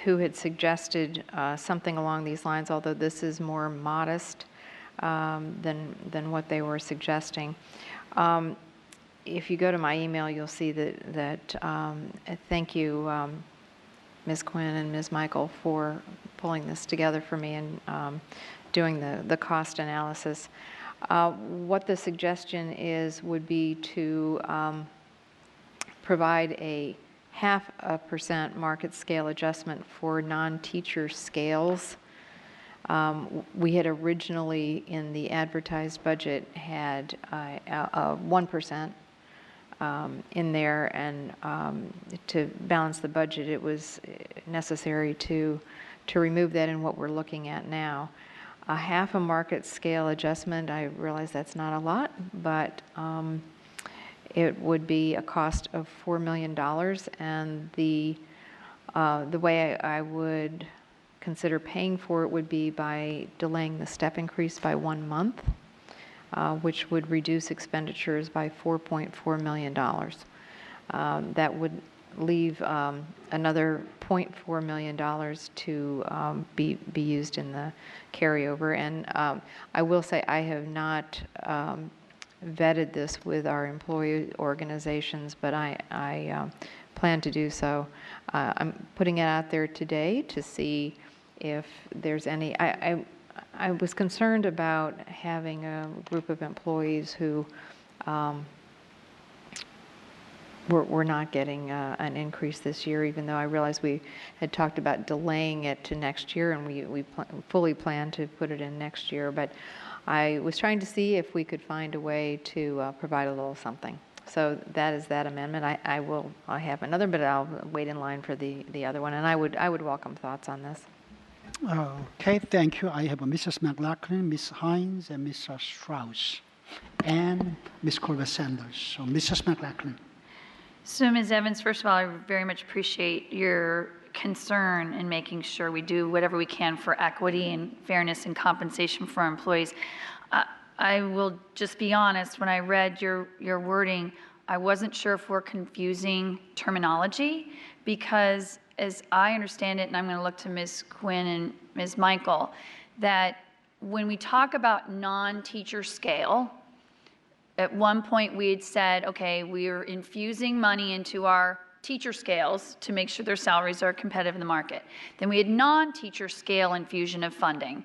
who had suggested something along these lines, although this is more modest than what they were suggesting. If you go to my email, you'll see that thank you, Ms. Quinn and Ms. Michael, for pulling this together for me and doing the cost analysis. What the suggestion is would be to provide a 0.5% market scale adjustment for non-teacher scales. We had originally in the advertised budget had 1% in there, and to balance the budget it was necessary to remove that in what we're looking at now. A 0.5 market scale adjustment, I realize that's not a lot, but it would be a cost of $4 million, and the way I would consider paying for it would be by delaying the step increase by 1 month, which would reduce expenditures by $4.4 million. That would leave another $0.4 million to be used in the carryover. And I will say I have not vetted this with our employee organizations, but I plan to do so. I'm putting it out there today to see if there's any. I was concerned about having a group of employees who we're not getting an increase this year, even though I realize we had talked about delaying it to next year, and we fully plan to put it in next year. But I was trying to see if we could find a way to provide a little something. So that is that amendment. I have another, but I'll wait in line for the other one, and I would welcome thoughts on this. Okay, thank you. I have Mrs. McLaughlin, Ms. Hines, and Mr. Strauss, and Ms. Colbert-Sanders. So, Mrs. McLaughlin. So, Ms. Evans, first of all, I very much appreciate your concern in making sure we do whatever we can for equity and fairness and compensation for our employees. I will just be honest, when I read your wording, I wasn't sure if we're confusing terminology, because as I understand it, and I'm going to look to Ms. Quinn and Ms. Michael, that when we talk about non-teacher scale, at one point we had said, okay, we are infusing money into our teacher scales to make sure their salaries are competitive in the market. Then we had non-teacher scale infusion of funding.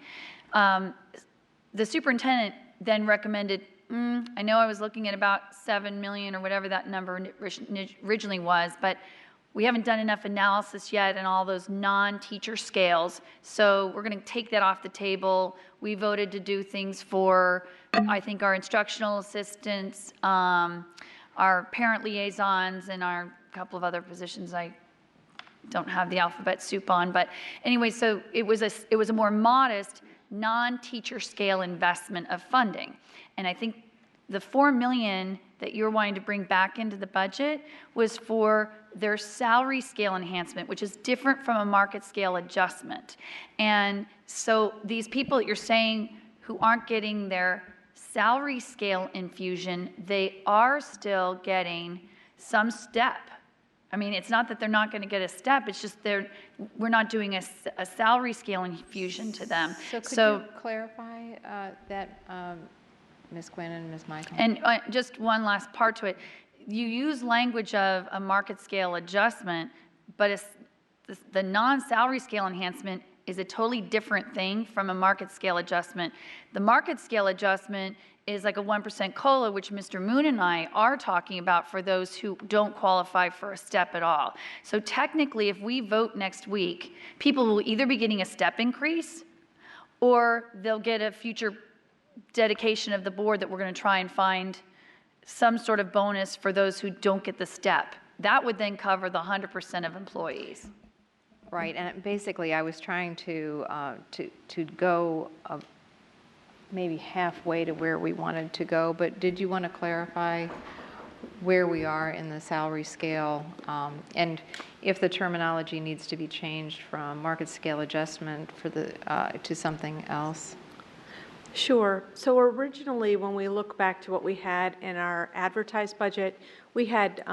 The superintendent then recommended, I know I was looking at about 7 million or whatever that number originally was, but we haven't done enough analysis yet on all those non-teacher scales, so we're going to take that off the table. We voted to do things for, I think, our instructional assistants, our parent liaisons, and our couple of other positions I don't have the alphabet soup on. But anyway, so it was a more modest non-teacher scale investment of funding. And I think the $4 million that you're wanting to bring back into the budget was for their salary scale enhancement, which is different from a market scale adjustment. And so these people that you're saying who aren't getting their salary scale infusion, they are still getting some step. I mean, it's not that they're not going to get a step, it's just we're not doing a salary scale infusion to them. So could you clarify that, Ms. Quinn and Ms. Michael? And just one last part to it. You use language of a market scale adjustment, but the non-salary scale enhancement is a totally different thing from a market scale adjustment. The market scale adjustment is like a 1% COLA, which Mr. Moon and I are talking about for those who don't qualify for a step at all. So technically, if we vote next week, people will either be getting a step increase or they'll get a future dedication of the board that we're going to try and find some sort of bonus for those who don't get the step. That would then cover the 100% of employees. Right, and basically I was trying to go maybe halfway to where we wanted to go, but did you want to clarify where we are in the salary scale, and if the terminology needs to be changed from market scale adjustment for to something else? Sure. So originally, when we look back to what we had in our advertised budget, we had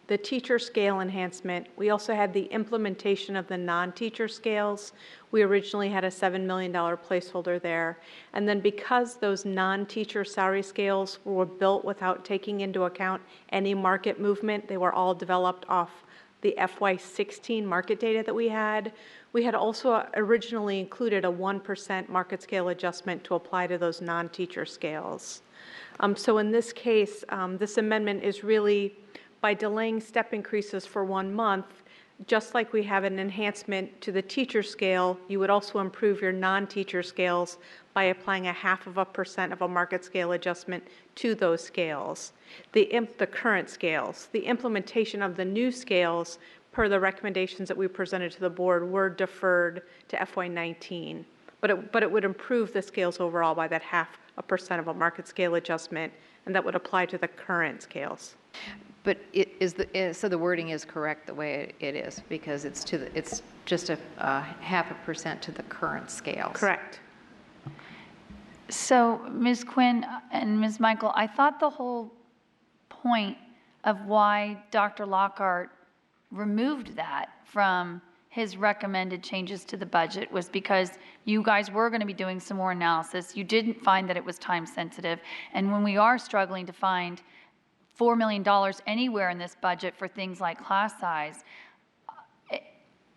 the teacher scale enhancement. We also had the implementation of the non-teacher scales. We originally had a $7 million placeholder there. And then because those non-teacher salary scales were built without taking into account any market movement, they were all developed off the FY16 market data that we had also originally included a 1% market scale adjustment to apply to those non-teacher scales. So in this case, this amendment is really by delaying step increases for 1 month, just like we have an enhancement to the teacher scale, you would also improve your non-teacher scales by applying 0.5% of a market scale adjustment to those scales. The current scales. The implementation of the new scales, per the recommendations that we presented to the board, were deferred to FY19. But it would improve the scales overall by that 0.5% of a market scale adjustment, and that would apply to the current scales. But so the wording is correct the way it is, because it's just a 0.5% to the current scales. Correct. So, Ms. Quinn and Ms. Michael, I thought the whole point of why Dr. Lockhart removed that from his recommended changes to the budget was because you guys were going to be doing some more analysis. You didn't find that it was time sensitive. And when we are struggling to find $4 million anywhere in this budget for things like class size,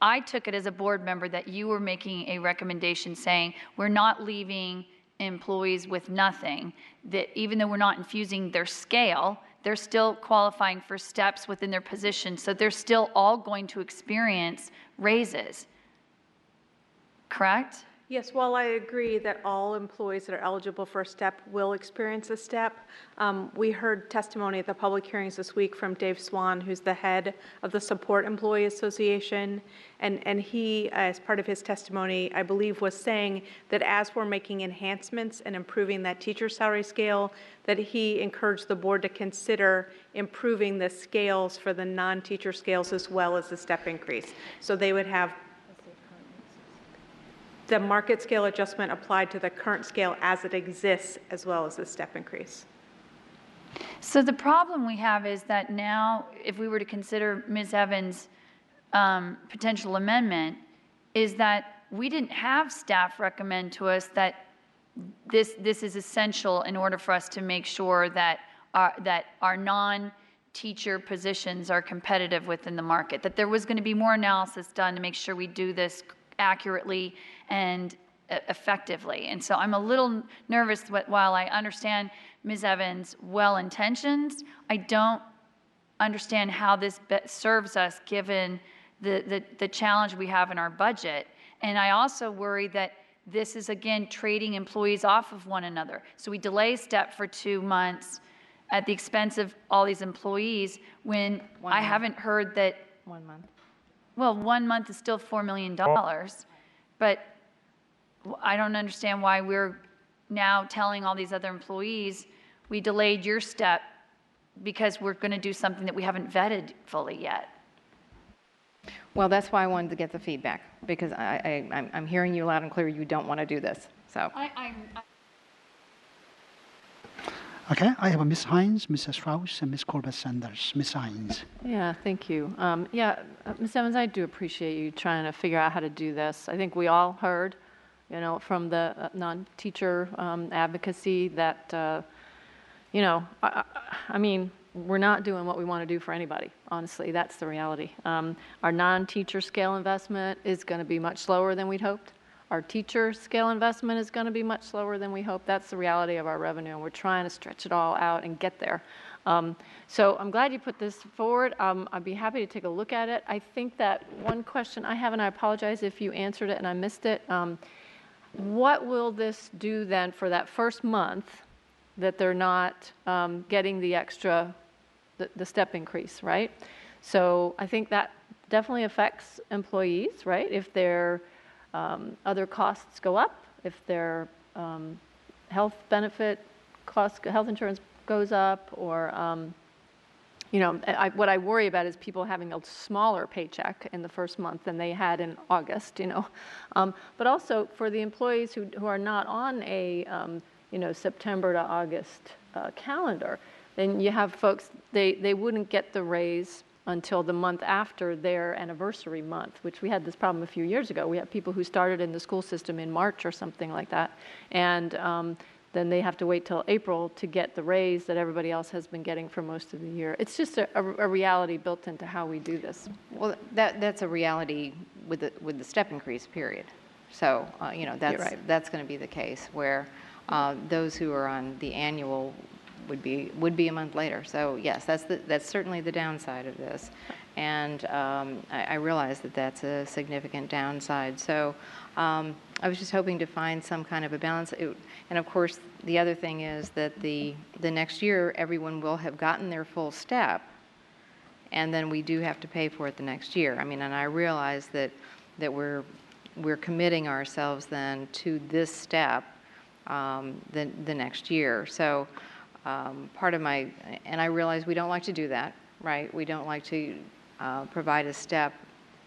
I took it as a board member that you were making a recommendation saying we're not leaving employees with nothing, that even though we're not infusing their scale, they're still qualifying for steps within their position, so they're still all going to experience raises, correct? Yes, while I agree that all employees that are eligible for a step will experience a step, we heard testimony at the public hearings this week from Dave Swan, who's the head of the Support Employee Association, and he, as part of his testimony, I believe was saying that as we're making enhancements and improving that teacher salary scale, that he encouraged the board to consider improving the scales for the non-teacher scales as well as the step increase. So they would have the market scale adjustment applied to the current scale as it exists, as well as the step increase. So the problem we have is that now, if we were to consider Ms. Evans' potential amendment, is that we didn't have staff recommend to us that this is essential in order for us to make sure that our non-teacher positions are competitive within the market, that there was going to be more analysis done to make sure we do this accurately and effectively. And so I'm a little nervous while I understand Ms. Evans' well-intentions, I don't understand how this serves us given the challenge we have in our budget. And I also worry that this is, again, trading employees off of one another. So we delay step for 2 months at the expense of all these employees when I haven't heard that. 1 month. Well, 1 month is still $4 million, but I don't understand why we're now telling all these other employees, we delayed your step because we're going to do something that we haven't vetted fully yet. Well, that's why I wanted to get the feedback, because I'm hearing you loud and clear, you don't want to do this, so. Okay, I have Ms. Hines, Mrs. Strauss, and Ms. Corbett-Sanders. Ms. Hines. Yeah, thank you. Ms. Evans, I do appreciate you trying to figure out how to do this. I think we all heard, from the non-teacher advocacy that, I mean, we're not doing what we want to do for anybody, honestly. That's the reality. Our non-teacher scale investment is going to be much slower than we'd hoped. Our teacher scale investment is going to be much slower than we hope. That's the reality of our revenue, and we're trying to stretch it all out and get there. So I'm glad you put this forward. I'd be happy to take a look at it. I think that one question I have, and I apologize if you answered it and I missed it, what will this do then for that first month that they're not getting the extra, the step increase, right? So I think that definitely affects employees, right? If their other costs go up, if their health benefit costs, health insurance goes up, or what I worry about is people having a smaller paycheck in the first month than they had in August, but also for the employees who are not on a September to August calendar, then you have folks, they wouldn't get the raise until the month after their anniversary month, which we had this problem a few years ago. We have people who started in the school system in March or something like that, and then they have to wait till April to get the raise that everybody else has been getting for most of the year. It's just a reality built into how we do this. Well, that's a reality with the step increase period. So, that's going to be the case where those who are on the annual would be a month later. So yes, that's certainly the downside of this, and I realize that that's a significant downside. So I was just hoping to find some kind of a balance. And of course, the other thing is that the next year everyone will have gotten their full step, and then we do have to pay for it the next year. I mean, and I realize that we're committing ourselves then to this step the next year. So. Part of and I realize we don't like to do that, right? We don't like to provide a step,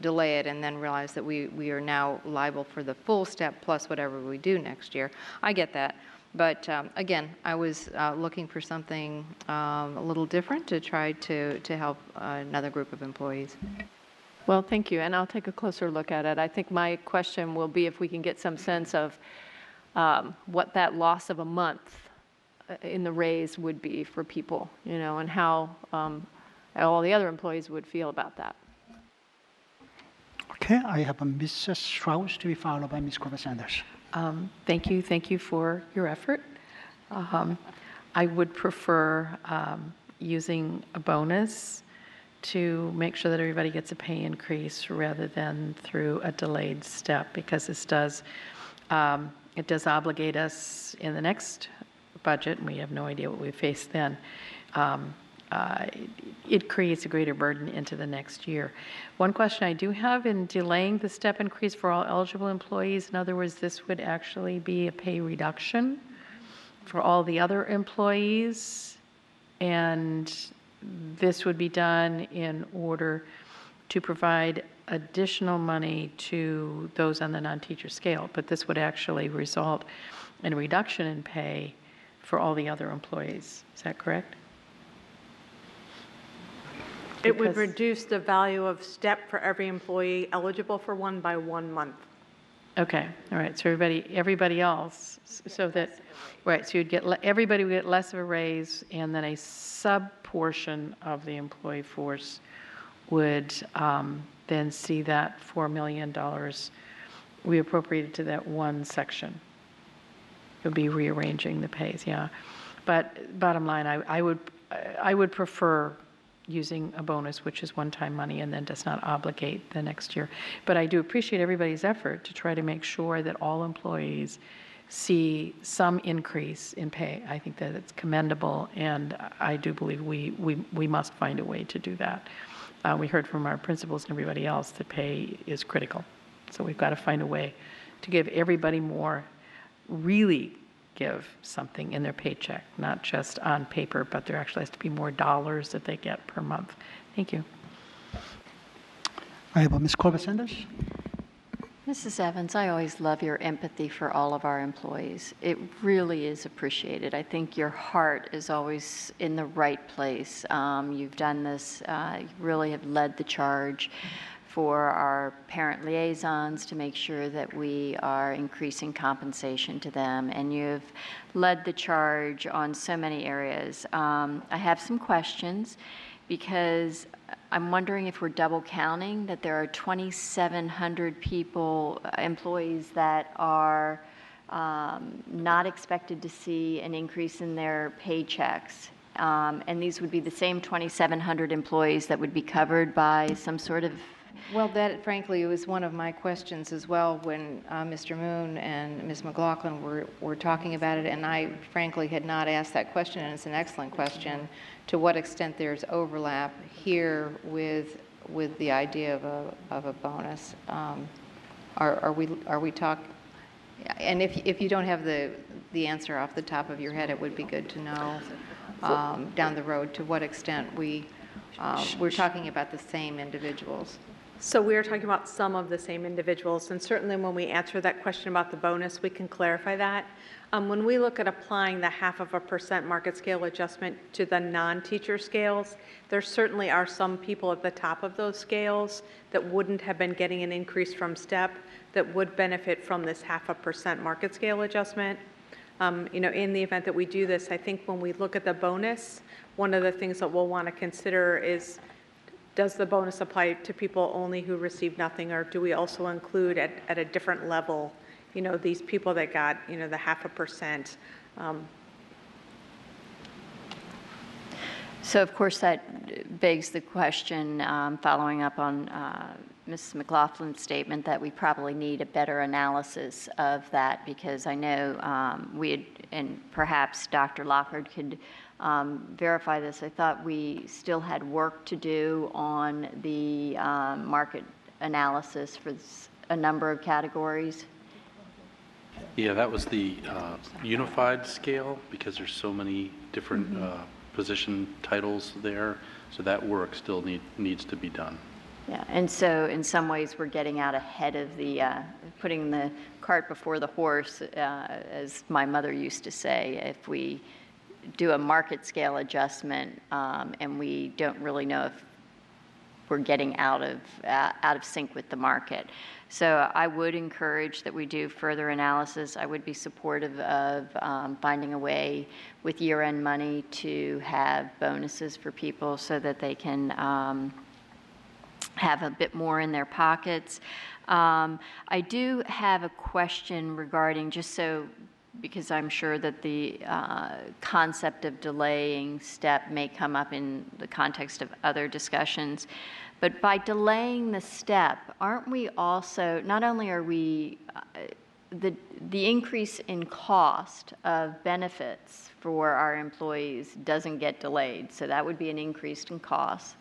delay it, and then realize that we are now liable for the full step plus whatever we do next year. I get that. But again, I was looking for something a little different to try to help another group of employees. Well, thank you, and I'll take a closer look at it. I think my question will be if we can get some sense of what that loss of a month in the raise would be for people, and how all the other employees would feel about that. Okay, I have a Mrs. Strauss to be followed by Ms. Corbett-Sanders. Thank you for your effort. I would prefer using a bonus to make sure that everybody gets a pay increase rather than through a delayed step, because this does, it does obligate us in the next budget, and we have no idea what we face then. It creates a greater burden into the next year. One question I do have in delaying the step increase for all eligible employees, in other words, this would actually be a pay reduction for all the other employees, and this would be done in order to provide additional money to those on the non-teacher scale, but this would actually result in a reduction in pay for all the other employees. Is that correct? It would reduce the value of STEP for every employee eligible for one by 1 month. Okay, all right, so everybody else, so that, right, so you'd get, everybody would get less of a raise, and then a sub-portion of the employee force would then see that $4 million reappropriated to that one section. It would be rearranging the pays, yeah. But bottom line, I would prefer using a bonus, which is one-time money and then does not obligate the next year. But I do appreciate everybody's effort to try to make sure that all employees see some increase in pay. I think that it's commendable, and I do believe we must find a way to do that. We heard from our principals and everybody else that pay is critical. So we've got to find a way to give everybody more, really give something in their paycheck, not just on paper, but there actually has to be more dollars that they get per month. Thank you. I have Ms. Corbett-Sanders. Mrs. Evans, I always love your empathy for all of our employees. It really is appreciated. I think your heart is always in the right place. You've done this, you really have led the charge for our parent liaisons to make sure that we are increasing compensation to them, and you've led the charge on so many areas. I have some questions because I'm wondering if we're double counting, that there are 2,700 people, employees that are not expected to see an increase in their paychecks. And these would be the same 2,700 employees that would be covered by some sort of. Well, that frankly was one of my questions as well when Mr. Moon and Ms. McLaughlin were talking about it, and I frankly had not asked that question, and it's an excellent question, to what extent there's overlap here with the idea of a bonus. Are we talking? And if you don't have the answer off the top of your head, it would be good to know down the road to what extent we're talking about the same individuals. So we are talking about some of the same individuals, and certainly when we answer that question about the bonus, we can clarify that. When we look at applying the 0.5% market scale adjustment to the non-teacher scales, there certainly are some people at the top of those scales that wouldn't have been getting an increase from STEP that would benefit from this 0.5% market scale adjustment. In the event that we do this, I think when we look at the bonus, one of the things that we'll want to consider is, does the bonus apply to people only who receive nothing, or do we also include at a different level, these people that got, the 0.5%? So of course that begs the question, following up on Mrs. McLaughlin's statement, that we probably need a better analysis of that, because I know and perhaps Dr. Lockard could verify this. I thought we still had work to do on the market analysis for a number of categories. Yeah, that was the unified scale, because there's so many different position titles there. So that work still needs to be done. Yeah, and so in some ways we're getting out ahead of the, putting the cart before the horse, as my mother used to say. If we do a market scale adjustment and we don't really know if we're getting out of sync with the market. So I would encourage that we do further analysis. I would be supportive of finding a way with year-end money to have bonuses for people so that they can have a bit more in their pockets. I do have a question regarding, just so because I'm sure that the concept of delaying step may come up in the context of other discussions. But by delaying the step, aren't we also, not only are we, the increase in cost of benefits for our employees doesn't get delayed, so that would be an increase in cost.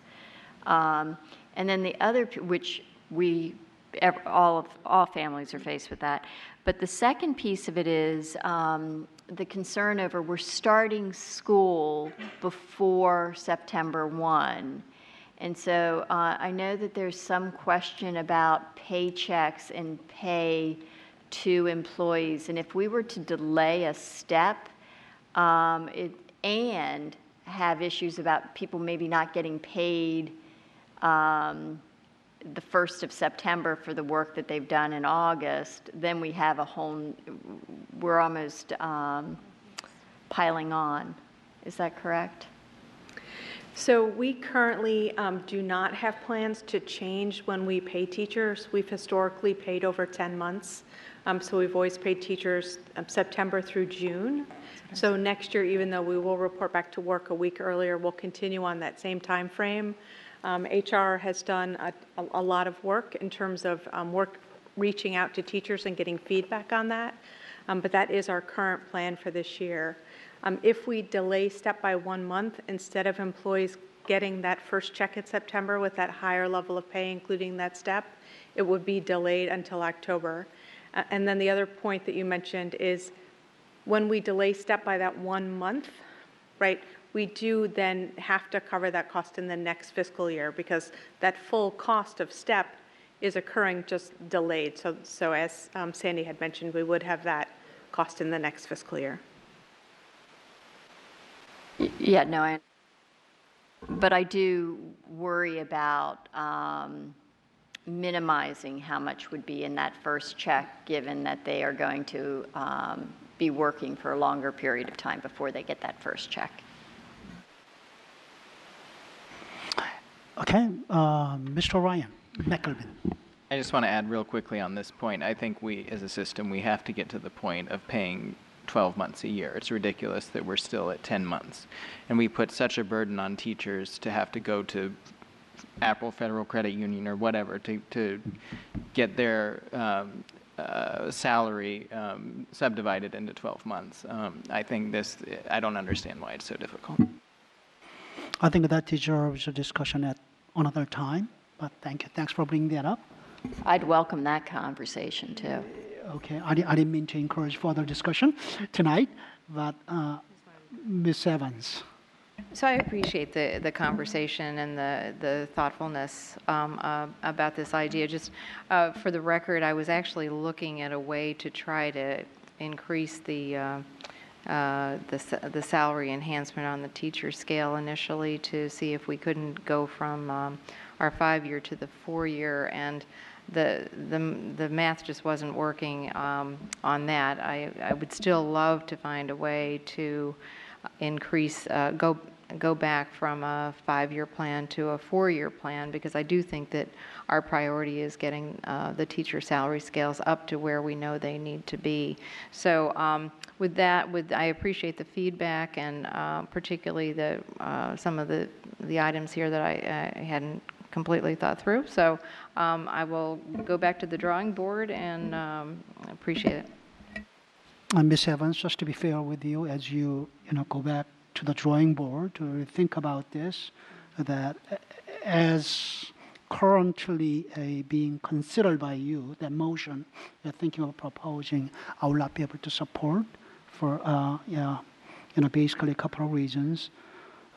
And then the other, which all families are faced with that. But the second piece of it is the concern over we're starting school before September 1. And so I know that there's some question about paychecks and pay to employees. And if we were to delay a step and have issues about people maybe not getting paid the 1st of September for the work that they've done in August, then we have we're almost piling on. Is that correct? So we currently do not have plans to change when we pay teachers. We've historically paid over 10 months. So we've always paid teachers September through June. So next year, even though we will report back to work a week earlier, we'll continue on that same time frame. HR has done a lot of work in terms of reaching out to teachers and getting feedback on that. But that is our current plan for this year. If we delay step by 1 month, instead of employees getting that first check in September with that higher level of pay, including that step, it would be delayed until October. And then the other point that you mentioned is when we delay step by that 1 month, right, we do then have to cover that cost in the next fiscal year because that full cost of step is occurring just delayed. So as Sandy had mentioned, we would have that cost in the next fiscal year. Yeah, no, but I do worry about minimizing how much would be in that first check, given that they are going to be working for a longer period of time before they get that first check. Okay, Mr. Ryan McElvin. I just want to add real quickly on this point. I think we, as a system, we have to get to the point of paying 12 months a year. It's ridiculous that we're still at 10 months. And we put such a burden on teachers to have to go to Apple Federal Credit Union or whatever to get their salary subdivided into 12 months. I think I don't understand why it's so difficult. I think that deserves a discussion at another time, but thank you. Thanks for bringing that up. I'd welcome that conversation too. Okay, I didn't mean to encourage further discussion tonight, but Ms. Evans. So I appreciate the conversation and the thoughtfulness about this idea. Just for the record, I was actually looking at a way to try to increase the salary enhancement on the teacher scale initially to see if we couldn't go from our 5-year to the 4-year, and the math just wasn't working on that. I would still love to find a way to increase, go back from a 5-year plan to a 4-year plan, because I do think that our priority is getting the teacher salary scales up to where we know they need to be. So with that, I appreciate the feedback, and particularly some of the items here that I hadn't completely thought through. So I will go back to the drawing board and appreciate it. Ms. Evans, just to be fair with you, as you go back to the drawing board to think about this, that as currently being considered by you, that motion you're thinking of proposing, I will not be able to support for basically a couple of reasons.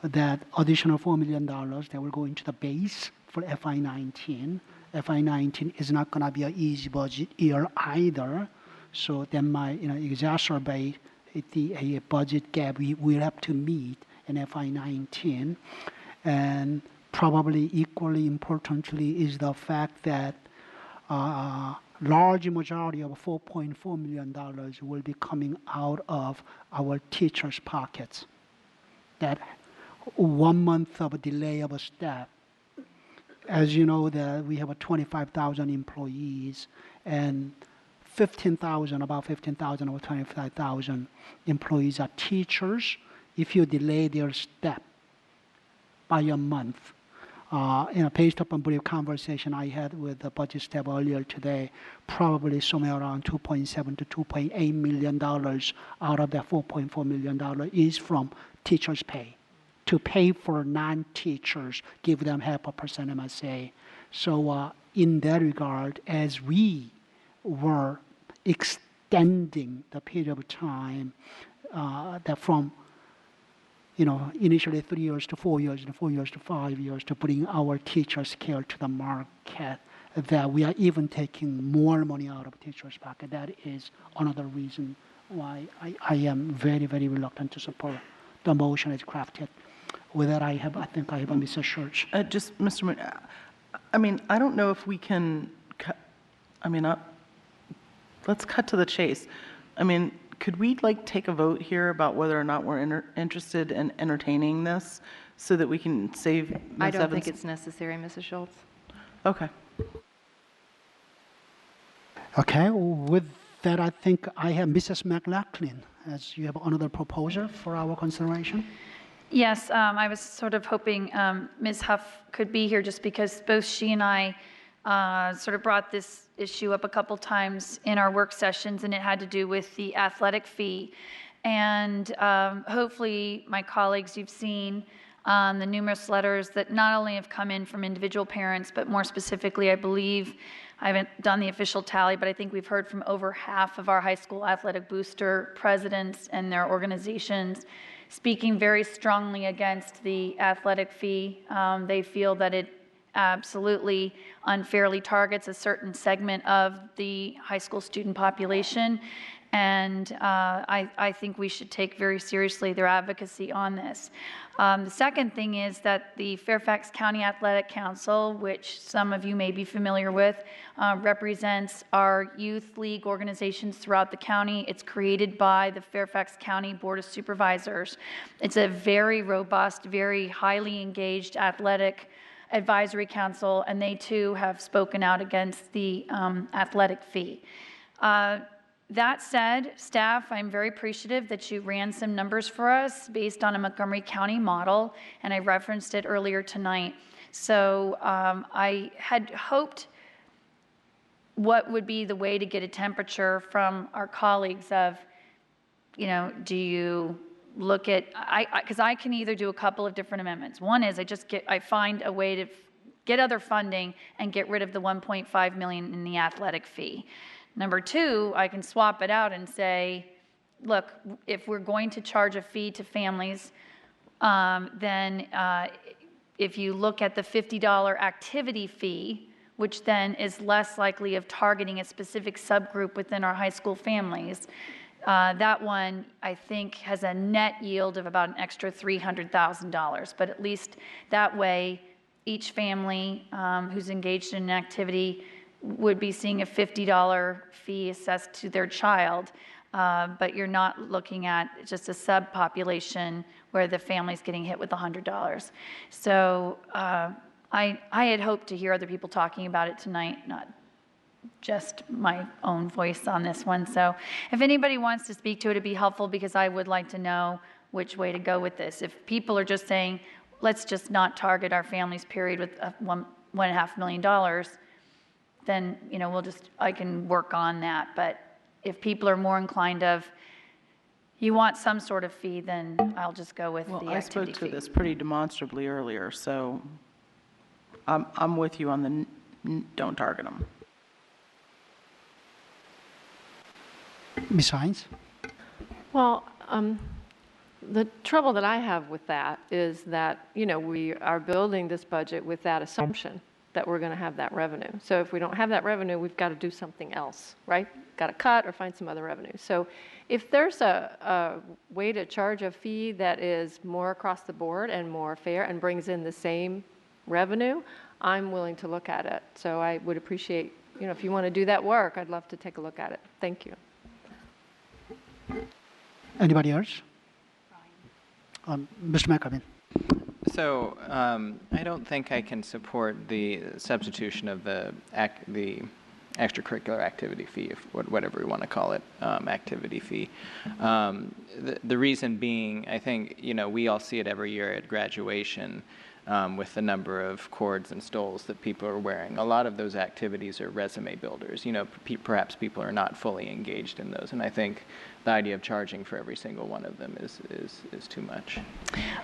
That additional $4 million that will go into the base for FY19. FY19 is not going to be an easy budget year either, so that might exacerbate a budget gap we will have to meet in FY19. And probably equally importantly is the fact that large majority of $4.4 million will be coming out of our teachers' pockets. That 1 month of a delay of a step, as you know, that we have 25,000 employees, and about 15,000 or 25,000 employees are teachers. If you delay their step by a month, based upon brief conversation I had with the budget staff earlier today, probably somewhere around $2.7 to $2.8 million out of that $4.4 million is from teachers' pay, to pay for non-teachers, give them 0.5% MSA. So in that regard, as we were extending the period of time that from initially 3 years to 4 years, and 4 years to 5 years, to bring our teacher scale to the market, that we are even taking more money out of teachers' pocket. That is another reason why I am very, very reluctant to support the motion as crafted. With that, I think I have Mr. Church. Just, Mr. Moon, I mean, I don't know if we can, let's cut to the chase. I mean, could we take a vote here about whether or not we're interested in entertaining this so that we can save Ms. I don't Evans? think it's necessary, Mrs. Schultz. Okay. Okay, with that, I think I have Mrs. McLaughlin, as you have another proposal for our consideration. Yes, I was sort of hoping Ms. Huff could be here just because both she and I sort of brought this issue up a couple times in our work sessions, and it had to do with the athletic fee. And hopefully, my colleagues, you've seen the numerous letters that not only have come in from individual parents, but more specifically, I believe, I haven't done the official tally, but I think we've heard from over half of our high school athletic booster presidents and their organizations speaking very strongly against the athletic fee. They feel that it absolutely unfairly targets a certain segment of the high school student population. And I think we should take very seriously their advocacy on this. The second thing is that the Fairfax County Athletic Council, which some of you may be familiar with, represents our youth league organizations throughout the county. It's created by the Fairfax County Board of Supervisors. It's a very robust, very highly engaged athletic advisory council, and they too have spoken out against the athletic fee. That said, staff, I'm very appreciative that you ran some numbers for us based on a Montgomery County model, and I referenced it earlier tonight. So I had hoped what would be the way to get a temperature from our colleagues of, do you look at, because I can either do a couple of different amendments. One is I find a way to get other funding and get rid of the $1.5 million in the athletic fee. Number two, I can swap it out and say, look, if we're going to charge a fee to families, then if you look at the $50 activity fee, which then is less likely of targeting a specific subgroup within our high school families, that one, I think, has a net yield of about an extra $300,000. But at least that way, each family who's engaged in an activity would be seeing a $50 fee assessed to their child, but you're not looking at just a subpopulation where the family's getting hit with $100. So I had hoped to hear other people talking about it tonight, not just my own voice on this one. So if anybody wants to speak to it, it'd be helpful because I would like to know which way to go with this. If people are just saying, let's just not target our families, period, with $1.5 million, then I can work on that. But if people are more inclined of, you want some sort of fee, then I'll just go with the activity fee. I spoke to this pretty demonstrably earlier, so I'm with you on the don't target them. Ms. Hines? Well, the trouble that I have with that is that, we are building this budget with that assumption that we're going to have that revenue. So if we don't have that revenue, we've got to do something else, right? Got to cut or find some other revenue. So if there's a way to charge a fee that is more across the board and more fair and brings in the same revenue, I'm willing to look at it. So I would appreciate, if you want to do that work, I'd love to take a look at it. Thank you. Anybody else? Mr. McAvin. So I don't think I can support the substitution of the extracurricular activity fee, whatever we want to call it, activity fee. The reason being, I think, we all see it every year at graduation with the number of cords and stoles that people are wearing. A lot of those activities are resume builders. Perhaps people are not fully engaged in those, and I think the idea of charging for every single one of them is too much.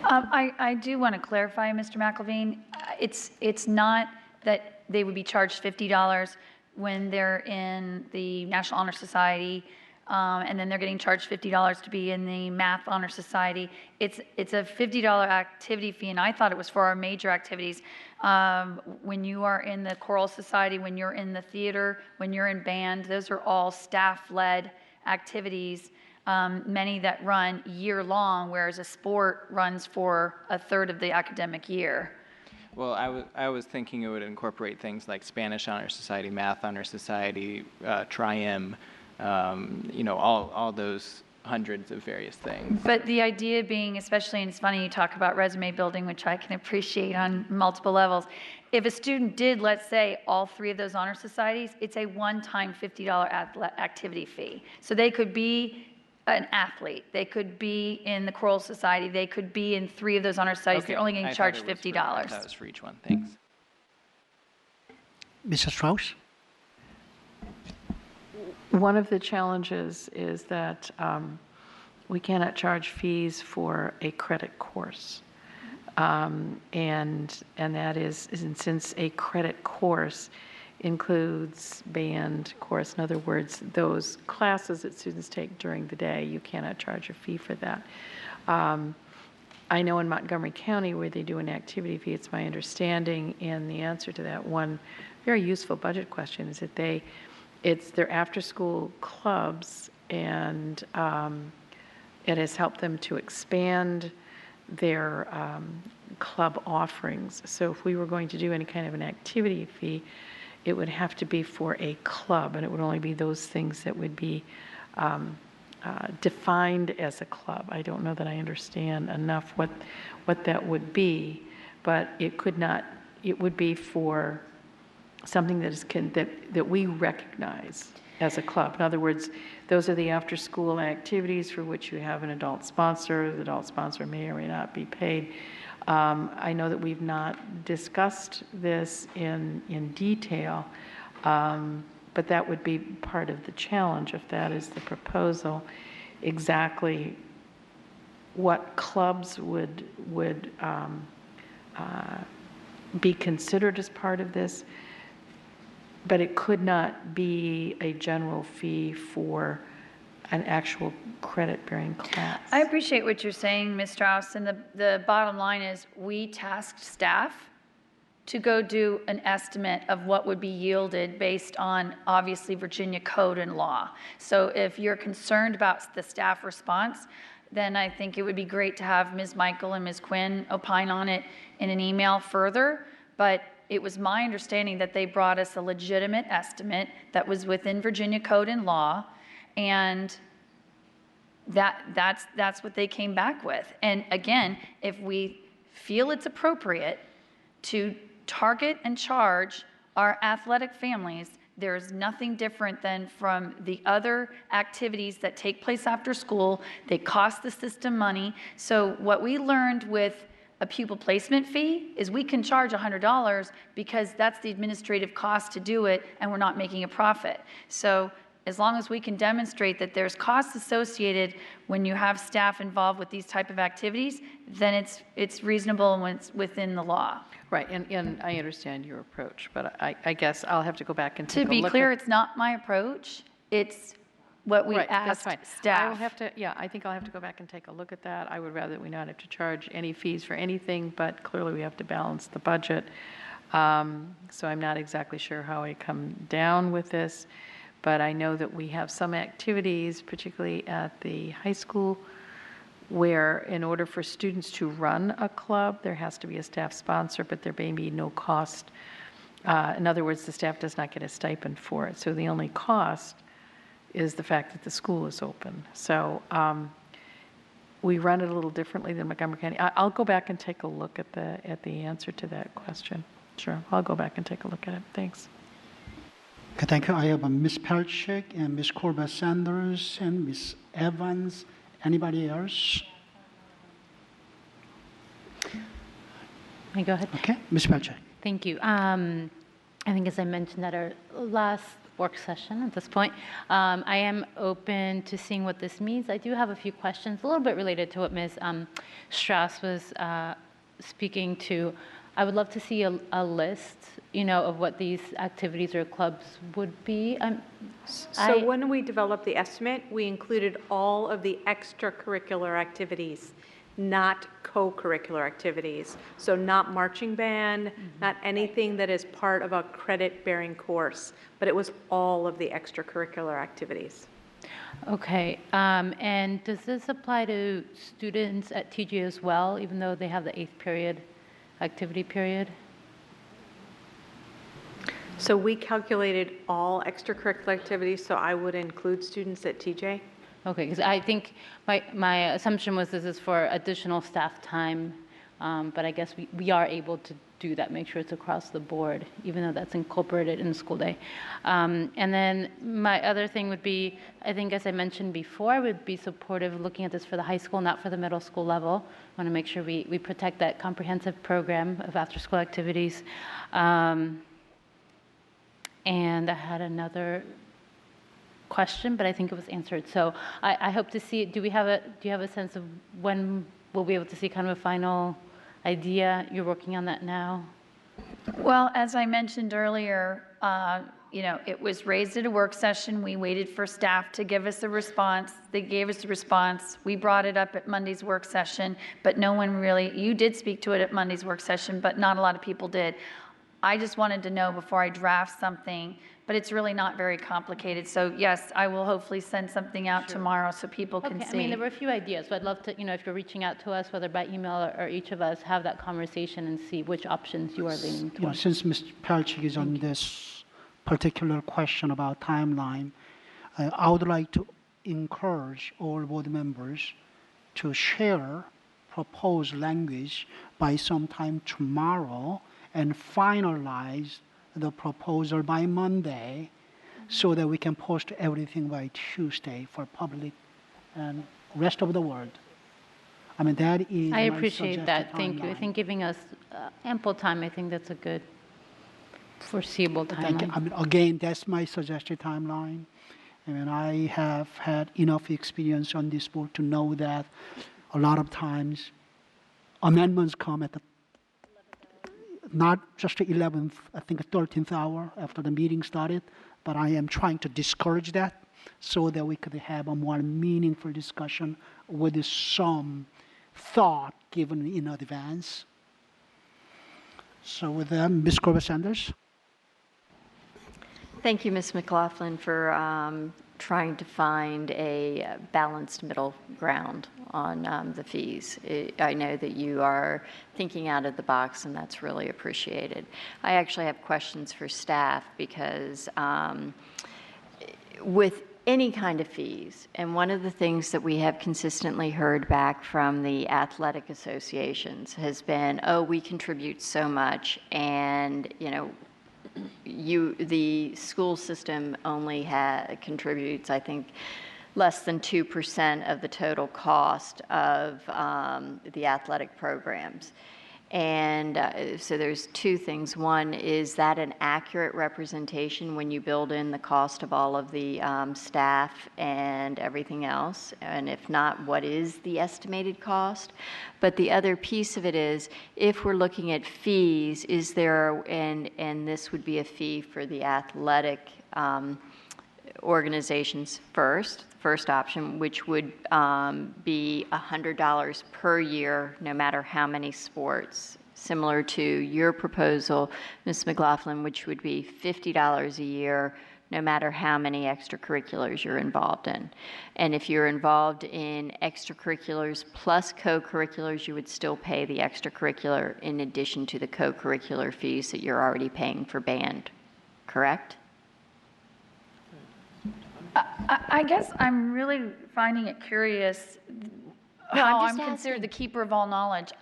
I do want to clarify, Mr. McElveen. It's not that they would be charged $50 when they're in the National Honor Society, and then they're getting charged $50 to be in the Math Honor Society. It's a $50 activity fee, and I thought it was for our major activities. When you are in the Choral Society, when you're in the theater, when you're in band, those are all staff-led activities, many that run year-long, whereas a sport runs for a third of the academic year. Well, I was thinking it would incorporate things like Spanish Honor Society, Math Honor Society, Tri-M, all those hundreds of various things. But the idea being, especially, and it's funny you talk about resume building, which I can appreciate on multiple levels. If a student did, let's say, all 3 of those honor societies, it's a one-time $50 activity fee. So they could be an athlete, they could be in the Choral Society, they could be in 3 of those honor societies. Okay. They're only getting charged $50. I thought it was for each one. Thanks. Mrs. Strauss? One of the challenges is that we cannot charge fees for a credit course. And that is, since a credit course includes band, chorus, in other words, those classes that students take during the day, you cannot charge a fee for that. I know in Montgomery County where they do an activity fee, it's my understanding, and the answer to that one very useful budget question is that it's their after-school clubs, and it has helped them to expand their club offerings. So if we were going to do any kind of an activity fee, it would have to be for a club, and it would only be those things that would be defined as a club. I don't know that I understand enough what that would be, but it would be for something that we recognize as a club. In other words, those are the after-school activities for which you have an adult sponsor. The adult sponsor may or may not be paid. I know that we've not discussed this in detail, but that would be part of the challenge if that is the proposal. Exactly what clubs would be considered as part of this, but it could not be a general fee for an actual credit-bearing class. I appreciate what you're saying, Ms. Strauss, and the bottom line is we tasked staff to go do an estimate of what would be yielded based on, obviously, Virginia code and law. So if you're concerned about the staff response, then I think it would be great to have Ms. Michael and Ms. Quinn opine on it in an email further, but it was my understanding that they brought us a legitimate estimate that was within Virginia code and law, and that's what they came back with. And again, if we feel it's appropriate to target and charge our athletic families, there's nothing different than from the other activities that take place after school. They cost the system money. So what we learned with a pupil placement fee is we can charge $100 because that's the administrative cost to do it, and we're not making a profit. So as long as we can demonstrate that there's costs associated when you have staff involved with these type of activities, then it's reasonable when it's within the law. Right, and I understand your approach, but I guess I'll have to go back and take a look. To be clear, it's not my approach. It's what we asked staff. I will have to, I think I'll have to go back and take a look at that. I would rather that we not have to charge any fees for anything, but clearly we have to balance the budget. So I'm not exactly sure how I come down with this, but I know that we have some activities, particularly at the high school, where in order for students to run a club, there has to be a staff sponsor, but there may be no cost. In other words, the staff does not get a stipend for it. So the only cost is the fact that the school is open. So we run it a little differently than Montgomery County. I'll go back and take a look at the answer to that question. Sure, I'll go back and take a look at it. Thanks. Okay, thank you. I have Ms. Pelchik and Ms. Corbett Sanders and Ms. Evans. Anybody else? Can I go ahead? Okay, Ms. Pelchik. Thank you. I think as I mentioned at our last work session at this point, I am open to seeing what this means. I do have a few questions, a little bit related to what Ms. Strauss was speaking to. I would love to see a list, of what these activities or clubs would be. So when we developed the estimate, we included all of the extracurricular activities, not co-curricular activities. So not marching band, not anything that is part of a credit-bearing course, but it was all of the extracurricular activities. Okay, and does this apply to students at TJ as well, even though they have the 8th period, activity period? So we calculated all extracurricular activities, so I would include students at TJ. Okay, because I think my assumption was this is for additional staff time, but I guess we are able to do that, make sure it's across the board, even though that's incorporated in the school day. And then my other thing would be, I think as I mentioned before, I would be supportive of looking at this for the high school, not for the middle school level. I want to make sure we protect that comprehensive program of after-school activities. And I had another question, but I think it was answered. So I hope to see. Do you have a sense of when we'll be able to see kind of a final idea? You're working on that now. Well, as I mentioned earlier, it was raised at a work session. We waited for staff to give us a response. They gave us a response. We brought it up at Monday's work session, but no one really, you did speak to it at Monday's work session, but not a lot of people did. I just wanted to know before I draft something, but it's really not very complicated. So yes, I will hopefully send something out tomorrow so people can see. I mean, there were a few ideas, so I'd love to, if you're reaching out to us, whether by email or each of us, have that conversation and see which options you are leaning towards. Since Ms. Pelchik is on this particular question about timeline, I would like to encourage all board members to share proposed language by sometime tomorrow and finalize the proposal by Monday so that we can post everything by Tuesday for public and rest of the world. I mean, that is I appreciate that. Thank you. I timeline. think giving us ample time, I think that's a good foreseeable timeline. I mean, again, that's my suggested timeline. I mean, I have had enough experience on this board to know that a lot of times amendments come at the not just the 11th, I think the 13th hour after the meeting started, but I am trying to discourage that so that we could have a more meaningful discussion with some thought given in advance. So with that, Ms. Corbett Sanders. Thank you, Ms. McLaughlin, for trying to find a balanced middle ground on the fees. I know that you are thinking out of the box, and that's really appreciated. I actually have questions for staff because with any kind of fees, and one of the things that we have consistently heard back from the athletic associations has been, oh, we contribute so much, and the school system only contributes, I think, less than 2% of the total cost of the athletic programs. And so there's two things. One, is that an accurate representation when you build in the cost of all of the staff and everything else? And if not, what is the estimated cost? But the other piece of it is, if we're looking at fees, is there, and this would be a fee for the athletic organizations first option, which would be $100 per year, no matter how many sports, similar to your proposal, Ms. McLaughlin, which would be $50 a year, no matter how many extracurriculars you're involved in. And if you're involved in extracurriculars plus co-curriculars, you would still pay the extracurricular in addition to the co-curricular fees that you're already paying for band, correct? I guess I'm really finding it curious. how I'm I'm just considered asking. the keeper of all knowledge.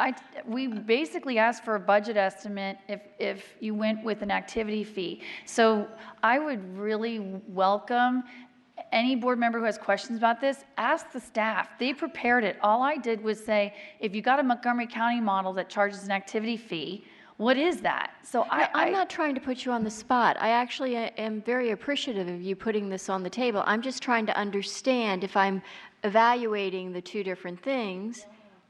We basically asked for a budget estimate if you went with an activity fee. So I would really welcome any board member who has questions about this, ask the staff. They prepared it. All I did was say, if you got a Montgomery County model that charges an activity fee, what is that? So I'm not trying to put you on the spot. I actually am very appreciative of you putting this on the table. I'm just trying to understand if I'm evaluating the two different things.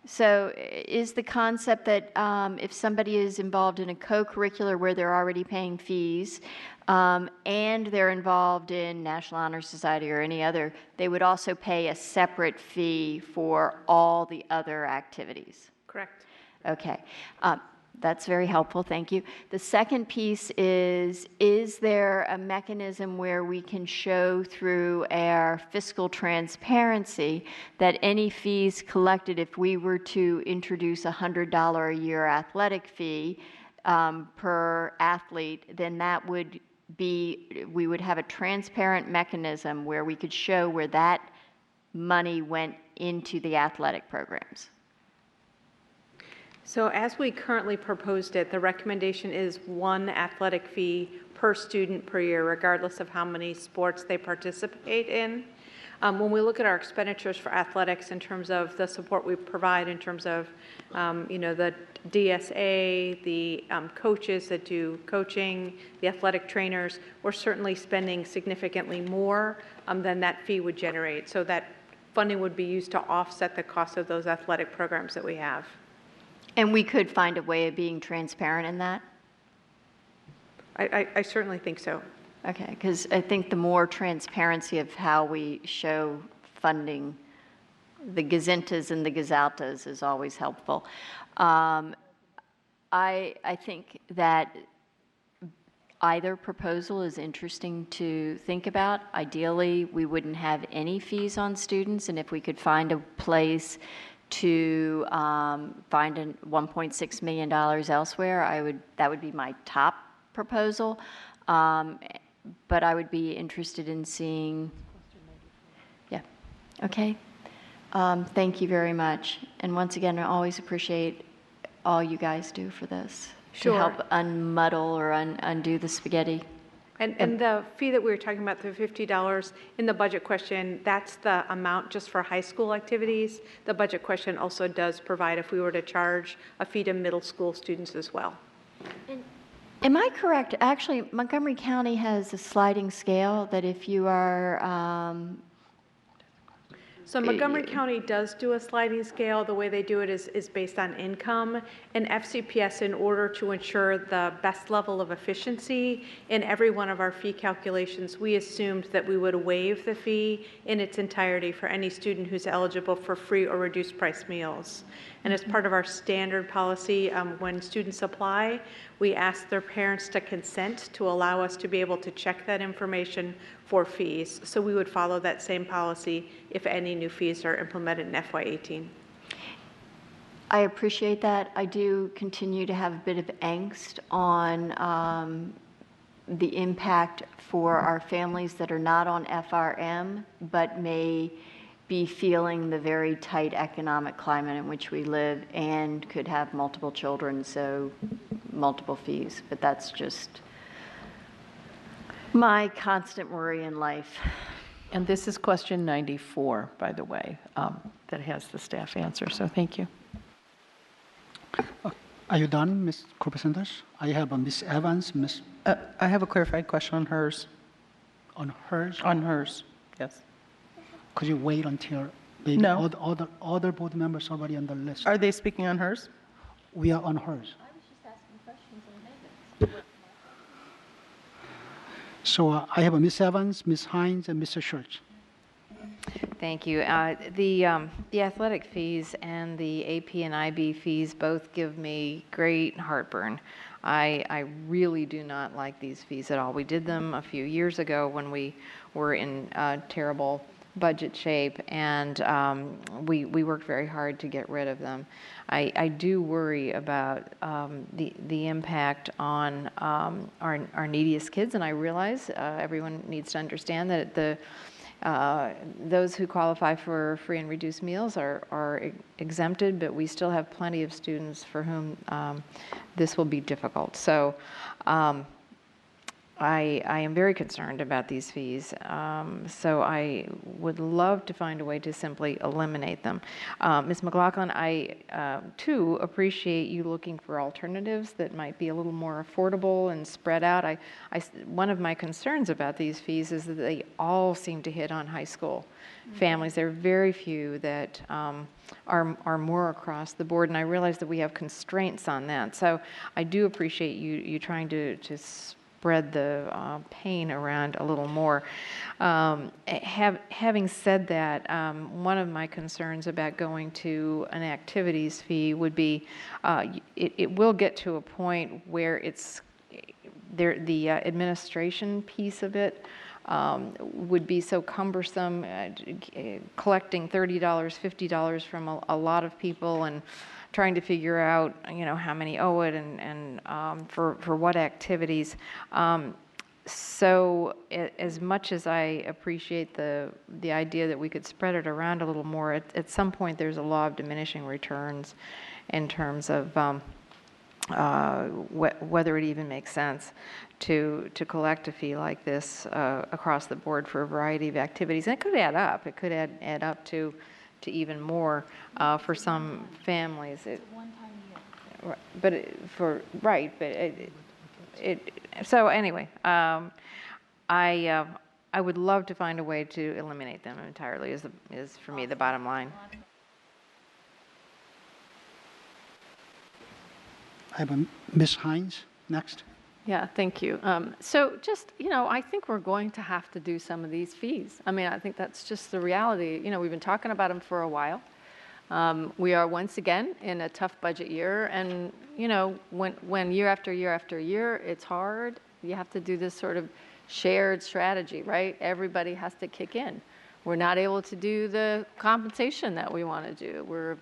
So is the concept that if somebody is involved in a co-curricular where they're already paying fees and they're involved in National Honor Society or any other, they would also pay a separate fee for all the other activities? Correct. Okay. That's very helpful, thank you. The second piece is there a mechanism where we can show through our fiscal transparency that any fees collected, if we were to introduce a $100 a year athletic fee per athlete, then that would be, we would have a transparent mechanism where we could show where that money went into the athletic programs? So as we currently proposed it, the recommendation is one athletic fee per student per year, regardless of how many sports they participate in. When we look at our expenditures for athletics in terms of the support we provide in terms of, the DSA, the coaches that do coaching, the athletic trainers, we're certainly spending significantly more than that fee would generate. So that funding would be used to offset the cost of those athletic programs that we have. And we could find a way of being transparent in that? I certainly think so. Okay, because I think the more transparency of how we show funding, the gazintas and the gazaltas is always helpful. I think that either proposal is interesting to think about. Ideally, we wouldn't have any fees on students, and if we could find a place to find $1.6 million elsewhere, that would be my top proposal. But I would be interested in seeing, yeah, okay. Thank you very much. And once again, I always appreciate all you guys do for this. Sure. To help unmuddle or undo the spaghetti. And the fee that we were talking about, the $50 in the budget question, that's the amount just for high school activities. The budget question also does provide if we were to charge a fee to middle school students as well. Am I correct? Actually, Montgomery County has a sliding scale that if you are So Montgomery County does do a sliding scale. The way they do it is based on income. And FCPS, in order to ensure the best level of efficiency in every one of our fee calculations, we assumed that we would waive the fee in its entirety for any student who's eligible for free or reduced price meals. And as part of our standard policy, when students apply, we ask their parents to consent to allow us to be able to check that information for fees. So we would follow that same policy if any new fees are implemented in FY18. I appreciate that. I do continue to have a bit of angst on the impact for our families that are not on FRM, but may be feeling the very tight economic climate in which we live and could have multiple children, so multiple fees. But that's just my constant worry in life. And this is question 94, by the way, that has the staff answer. So thank you. Are you done, Ms. Corpus-Sanders? I have Ms. Evans, Ms. I have a clarified question on hers. On hers? On hers, yes. Could you wait until maybe No. other board members already on the list? Are they speaking on hers? We are on hers. So I have Ms. Evans, Ms. Hines, and Mr. Church. Thank you. The athletic fees and the AP and IB fees both give me great heartburn. I really do not like these fees at all. We did them a few years ago when we were in terrible budget shape, and we worked very hard to get rid of them. I do worry about the impact on our neediest kids, and I realize everyone needs to understand that Those who qualify for free and reduced meals are exempted, but we still have plenty of students for whom this will be difficult. So I am very concerned about these fees, so I would love to find a way to simply eliminate them. Ms. McLaughlin, I too appreciate you looking for alternatives that might be a little more affordable and spread out. One of my concerns about these fees is that they all seem to hit on high school families. There are very few that are more across the board, and I realize that we have constraints on that. So I do appreciate you trying to spread the pain around a little more. Having said that, one of my concerns about going to an activities fee would be it will get to a point where it's the administration piece of it would be so cumbersome, collecting $30, $50 from a lot of people and trying to figure out, how many owe it and for what activities. So as much as I appreciate the idea that we could spread it around a little more, at some point there's a law of diminishing returns in terms of whether it even makes sense to collect a fee like this across the board for a variety of activities. And it could add up. It could add up to even more for some families. So anyway, I would love to find a way to eliminate them entirely. Is for me the bottom line. I have Ms. Hines next. Yeah, thank you. So just, I think we're going to have to do some of these fees. I mean, I think that's just the reality. We've been talking about them for a while. We are once again in a tough budget year. And, when year after year after year, it's hard. You have to do this sort of shared strategy, right? Everybody has to kick in. We're not able to do the compensation that we want to do. We're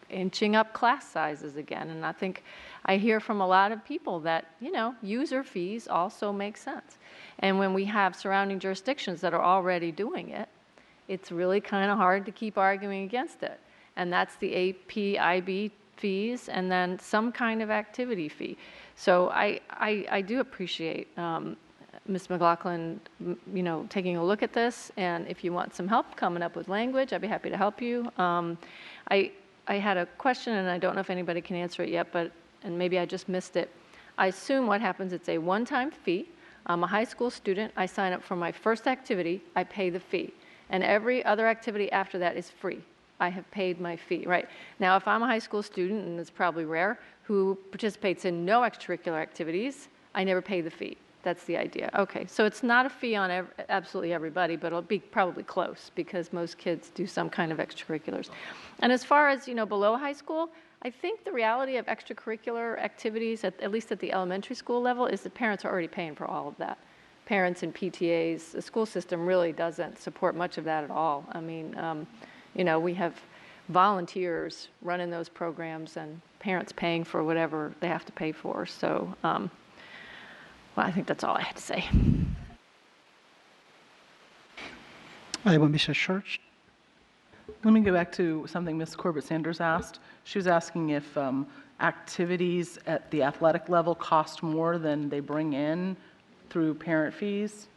inching up class sizes again. And I think I hear from a lot of people that, user fees also make sense. And when we have surrounding jurisdictions that are already doing it, it's really kind of hard to keep arguing against it. And that's the APIB fees and then some kind of activity fee. So I do appreciate Ms. McLaughlin, taking a look at this. And if you want some help coming up with language, I'd be happy to help you. I had a question, and I don't know if anybody can answer it yet, and maybe I just missed it. I assume what happens, it's a one-time fee. I'm a high school student. I sign up for my first activity. I pay the fee. And every other activity after that is free. I have paid my fee, right? Now, if I'm a high school student, and it's probably rare, who participates in no extracurricular activities, I never pay the fee. That's the idea. Okay, so it's not a fee on absolutely everybody, but it'll be probably close because most kids do some kind of extracurriculars. And as far as, below high school, I think the reality of extracurricular activities, at least at the elementary school level, is that parents are already paying for all of that. Parents and PTAs, the school system really doesn't support much of that at all. I mean, we have volunteers running those programs and parents paying for whatever they have to pay for. So, well, I think that's all I had to say. I have Mrs. Church. Let me go back to something Ms. Corbett Sanders asked. She was asking if activities at the athletic level cost more than they bring in through parent fees.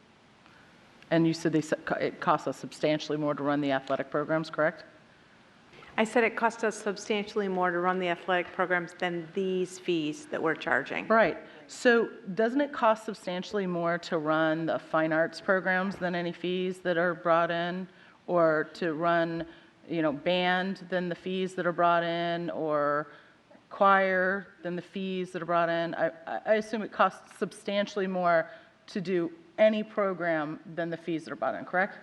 And you said it costs us substantially more to run the athletic programs, correct? I said it costs us substantially more to run the athletic programs than these fees that we're charging. Right. So doesn't it cost substantially more to run the fine arts programs than any fees that are brought in, or to run, band than the fees that are brought in, or choir than the fees that are brought in? I assume it costs substantially more to do any program than the fees that are brought in, correct?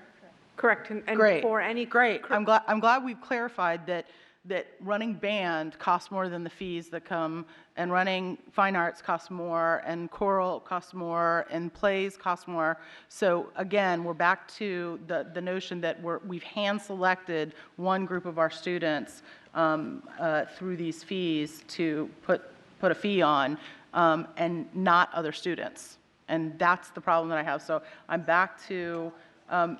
Correct. And Great. for any Great. I'm glad we've clarified that running band costs more than the fees that come, and running fine arts costs more, and choral costs more, and plays cost more. So again, we're back to the notion that we've hand-selected one group of our students through these fees to put a fee on, and not other students. And that's the problem that I have. So I'm back to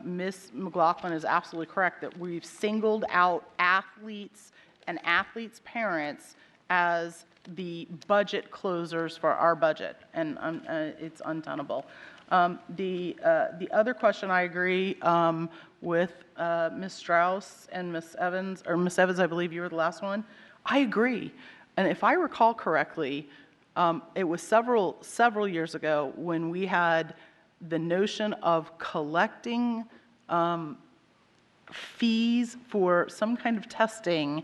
Ms. McLaughlin is absolutely correct that we've singled out athletes and athletes' parents as the budget closers for our budget, and it's untenable. The other question, I agree with Ms. Strauss and Ms. Evans, or Ms. Evans, I believe you were the last one. I agree. And if I recall correctly, it was several years ago when we had the notion of collecting fees for some kind of testing.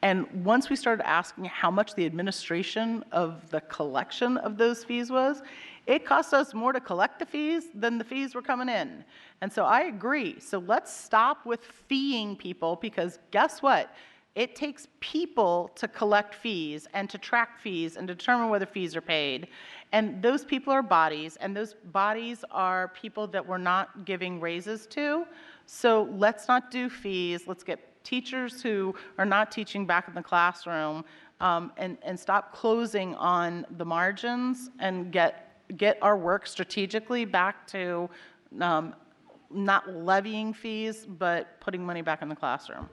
And once we started asking how much the administration of the collection of those fees was, it cost us more to collect the fees than the fees were coming in. And so I agree. So let's stop with feeing people, because guess what? It takes people to collect fees and to track fees and determine whether fees are paid. And those people are bodies, and those bodies are people that we're not giving raises to. So let's not do fees. Let's get teachers who are not teaching back in the classroom, and stop closing on the margins, and get our work strategically back to not levying fees, but putting money back in the classroom.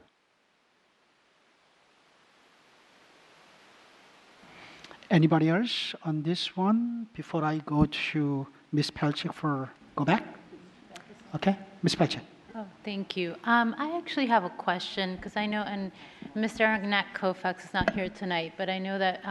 Anybody else on this one before I go to Ms. Pelchik go back? Okay, Ms. Pelchik. Oh, thank you. I actually have a question, because I know, and Mr. Arnett-Koufax is not here tonight, but I know that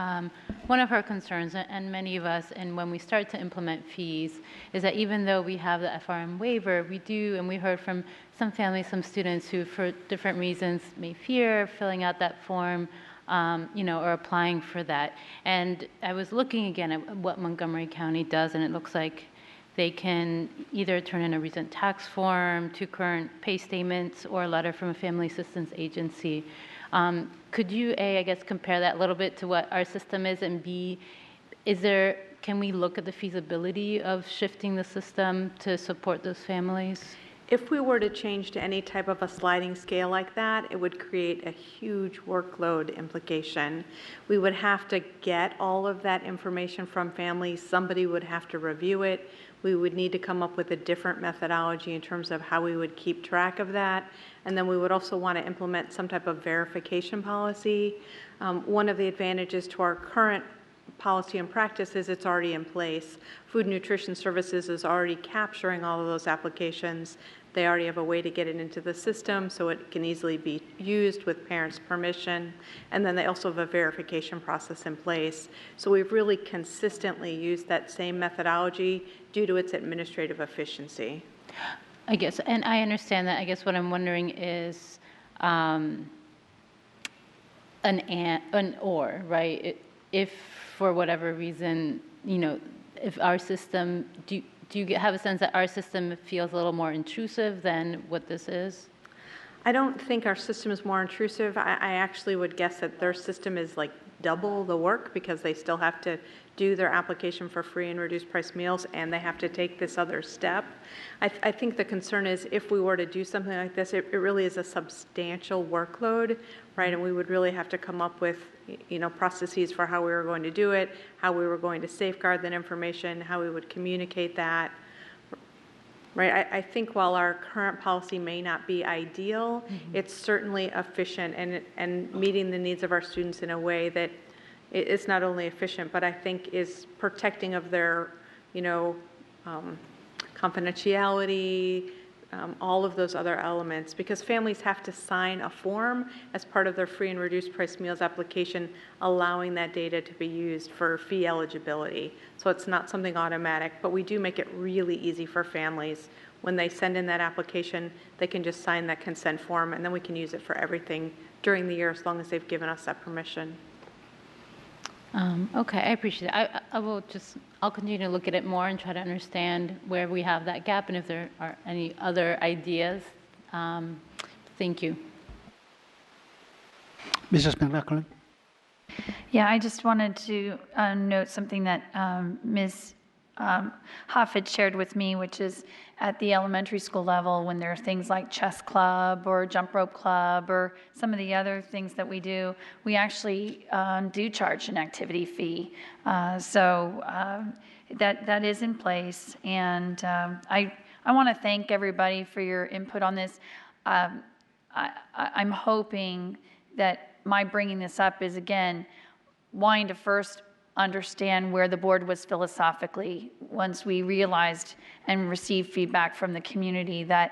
one of her concerns, and many of us, and when we start to implement fees, is that even though we have the FRM waiver, we do, and we heard from some families, some students who, for different reasons, may fear filling out that form, or applying for that. And I was looking again at what Montgomery County does, and it looks like they can either turn in a recent tax form, 2 current pay statements, or a letter from a family assistance agency. Could you, A, I guess, compare that a little bit to what our system is, and B, can we look at the feasibility of shifting the system to support those families? If we were to change to any type of a sliding scale like that, it would create a huge workload implication. We would have to get all of that information from families. Somebody would have to review it. We would need to come up with a different methodology in terms of how we would keep track of that. And then we would also want to implement some type of verification policy. One of the advantages to our current policy and practice is it's already in place. Food and Nutrition Services is already capturing all of those applications. They already have a way to get it into the system so it can easily be used with parents' permission. And then they also have a verification process in place. So we've really consistently used that same methodology due to its administrative efficiency. I guess, and I understand that. I guess what I'm wondering is an or, right? If for whatever reason, if our system, do you have a sense that our system feels a little more intrusive than what this is? I don't think our system is more intrusive. I actually would guess that their system is like double the work, because they still have to do their application for free and reduced price meals, and they have to take this other step. I think the concern is if we were to do something like this, it really is a substantial workload, right? And we would really have to come up with, processes for how we were going to do it, how we were going to safeguard that information, how we would communicate that. Right. I think while our current policy may not be ideal, it's certainly efficient and meeting the needs of our students in a way that it's not only efficient, but I think is protecting of their, confidentiality, all of those other elements, because families have to sign a form as part of their free and reduced price meals application, allowing that data to be used for fee eligibility. So it's not something automatic, but we do make it really easy for families. When they send in that application, they can just sign that consent form, and then we can use it for everything during the year as long as they've given us that permission. Okay, I appreciate it. I'll continue to look at it more and try to understand where we have that gap and if there are any other ideas. Thank you. Mrs. McLaughlin. Yeah, I just wanted to note something that Ms. Hoff had shared with me, which is at the elementary school level, when there are things like chess club or jump rope club or some of the other things that we do, we actually do charge an activity fee. So that is in place, and I I want to thank everybody for your input on this. I'm hoping that my bringing this up is, again, wanting to first understand where the board was philosophically once we realized and received feedback from the community that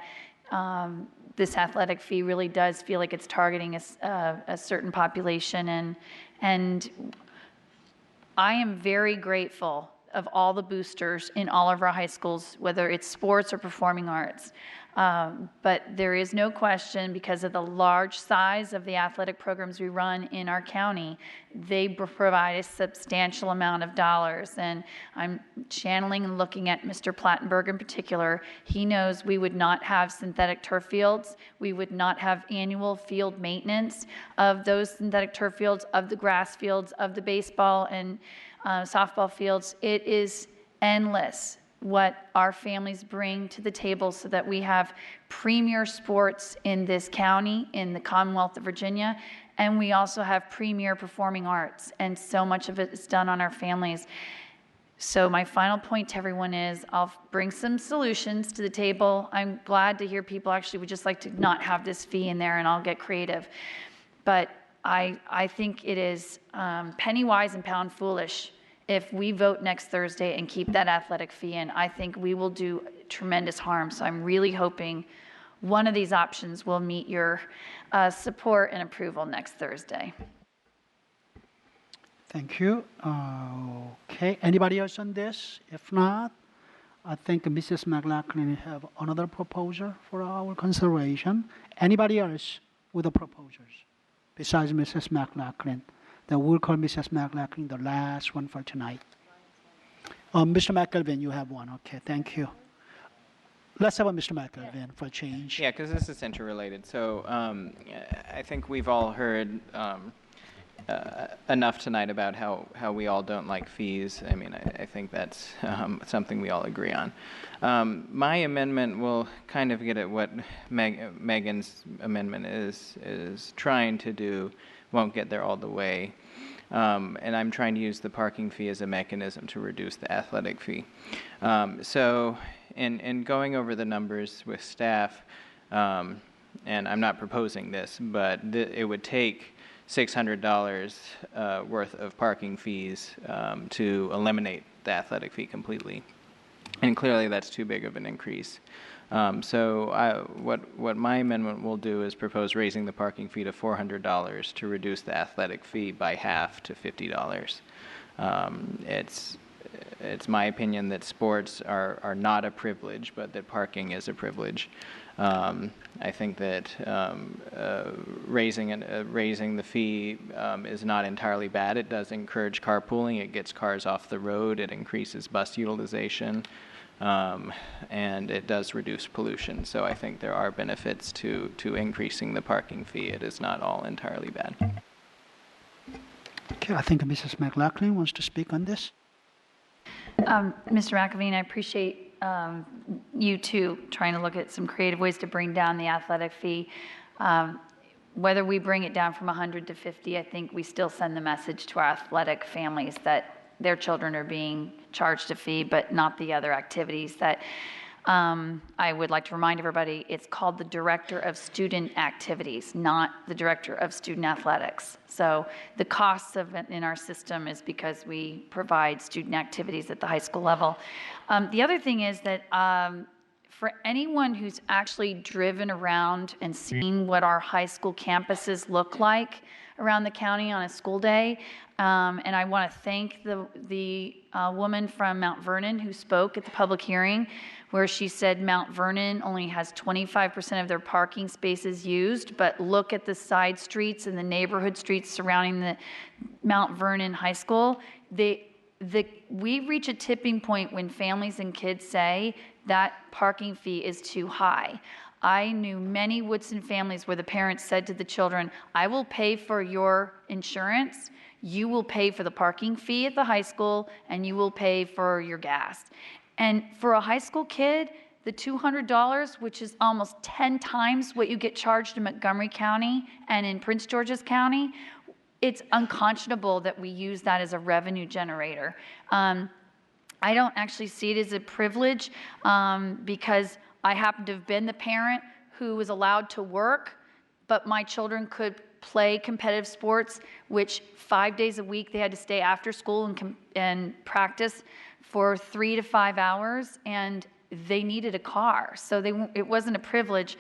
this athletic fee really does feel like it's targeting a certain population. And I am very grateful of all the boosters in all of our high schools, whether it's sports or performing arts. But there is no question, because of the large size of the athletic programs we run in our county, they provide a substantial amount of dollars. And I'm channeling and looking at Mr. Plattenberg in particular. He knows we would not have synthetic turf fields. We would not have annual field maintenance of those synthetic turf fields, of the grass fields, of the baseball and softball fields. It is endless what our families bring to the table so that we have premier sports in this county, in the Commonwealth of Virginia, and we also have premier performing arts, and so much of it is done on our families. So my final point to everyone is I'll bring some solutions to the table. I'm glad to hear people actually would just like to not have this fee in there, and I'll get creative. But I think it is penny wise and pound foolish if we vote next Thursday and keep that athletic fee in. I think we will do tremendous harm. So I'm really hoping one of these options will meet your support and approval next Thursday. Thank you. Okay, anybody else on this? If not, I think Mrs. McLaughlin have another proposal for our consideration. Anybody else with the proposals besides Mrs. McLaughlin? Then we'll call Mrs. McLaughlin the last one for tonight. Mr. McElveen, you have one. Okay, thank you. Let's have a Mr. McElveen for change. Yeah, because this is interrelated. So I think we've all heard enough tonight about how we all don't like fees. I mean, I think that's something we all agree on. My amendment will kind of get at what Megan's amendment is trying to do. Won't get there all the way. And I'm trying to use the parking fee as a mechanism to reduce the athletic fee. So in going over the numbers with staff, and I'm not proposing this, but it would take $600 worth of parking fees to eliminate the athletic fee completely. And clearly that's too big of an increase. So what my amendment will do is propose raising the parking fee to $400 to reduce the athletic fee by half to $50. It's my opinion that sports are not a privilege, but that parking is a privilege. I think that raising the fee is not entirely bad. It does encourage carpooling. It gets cars off the road. It increases bus utilization. And it does reduce pollution. So I think there are benefits to increasing the parking fee. It is not all entirely bad. Okay, I think Mrs. McLaughlin wants to speak on this. Mr. McElveen, I appreciate you too trying to look at some creative ways to bring down the athletic fee. Whether we bring it down from 100 to 50, I think we still send the message to our athletic families that their children are being charged a fee, but not the other activities that I would like to remind everybody, it's called the Director of Student Activities, not the Director of Student Athletics. So the costs of it in our system is because we provide student activities at the high school level. The other thing is that for anyone who's actually driven around and seen what our high school campuses look like around the county on a school day, and I want to thank the woman from Mount Vernon who spoke at the public hearing, where she said Mount Vernon only has 25% of their parking spaces used, but look at the side streets and the neighborhood streets surrounding the Mount Vernon High School. We reach a tipping point when families and kids say that parking fee is too high. I knew many Woodson families where the parents said to the children, I will pay for your insurance, you will pay for the parking fee at the high school, and you will pay for your gas. And for a high school kid, the $200, which is almost 10 times what you get charged in Montgomery County and in Prince George's County, it's unconscionable that we use that as a revenue generator. I don't actually see it as a privilege because I happen to have been the parent who was allowed to work, but my children could play competitive sports, which 5 days a week they had to stay after school and practice for 3 to 5 hours, and they needed a car. So it wasn't a privilege.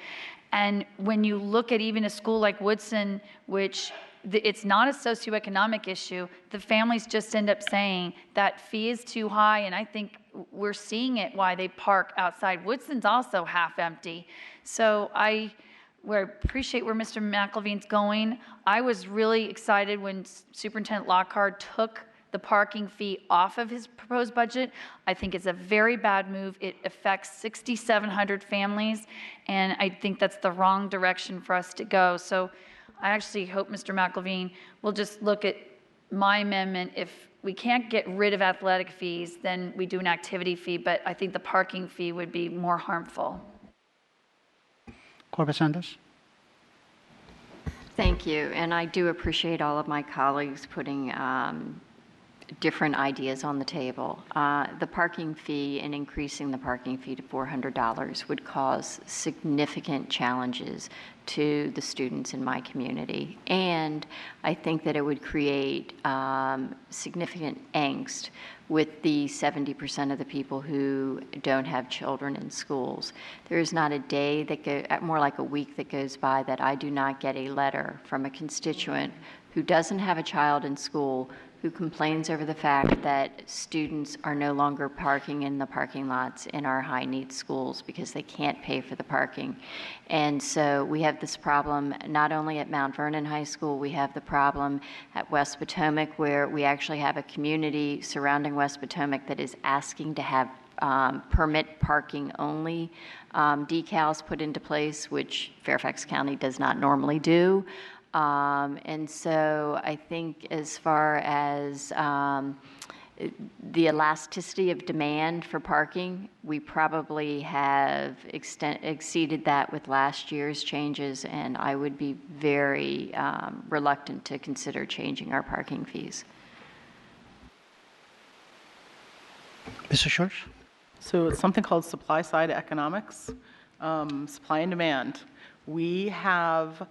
And when you look at even a school like Woodson, which it's not a socioeconomic issue, the families just end up saying that fee is too high, and I think we're seeing it why they park outside. Woodson's also half empty. So I appreciate where Mr. McElveen's going. I was really excited when Superintendent Lockhart took the parking fee off of his proposed budget. I think it's a very bad move. It affects 6,700 families, and I think that's the wrong direction for us to go. So I actually hope Mr. McElveen will just look at my amendment. If we can't get rid of athletic fees, then we do an activity fee, but I think the parking fee would be more harmful. Corbett Sanders. Thank you, and I do appreciate all of my colleagues putting different ideas on the table. The parking fee and increasing the parking fee to $400 would cause significant challenges to the students in my community, and I think that it would create significant angst with the 70% of the people who don't have children in schools. There is not a day more like a week that goes by that I do not get a letter from a constituent who doesn't have a child in school who complains over the fact that students are no longer parking in the parking lots in our high-need schools because they can't pay for the parking. And so we have this problem not only at Mount Vernon High School, we have the problem at West Potomac, where we actually have a community surrounding West Potomac that is asking to have permit parking only decals put into place, which Fairfax County does not normally do. And so I think as far as the elasticity of demand for parking, we probably have exceeded that with last year's changes, and I would be very reluctant to consider changing our parking fees. Mr. Schultz? So it's something called supply side economics, supply and demand. We have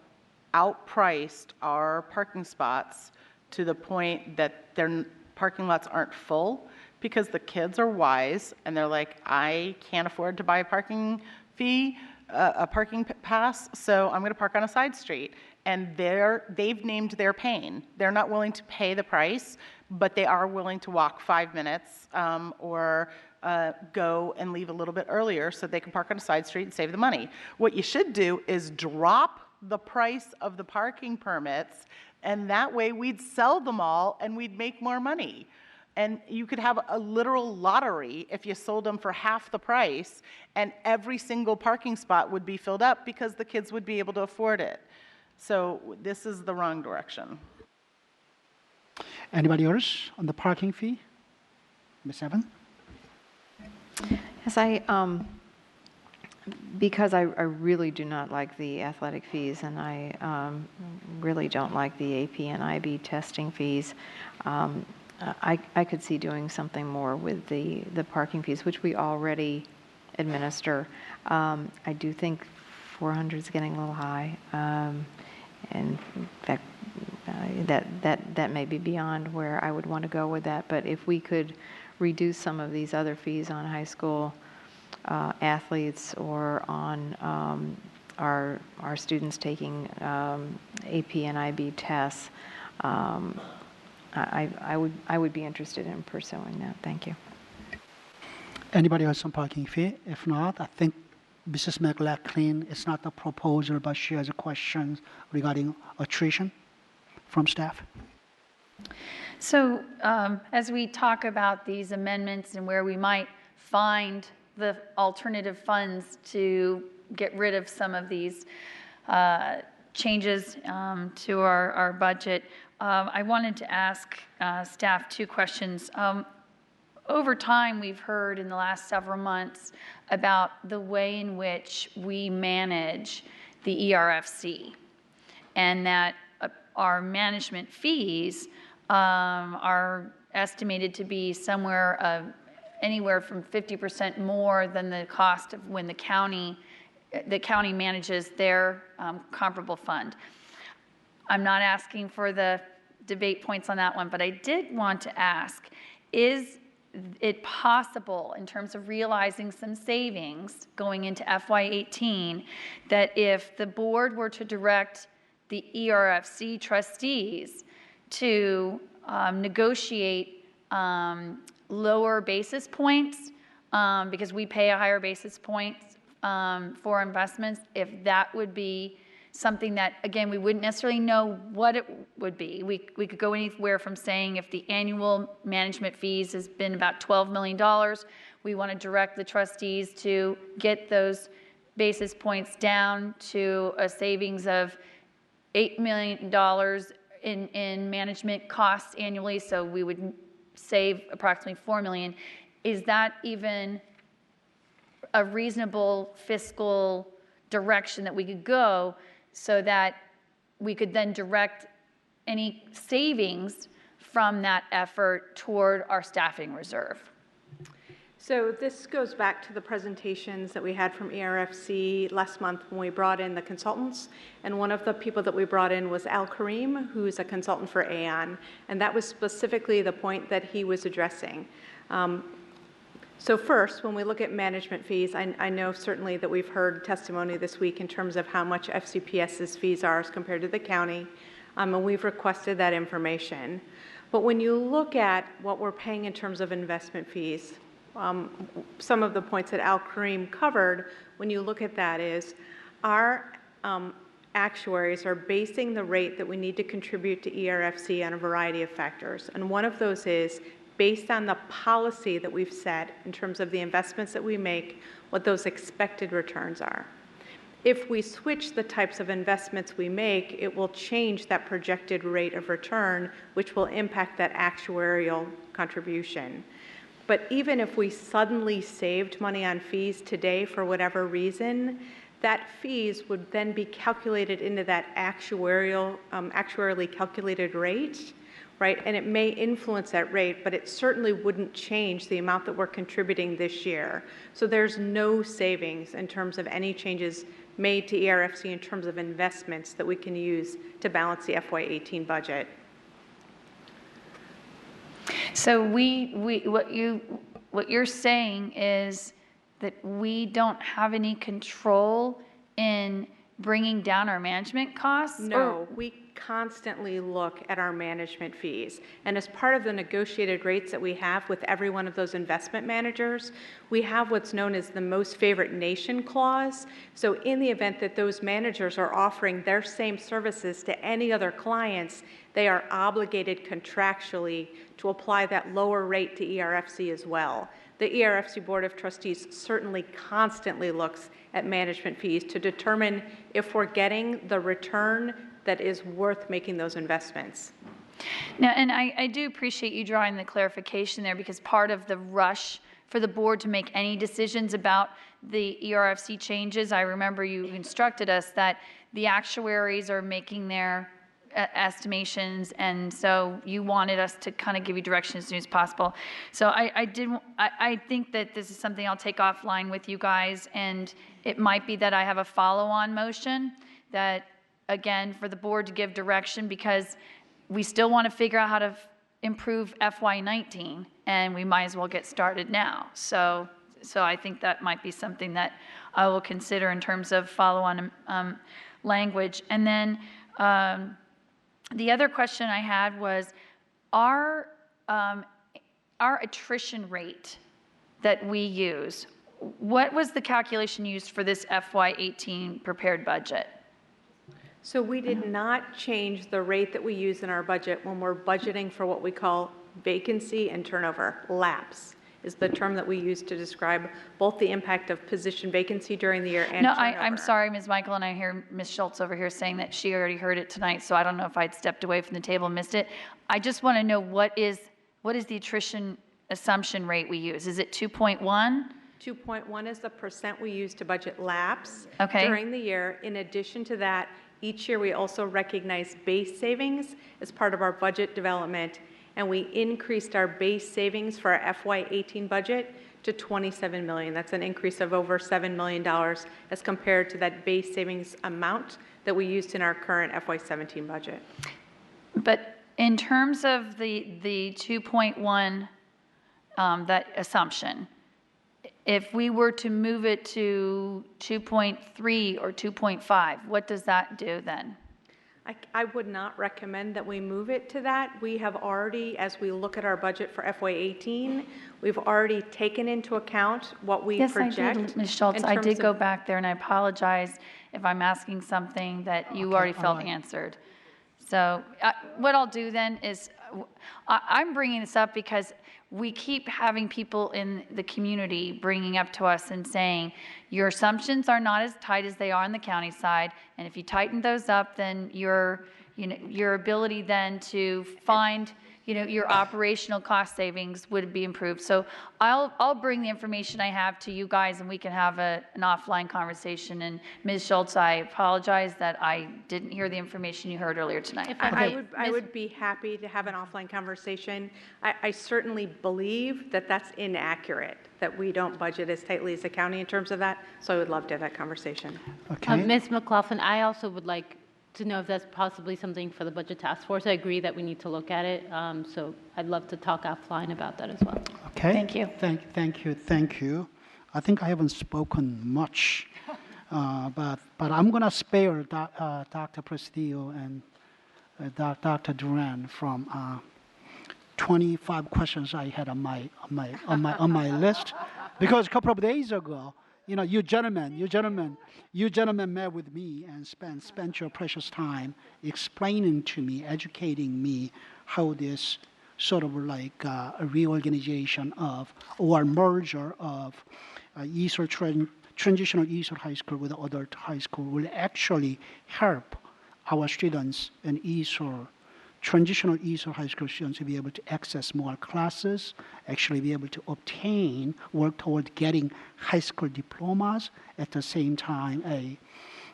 outpriced our parking spots to the point that their parking lots aren't full because the kids are wise and they're like, I can't afford to buy a parking fee, a parking pass, so I'm going to park on a side street. And they've named their pain. They're not willing to pay the price, but they are willing to walk 5 minutes or go and leave a little bit earlier so they can park on a side street and save the money. What you should do is drop the price of the parking permits, and that way we'd sell them all and we'd make more money. And you could have a literal lottery if you sold them for half the price, and every single parking spot would be filled up because the kids would be able to afford it. So this is the wrong direction. Anybody else on the parking fee? Ms. Evans? Yes, because I really do not like the athletic fees, and I really don't like the AP and IB testing fees. I could see doing something more with the parking fees, which we already administer. I do think 400 is getting a little high, and in fact, that may be beyond where I would want to go with that. But if we could reduce some of these other fees on high school athletes or on our students taking AP and IB tests, I would be interested in pursuing that. Thank you. Anybody else on parking fee? If not, I think Mrs. McLaughlin is not the proposer, but she has a question regarding attrition from staff. So as we talk about these amendments and where we might find the alternative funds to get rid of some of these changes to our budget, I wanted to ask staff 2 questions. Over time, we've heard in the last several months about the way in which we manage the ERFC, and that our management fees are estimated to be somewhere anywhere from 50% more than the cost of when the county manages their comparable fund. I'm not asking for the debate points on that one, but I did want to ask, is it possible in terms of realizing some savings going into FY18 that if the board were to direct the ERFC trustees to negotiate lower basis points because we pay a higher basis points for investments, if that would be something that, again, we wouldn't necessarily know what it would be. We could go anywhere from saying if the annual management fees has been about $12 million, we want to direct the trustees to get those basis points down to a savings of $8 million in management costs annually, so we would save approximately $4 million. Is that even a reasonable fiscal direction that we could go so that we could then direct any savings from that effort toward our staffing reserve? So this goes back to the presentations that we had from ERFC last month when we brought in the consultants. And one of the people that we brought in was Al Karim, who's a consultant for Aon. And that was specifically the point that he was addressing. So first, when we look at management fees, I know certainly that we've heard testimony this week in terms of how much FCPS's fees are as compared to the county, and we've requested that information. But when you look at what we're paying in terms of investment fees, some of the points that Al Karim covered, when you look at that is our actuaries are basing the rate that we need to contribute to ERFC on a variety of factors. And one of those is based on the policy that we've set in terms of the investments that we make, what those expected returns are. If we switch the types of investments we make, it will change that projected rate of return, which will impact that actuarial contribution. But even if we suddenly saved money on fees today for whatever reason, that fees would then be calculated into that actuarially calculated rate, right? And it may influence that rate, but it certainly wouldn't change the amount that we're contributing this year. So there's no savings in terms of any changes made to ERFC in terms of investments that we can use to balance the FY18 budget. So what you're saying is that we don't have any control in bringing down our management costs? No, we constantly look at our management fees. And as part of the negotiated rates that we have with every one of those investment managers, we have what's known as the most favored nation clause. So in the event that those managers are offering their same services to any other clients, they are obligated contractually to apply that lower rate to ERFC as well. The ERFC Board of Trustees certainly constantly looks at management fees to determine if we're getting the return that is worth making those investments. Now, and I do appreciate you drawing the clarification there, because part of the rush for the board to make any decisions about the ERFC changes, I remember you instructed us that the actuaries are making their estimations, and so you wanted us to kind of give you direction as soon as possible. So I think that this is something I'll take offline with you guys, and it might be that I have a follow-on motion that, again, for the board to give direction, because we still want to figure out how to improve FY19, and we might as well get started now. So I think that might be something that I will consider in terms of follow-on language. And then the other question I had was our attrition rate that we use. What was the calculation used for this FY18 prepared budget? So we did not change the rate that we use in our budget when we're budgeting for what we call vacancy and turnover. Lapse is the term that we use to describe both the impact of position vacancy during the year and turnover. I'm sorry, Ms. Michael, and I hear Ms. Schultz over here saying that she already heard it tonight, so I don't know if I'd stepped away from the table and missed it. I just want to know what is the attrition assumption rate we use? Is it 2.1? 2.1 is the percent we use to budget lapse Okay. during the year. In addition to that, each year we also recognize base savings as part of our budget development, and we increased our base savings for our FY18 budget to $27 million. That's an increase of over $7 million as compared to that base savings amount that we used in our current FY17 budget. But in terms of the 2.1, that assumption, if we were to move it to 2.3 or 2.5, what does that do then? I would not recommend that we move it to that. We have already, as we look at our budget for FY18, we've already taken into account what we project. Yes, I did, Ms. Schultz. I did go back there, and I apologize if I'm asking something that you already felt answered. So what I'll do then is, I'm bringing this up because we keep having people in the community bringing up to us and saying, your assumptions are not as tight as they are on the county side, and if you tighten those up, then your ability then to find, your operational cost savings would be improved. So I'll bring the information I have to you guys, and we can have an offline conversation. And Ms. Schultz, I apologize that I didn't hear the information you heard earlier tonight. I would be happy to have an offline conversation. I certainly believe that that's inaccurate, that we don't budget as tightly as the county in terms of that. So I would love to have that conversation. Okay. Ms. McLaughlin, I also would like to know if that's possibly something for the Budget Task Force. I agree that we need to look at it, so I'd love to talk offline about that as well. Okay. Thank you. Thank you. I think I haven't spoken much, but I'm going to spare Dr. Prestillo and Dr. Duran from 25 questions I had on my list, because a couple of days ago, you gentlemen met with me and spent your precious time explaining to me, educating me how this sort of like a reorganization of or merger of transitional Eastern High School with other high school will actually help our students in transitional Eastern High School students to be able to access more classes, actually be able to work toward getting high school diplomas, at the same time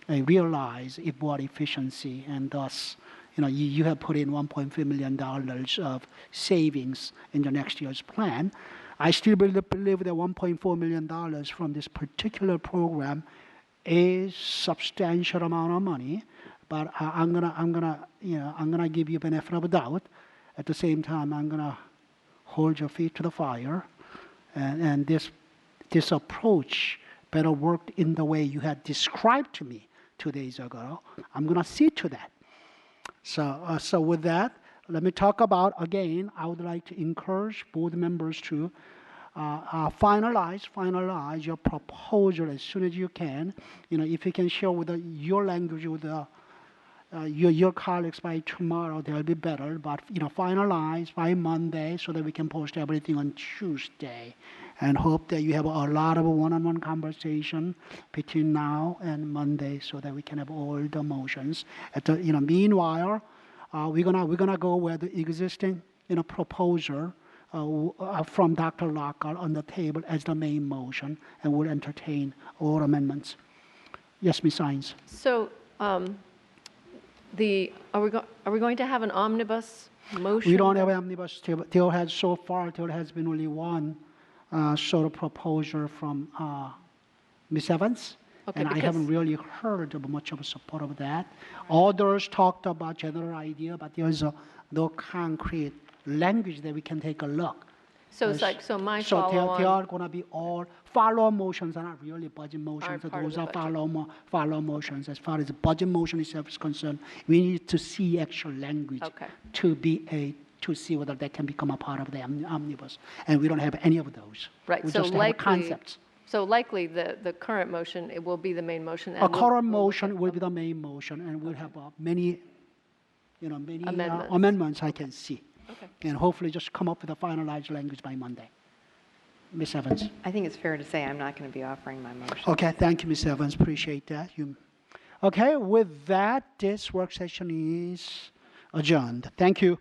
realize board efficiency, and thus, you have put in $1.5 million of savings in the next year's plan. I still believe that $1.4 million from this particular program is substantial amount of money. But I'm gonna give you benefit of the doubt. At the same time, I'm gonna hold your feet to the fire, and this approach better worked in the way you had described to me 2 days ago. I'm gonna see to that. So with that, let me talk about again. I would like to encourage board members to finalize your proposal as soon as you can. If you can share with your language with your colleagues by tomorrow, they'll be better. But finalize by Monday so that we can post everything on Tuesday, and hope that you have a lot of one-on-one conversation between now and Monday so that we can have all the motions. Meanwhile, we're gonna go with the existing proposal from Dr. Lockhart on the table as the main motion, and we'll entertain all amendments. Yes, Ms. Saenz. So. Are we going to have an omnibus motion? We don't have an omnibus. There has been only one sort of proposal from Ms. Evans, and I haven't really heard of much of a support of that. Others talked about general idea, but there's no concrete language that we can take a look. So it's like, my follow-on. They are going to be all follow-on motions are not really budget motions. Those are follow motions. As far as the budget motion itself is concerned, we need to see actual language to see whether that can become a part of the omnibus. And we don't have any of those. Right. We so just have concepts. So likely the current motion, it will be the main motion. A current motion will be the main motion, and we'll have many amendments I can see. Okay. And hopefully just come up with a finalized language by Monday. Ms. Evans. I think it's fair to say I'm not going to be offering my motion. Okay, thank you, Ms. Evans. Appreciate that. Okay, with that, this work session is adjourned. Thank you.